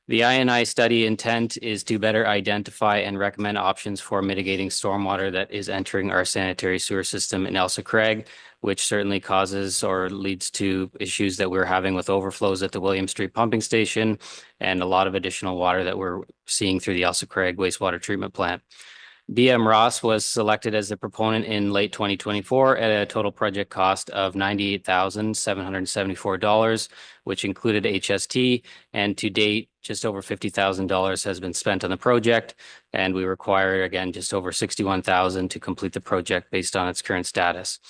The I&I study intent is to better identify and recommend options for mitigating stormwater that is entering our sanitary sewer system in Elsa Craig, which certainly causes or leads to issues that we're having with overflows at the William Street pumping station and a lot of additional water that we're seeing through the Elsa Craig wastewater treatment plant. BM Ross was selected as the proponent in late 2024 at a total project cost of $98,774, which included HST, and to date, just over $50,000 has been spent on the project, and we require, again, just over $61,000 to complete the project based on its current status.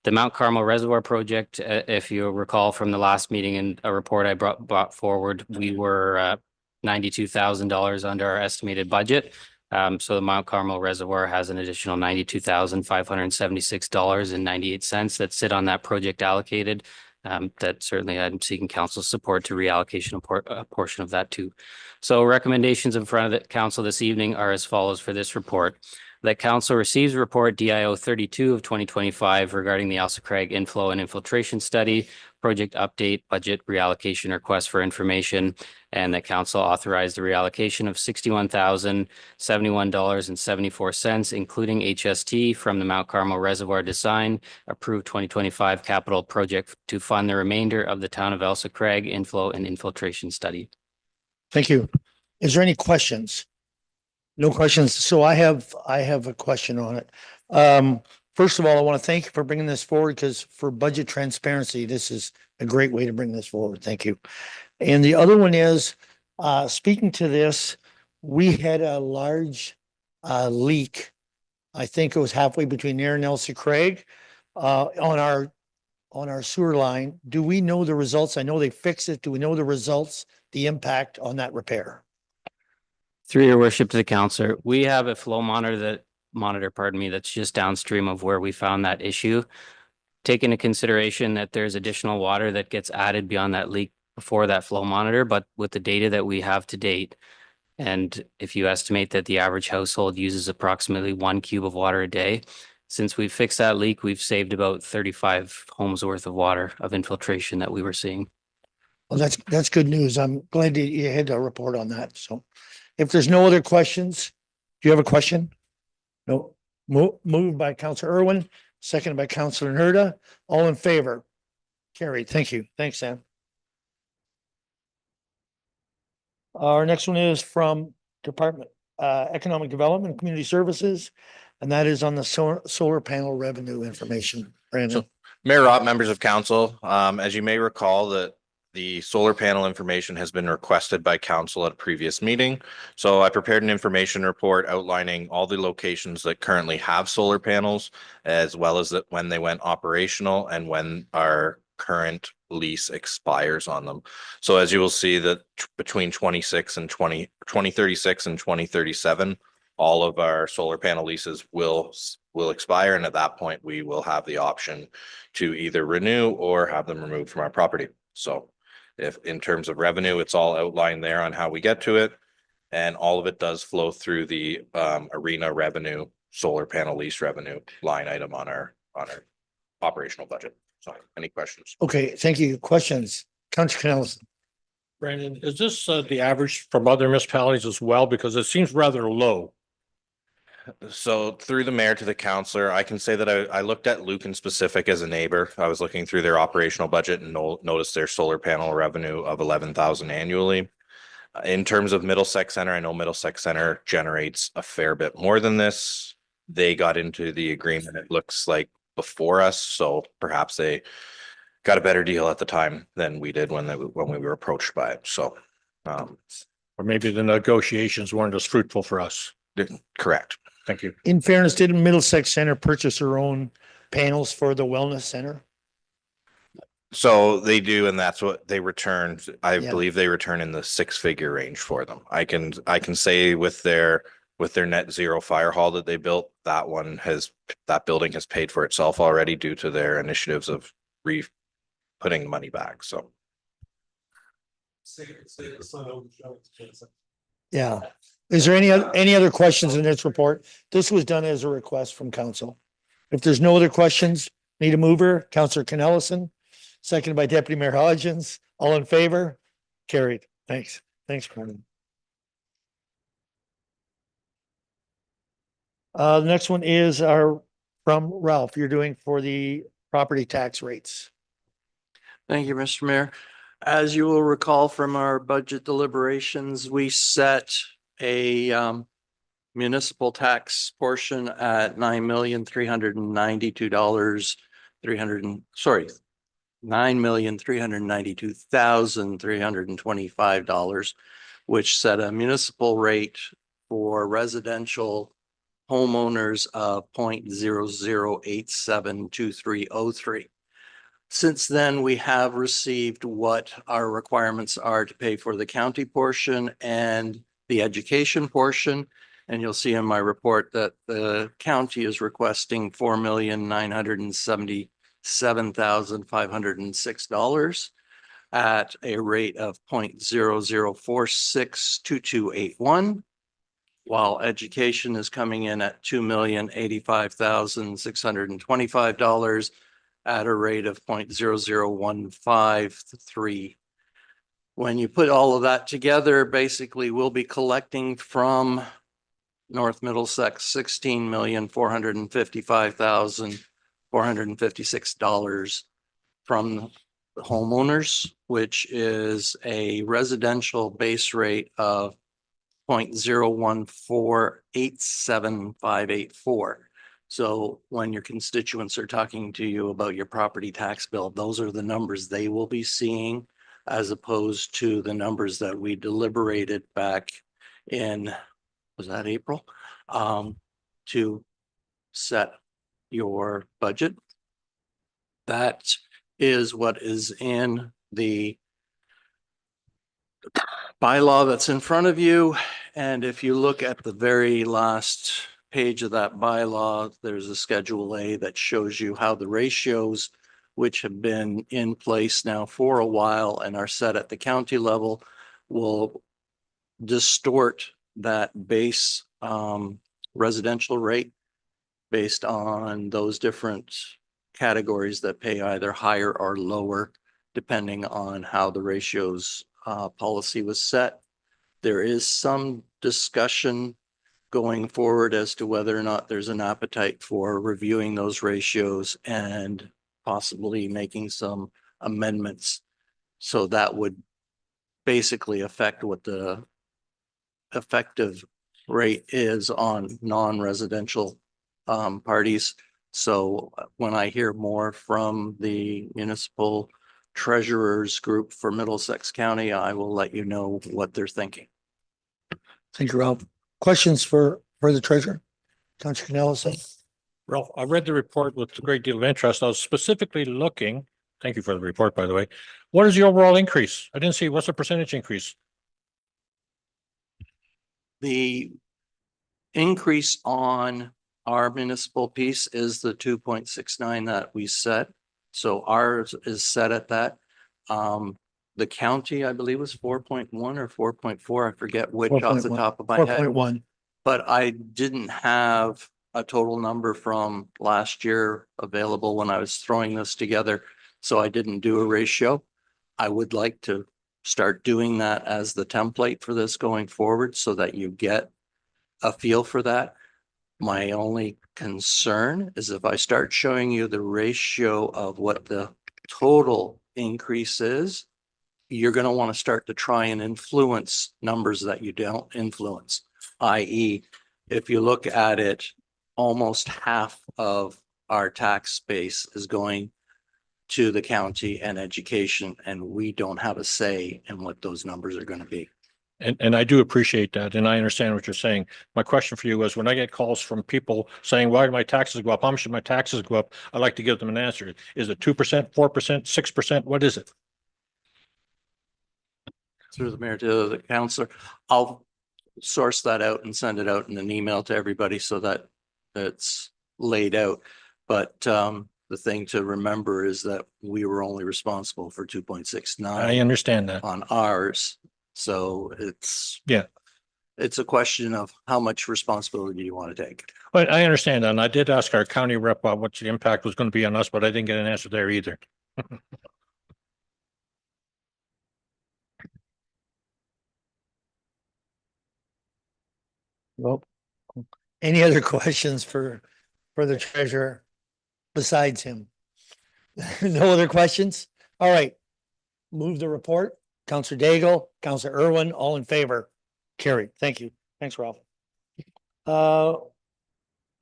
The Mount Carmel Reservoir Project, if you recall from the last meeting and a report I brought forward, we were $92,000 under our estimated budget. So the Mount Carmel Reservoir has an additional $92,576.98 that sit on that project allocated. That certainly I'm seeking council support to reallocation a portion of that too. So recommendations in front of the council this evening are as follows for this report. That council receives report DIO 32 of 2025 regarding the Elsa Craig inflow and infiltration study, project update, budget reallocation request for information, and that council authorized the reallocation of $61,071.74, including HST from the Mount Carmel Reservoir Design approved 2025 capital project to fund the remainder of the town of Elsa Craig inflow and infiltration study. Thank you. Is there any questions? No questions. So I have a question on it. First of all, I want to thank you for bringing this forward because for budget transparency, this is a great way to bring this forward. Thank you. And the other one is Speaking to this, we had a large leak. I think it was halfway between there and Elsie Craig on our sewer line. Do we know the results? I know they fixed it. Do we know the results, the impact on that repair? Through your worship to the counselor, we have a flow monitor, pardon me, that's just downstream of where we found that issue. Take into consideration that there's additional water that gets added beyond that leak before that flow monitor, but with the data that we have to date, and if you estimate that the average household uses approximately 1 cube of water a day, since we've fixed that leak, we've saved about 35 homes worth of water of infiltration that we were seeing. Well, that's good news. I'm glad that you had a report on that. So if there's no other questions, do you have a question? No. Moved by Councillor Irwin, seconded by Councillor Nerda. All in favor? Carried. Thank you. Thanks, Sam. Our next one is from Department Economic Development and Community Services, and that is on the solar panel revenue information. Brandon. So, Mayor Rob, members of council, as you may recall, the solar panel information has been requested by council at a previous meeting. So I prepared an information report outlining all the locations that currently have solar panels, as well as that when they went operational and when our current lease expires on them. So as you will see that between 2036 and 2037, all of our solar panel leases will expire. And at that point, we will have the option to either renew or have them removed from our property. So if in terms of revenue, it's all outlined there on how we get to it. And all of it does flow through the arena revenue, solar panel lease revenue line item on our operational budget. So any questions? Okay, thank you. Questions? Councillor Canellis. Brandon, is this the average from other municipalities as well? Because it seems rather low. So through the mayor to the councillor, I can say that I looked at Lucan specific as a neighbor. I was looking through their operational budget and noticed their solar panel revenue of 11,000 annually. In terms of Middlesex Center, I know Middlesex Center generates a fair bit more than this. They got into the agreement, it looks like, before us, so perhaps they got a better deal at the time than we did when we were approached by it. So, or maybe the negotiations weren't as fruitful for us. Correct. Thank you. In fairness, didn't Middlesex Center purchase their own panels for the wellness center? So they do, and that's what they returned. I Yeah. believe they return in the 6-figure range for them. I can say with their net zero fire hall that they built, that building has paid for itself already due to their initiatives of putting money back. So. Yeah. Is there any other questions in this report? This was done as a request from council. If there's no other questions, need a mover, Councillor Canellison, seconded by Deputy Mayor Hodgins. All in favor? Carried. Thanks. Thanks, Brendan. The next one is from Ralph. You're doing for the property tax rates. Thank you, Mr. Mayor. As you will recall from our budget deliberations, we set a municipal tax portion at $9,392,325, which set a municipal rate for residential homeowners of 0.00872303. Since then, we have received what our requirements are to pay for the county portion and the education portion. And you'll see in my report that the county is requesting $4,977,506 at a rate of 0.00462281, while education is coming in at $2,085,625 at a rate of 0.00153. When you put all of that together, basically we'll be collecting from North Middlesex $16,455,456 from the homeowners, which is a residential base rate of 0.01487,584. So when your constituents are talking to you about your property tax bill, those are the numbers they will be seeing. as opposed to the numbers that we deliberated back in, was that April? To set your budget. That is what is in the bylaw that's in front of you. And if you look at the very last page of that bylaw, there's a Schedule A that shows you how the ratios, which have been in place now for a while and are set at the county level, will distort that base residential rate based on those different categories that pay either higher or lower, depending on how the ratios policy was set. There is some discussion going forward as to whether or not there's an appetite for reviewing those ratios and possibly making some amendments. So that would basically affect what the effective rate is on non-residential parties. So when I hear more from the municipal treasurers group for Middlesex County, I will let you know what they're thinking. Thank you, Ralph. Questions for the treasurer? Councilor Canales? Ralph, I read the report with a great deal of interest. I was specifically looking, thank you for the report, by the way. What is the overall increase? I didn't see, what's the percentage increase? The increase on our municipal piece is the 2.69 that we set. So ours is set at that. The county, I believe, was 4.1 or 4.4. I forget which off the 4.1. top of my head. 4.1. But I didn't have a total number from last year available when I was throwing this together. So I didn't do a ratio. I would like to start doing that as the template for this going forward so that you get a feel for that. My only concern is if I start showing you the ratio of what the total increase is, you're going to want to start to try and influence numbers that you don't influence. I.e., if you look at it, almost half of our tax base is going to the county and education, and we don't have a say in what those numbers are going to be. And I do appreciate that, and I understand what you're saying. My question for you is, when I get calls from people saying, why do my taxes go up? How much do my taxes go up? I like to give them an answer. Is it 2%, 4%, 6%? What is it? Through the mayor to the councillor, I'll source that out and send it out in an email to everybody so that it's laid out. But the thing to remember is that we were only responsible for 2.69. I understand that. On ours. So it's Yeah. It's a question of how much responsibility you want to take. But I understand that. And I did ask our county rep what the impact was going to be on us, but I didn't get an answer there either. Well, any other questions for the treasurer besides him? No other questions? All right. Move the report. Counselor Daigle, Counselor Irwin, all in favor. Carried. Thank you. Thanks, Ralph.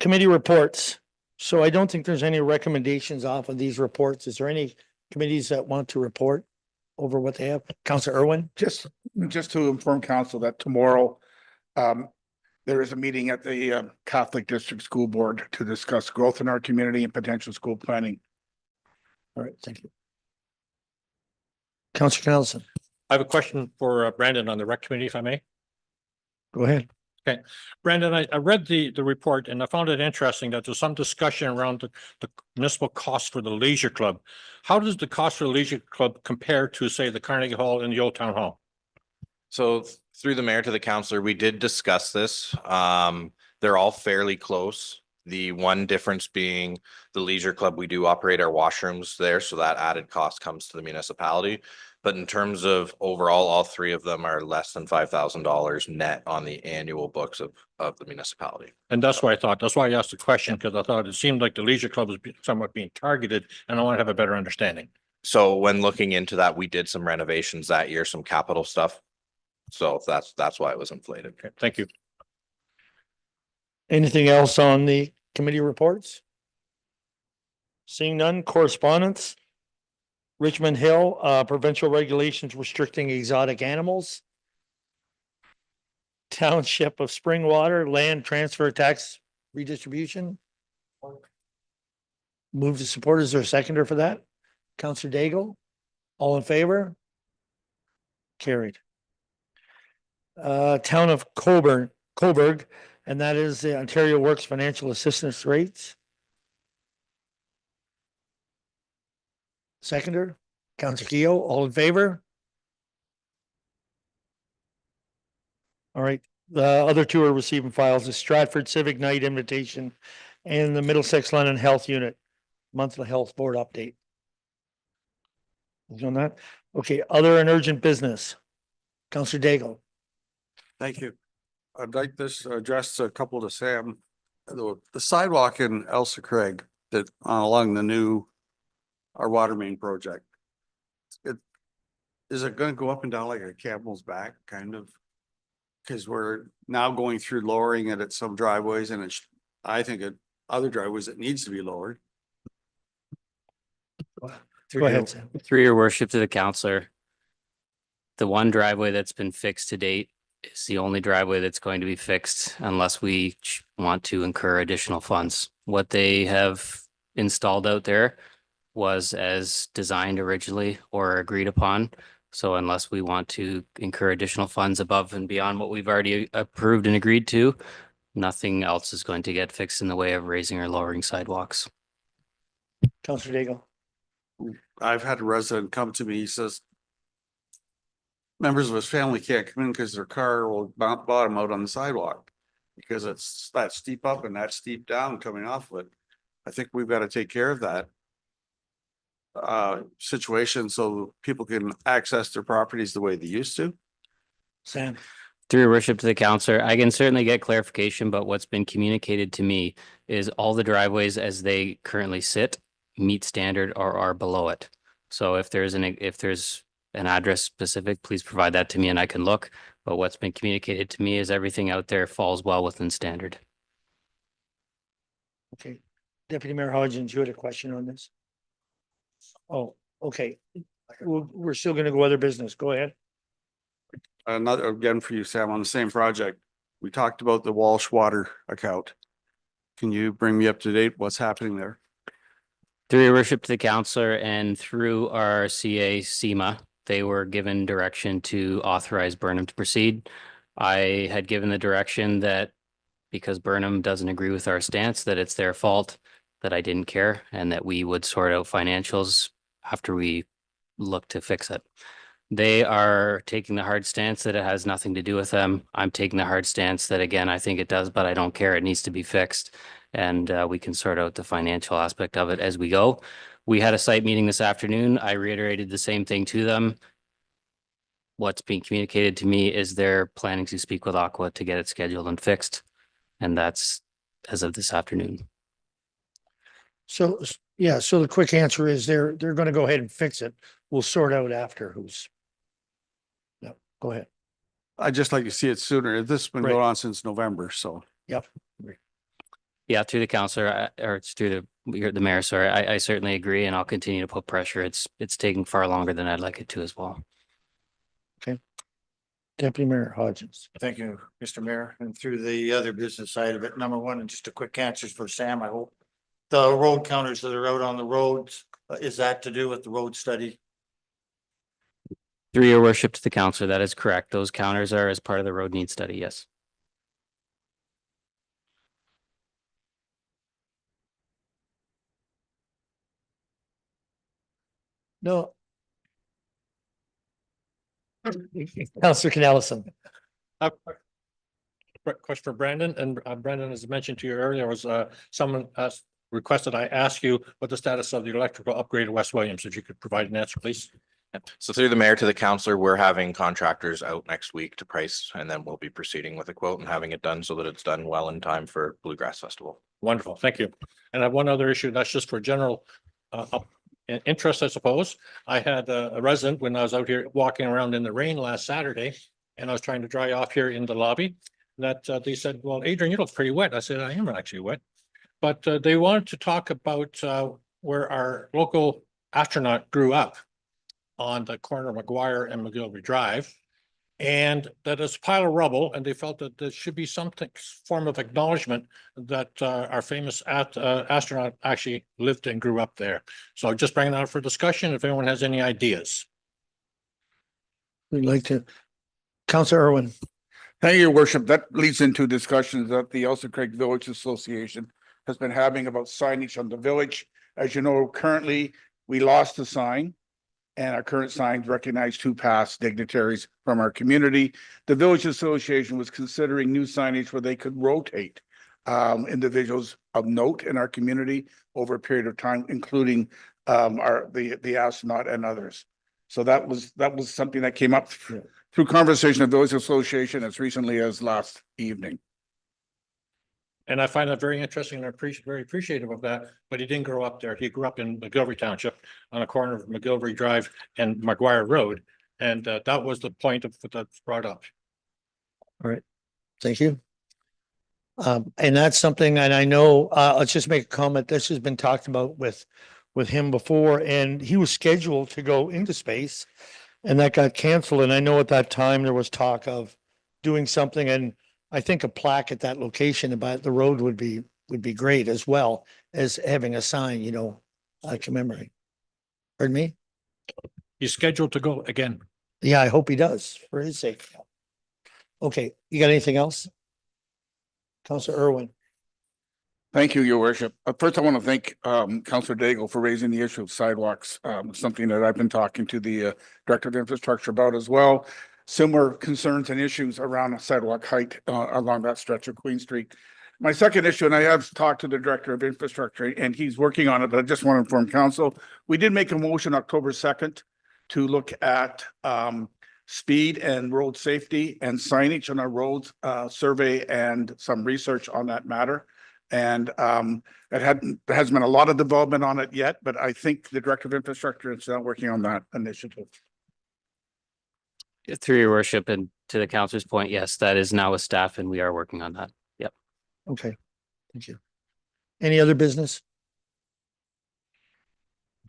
Committee reports. So I don't think there's any recommendations off of these reports. Is there any committees that want to report over what they have? Counselor Irwin? Just to inform council that tomorrow, there is a meeting at the Catholic District School Board to discuss growth in our community and potential school planning. All right, thank you. Counselor Nelson, I have a question for Brandon on the rec committee, if I may. go ahead. Okay, Brandon, I read the report and I found it interesting that there's some discussion around the municipal cost for the leisure club. How does the cost for the leisure club compare to, say, the Carnegie Hall and the Old Town Hall? So through the mayor to the councillor, we did discuss this. They're all fairly close. The one difference being the leisure club, we do operate our washrooms there, so that added cost comes to the municipality. But in terms of overall, all three of them are less than $5,000 net on the annual books of the municipality. And that's why I thought, that's why I asked the question, because I thought it seemed like the leisure club was somewhat being targeted, and I want to have a better understanding. So when looking into that, we did some renovations that year, some capital stuff. So that's why it was inflated. Okay, thank you. Anything else on the committee reports? Seeing none, correspondence? Richmond Hill, provincial regulations restricting exotic animals. Township of Springwater, land transfer tax redistribution. Move to support. Is there a seconder for that? Counselor Daigle, all in favor? Carried. Town of Coburg, and that is the Ontario Works Financial Assistance Rates. Seconder, Counselor Keough, all in favor? All right, the other two are receiving files, the Stratford Civic Night invitation and the Middlesex London Health Unit monthly health board update. On that, okay, other and urgent business. Counselor Daigle. Thank you. I'd like this to address a couple to Sam. The sidewalk in Elsa Craig that along the our water main project. Is it gonna go up and down like a camel's back, kind of? Cause we're now going through lowering it at some driveways and I think at other driveways it needs to be lowered. Go ahead, Sam. Through your worship to the counselor. The one driveway that's been fixed to date is the only driveway that's going to be fixed unless we want to incur additional funds. What they have installed out there was as designed originally or agreed upon. So unless we want to incur additional funds above and beyond what we've already approved and agreed to, nothing else is going to get fixed in the way of raising or lowering sidewalks. Counselor Daigle. I've had a resident come to me, he says members of his family can't come in because their car will bottom out on the sidewalk because it's that steep up and that steep down coming off of it. I think we've got to take care of that situation so people can access their properties the way they used to. Sam. Through your worship to the counselor, I can certainly get clarification, but what's been communicated to me is all the driveways as they currently sit meet standard or are below it. So if there's an address specific, please provide that to me and I can look. But what's been communicated to me is everything out there falls well within standard. Okay, Deputy Mayor Hodgins, you had a question on this? Oh, okay. We're still gonna go other business. Go ahead. Another, again for you, Sam, on the same project. We talked about the Walsh water account. Can you bring me up to date? What's happening there? Through your worship to the counselor and through our CA SEMA, they were given direction to authorize Burnham to proceed. I had given the direction that because Burnham doesn't agree with our stance, that it's their fault, that I didn't care, and that we would sort out financials after we look to fix it. They are taking the hard stance that it has nothing to do with them. I'm taking the hard stance that, again, I think it does, but I don't care. It needs to be fixed. And we can sort out the financial aspect of it as we go. We had a site meeting this afternoon. I reiterated the same thing to them. What's being communicated to me is they're planning to speak with Aqua to get it scheduled and fixed. And that's as of this afternoon. So, yeah, so the quick answer is they're gonna go ahead and fix it. We'll sort out after who's. Yeah, go ahead. I'd just like to see it sooner. This has been Right. going on since November, so. Yep. Yeah, through the counselor, or it's through the mayor, sorry, I certainly agree and I'll continue to put pressure. It's taking far longer than I'd like it to as well. Okay. Deputy Mayor Hodgins. Thank you, Mr. Mayor. And through the other business side of it, number one, and just a quick answers for Sam, I hope. The road counters that are out on the roads, is that to do with the road study? Through your worship to the counselor, that is correct. Those counters are as part of the road need study, yes. No. Counselor Canellison. Question for Brandon, and Brandon, as I mentioned to you earlier, was someone requested I ask you what the status of the electrical upgrade at West Williams, if you could provide an answer, please. So through the mayor to the counselor, we're having contractors out next week to price, and then we'll be proceeding with a quote and having it done so that it's done well in time for Bluegrass Festival. Wonderful, thank you. And I have one other issue, that's just for general interest, I suppose. I had a resident when I was out here walking around in the rain last Saturday, and I was trying to dry off here in the lobby, that they said, well, Adrian, you look pretty wet. I said, I am actually wet. But they wanted to talk about where our local astronaut grew up. on the corner of McGuire and McGilvery Drive. And that is a pile of rubble, and they felt that there should be something, form of acknowledgement that our famous astronaut actually lived and grew up there. So just bringing that up for discussion, if anyone has any ideas. We'd like to. Counselor Irwin. Thank you, Your Worship. That leads into discussions that the Elsa Craig Village Association has been having about signage on the village. As you know, currently, we lost the sign, and our current signs recognize two past dignitaries from our community. The Village Association was considering new signage where they could rotate individuals of note in our community over a period of time, including the astronaut and others. So that was something that came up through conversation of Village Association as recently as last evening. And I find that very interesting and very appreciative of that, but he didn't grow up there. He grew up in McGilvery Township on a corner of McGilvery Drive and McGuire Road. And that was the point of what that's brought up. All right, thank you. And that's something, and I know, let's just make a comment. This has been talked about with him before, and he was scheduled to go into space and that got canceled. And I know at that time there was talk of doing something, and I think a plaque at that location about the road would be great, as well as having a sign, you know, commemorating. Pardon me? He's scheduled to go again. Yeah, I hope he does for his sake. Okay, you got anything else? Councilor Irwin. Thank you, Your Worship. First, I want to thank Councilor Daigle for raising the issue of sidewalks, something that I've been talking to the Director of Infrastructure about as well. Similar concerns and issues around sidewalk height along that stretch of Queen Street. My second issue, and I have talked to the Director of Infrastructure and he's working on it, but I just want to inform Council, we did make a motion October 2nd to look at speed and road safety and signage on our roads, survey and some research on that matter. And there hasn't been a lot of development on it yet, but I think the Director of Infrastructure is now working on that initiative. Through your worship, and to the councilor's point, yes, that is now with staff and we are working on that. Yep. Okay, thank you. Any other business?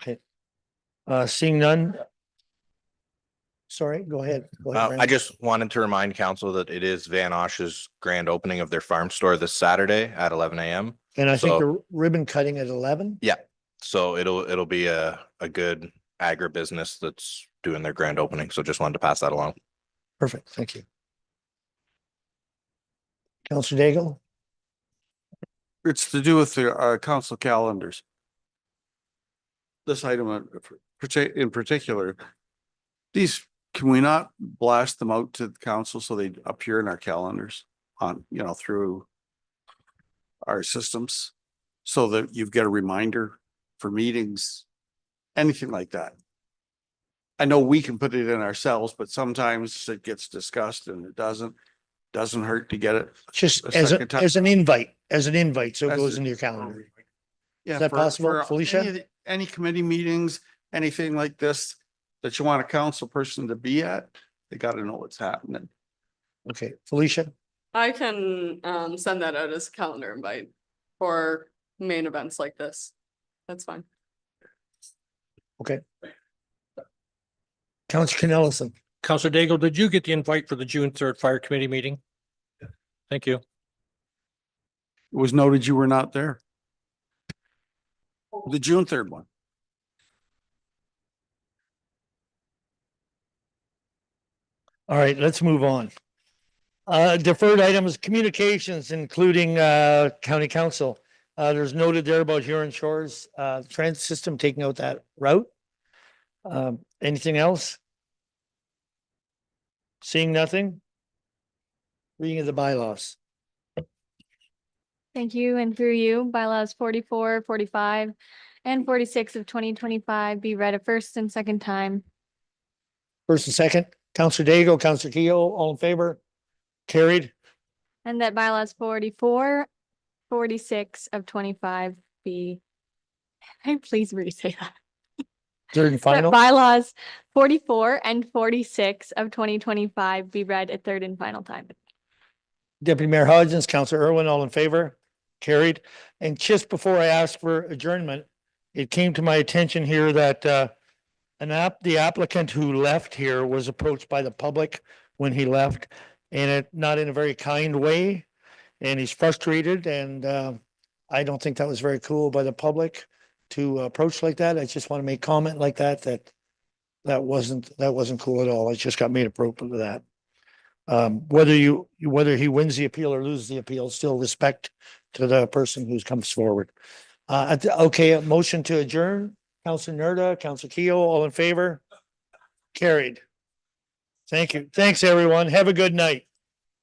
Okay. Seeing none. Sorry, go ahead. Go ahead, I Brandon. just wanted to remind council that it is Van Osh's grand opening of their farm store this Saturday at 11 a.m. And I think So- the ribbon cutting at 11. Yeah, so it'll be a good agribusiness that's doing their grand opening. So just wanted to pass that along. Perfect, thank you. Councilor Daigle. It's to do with the council calendars. This item in particular, these, can we not blast them out to the council so they appear in our calendars on, you know, through our systems so that you've got a reminder for meetings, anything like that? I know we can put it in ourselves, but sometimes it gets discussed and it doesn't hurt to get it. Just a as second time. an invite, so it As goes a- into your calendar. Yeah, Is that for- possible, for Felicia? Any committee meetings, anything like this that you want a council person to be at, they gotta know what's happening. Okay, Felicia. I can send that out as a calendar invite for main events like this. That's fine. Okay. Councilor Ellison. Councilor Daigle, did you get the invite for the June 3rd Fire Committee meeting? Thank you. It was noted you were not there. The June 3rd one. All right, let's move on. Deferred items, communications, including county council. There's noted there about Huron Shores transit system taking out that route. Anything else? Seeing nothing? Reading of the bylaws. Thank you. And through you, bylaws 44, 45, and 46 of 2025 be read a first and second time. First and second, Councilor Daigle, Councilor Keough, all in favor? Carried. And that bylaws 44, 46 of 25 be, can I please re-say that? Third and That final. bylaws 44 and 46 of 2025 be read a third and final time. Deputy Mayor Hodgins, Councilor Irwin, all in favor? Carried. And just before I ask for adjournment, it came to my attention here that an the applicant who left here was approached by the public when he left, and it not in a very kind way. And he's frustrated, and I don't think that was very cool by the public to approach like that. I just want to make comment like that, that wasn't cool at all. I just got made appropriate of that. Whether he wins the appeal or loses the appeal, still respect to the person who comes forward. Okay, a motion to adjourn. Council Nerda, Council Keo, all in favor? Carried. Thank you. Thanks, everyone. Have a good night.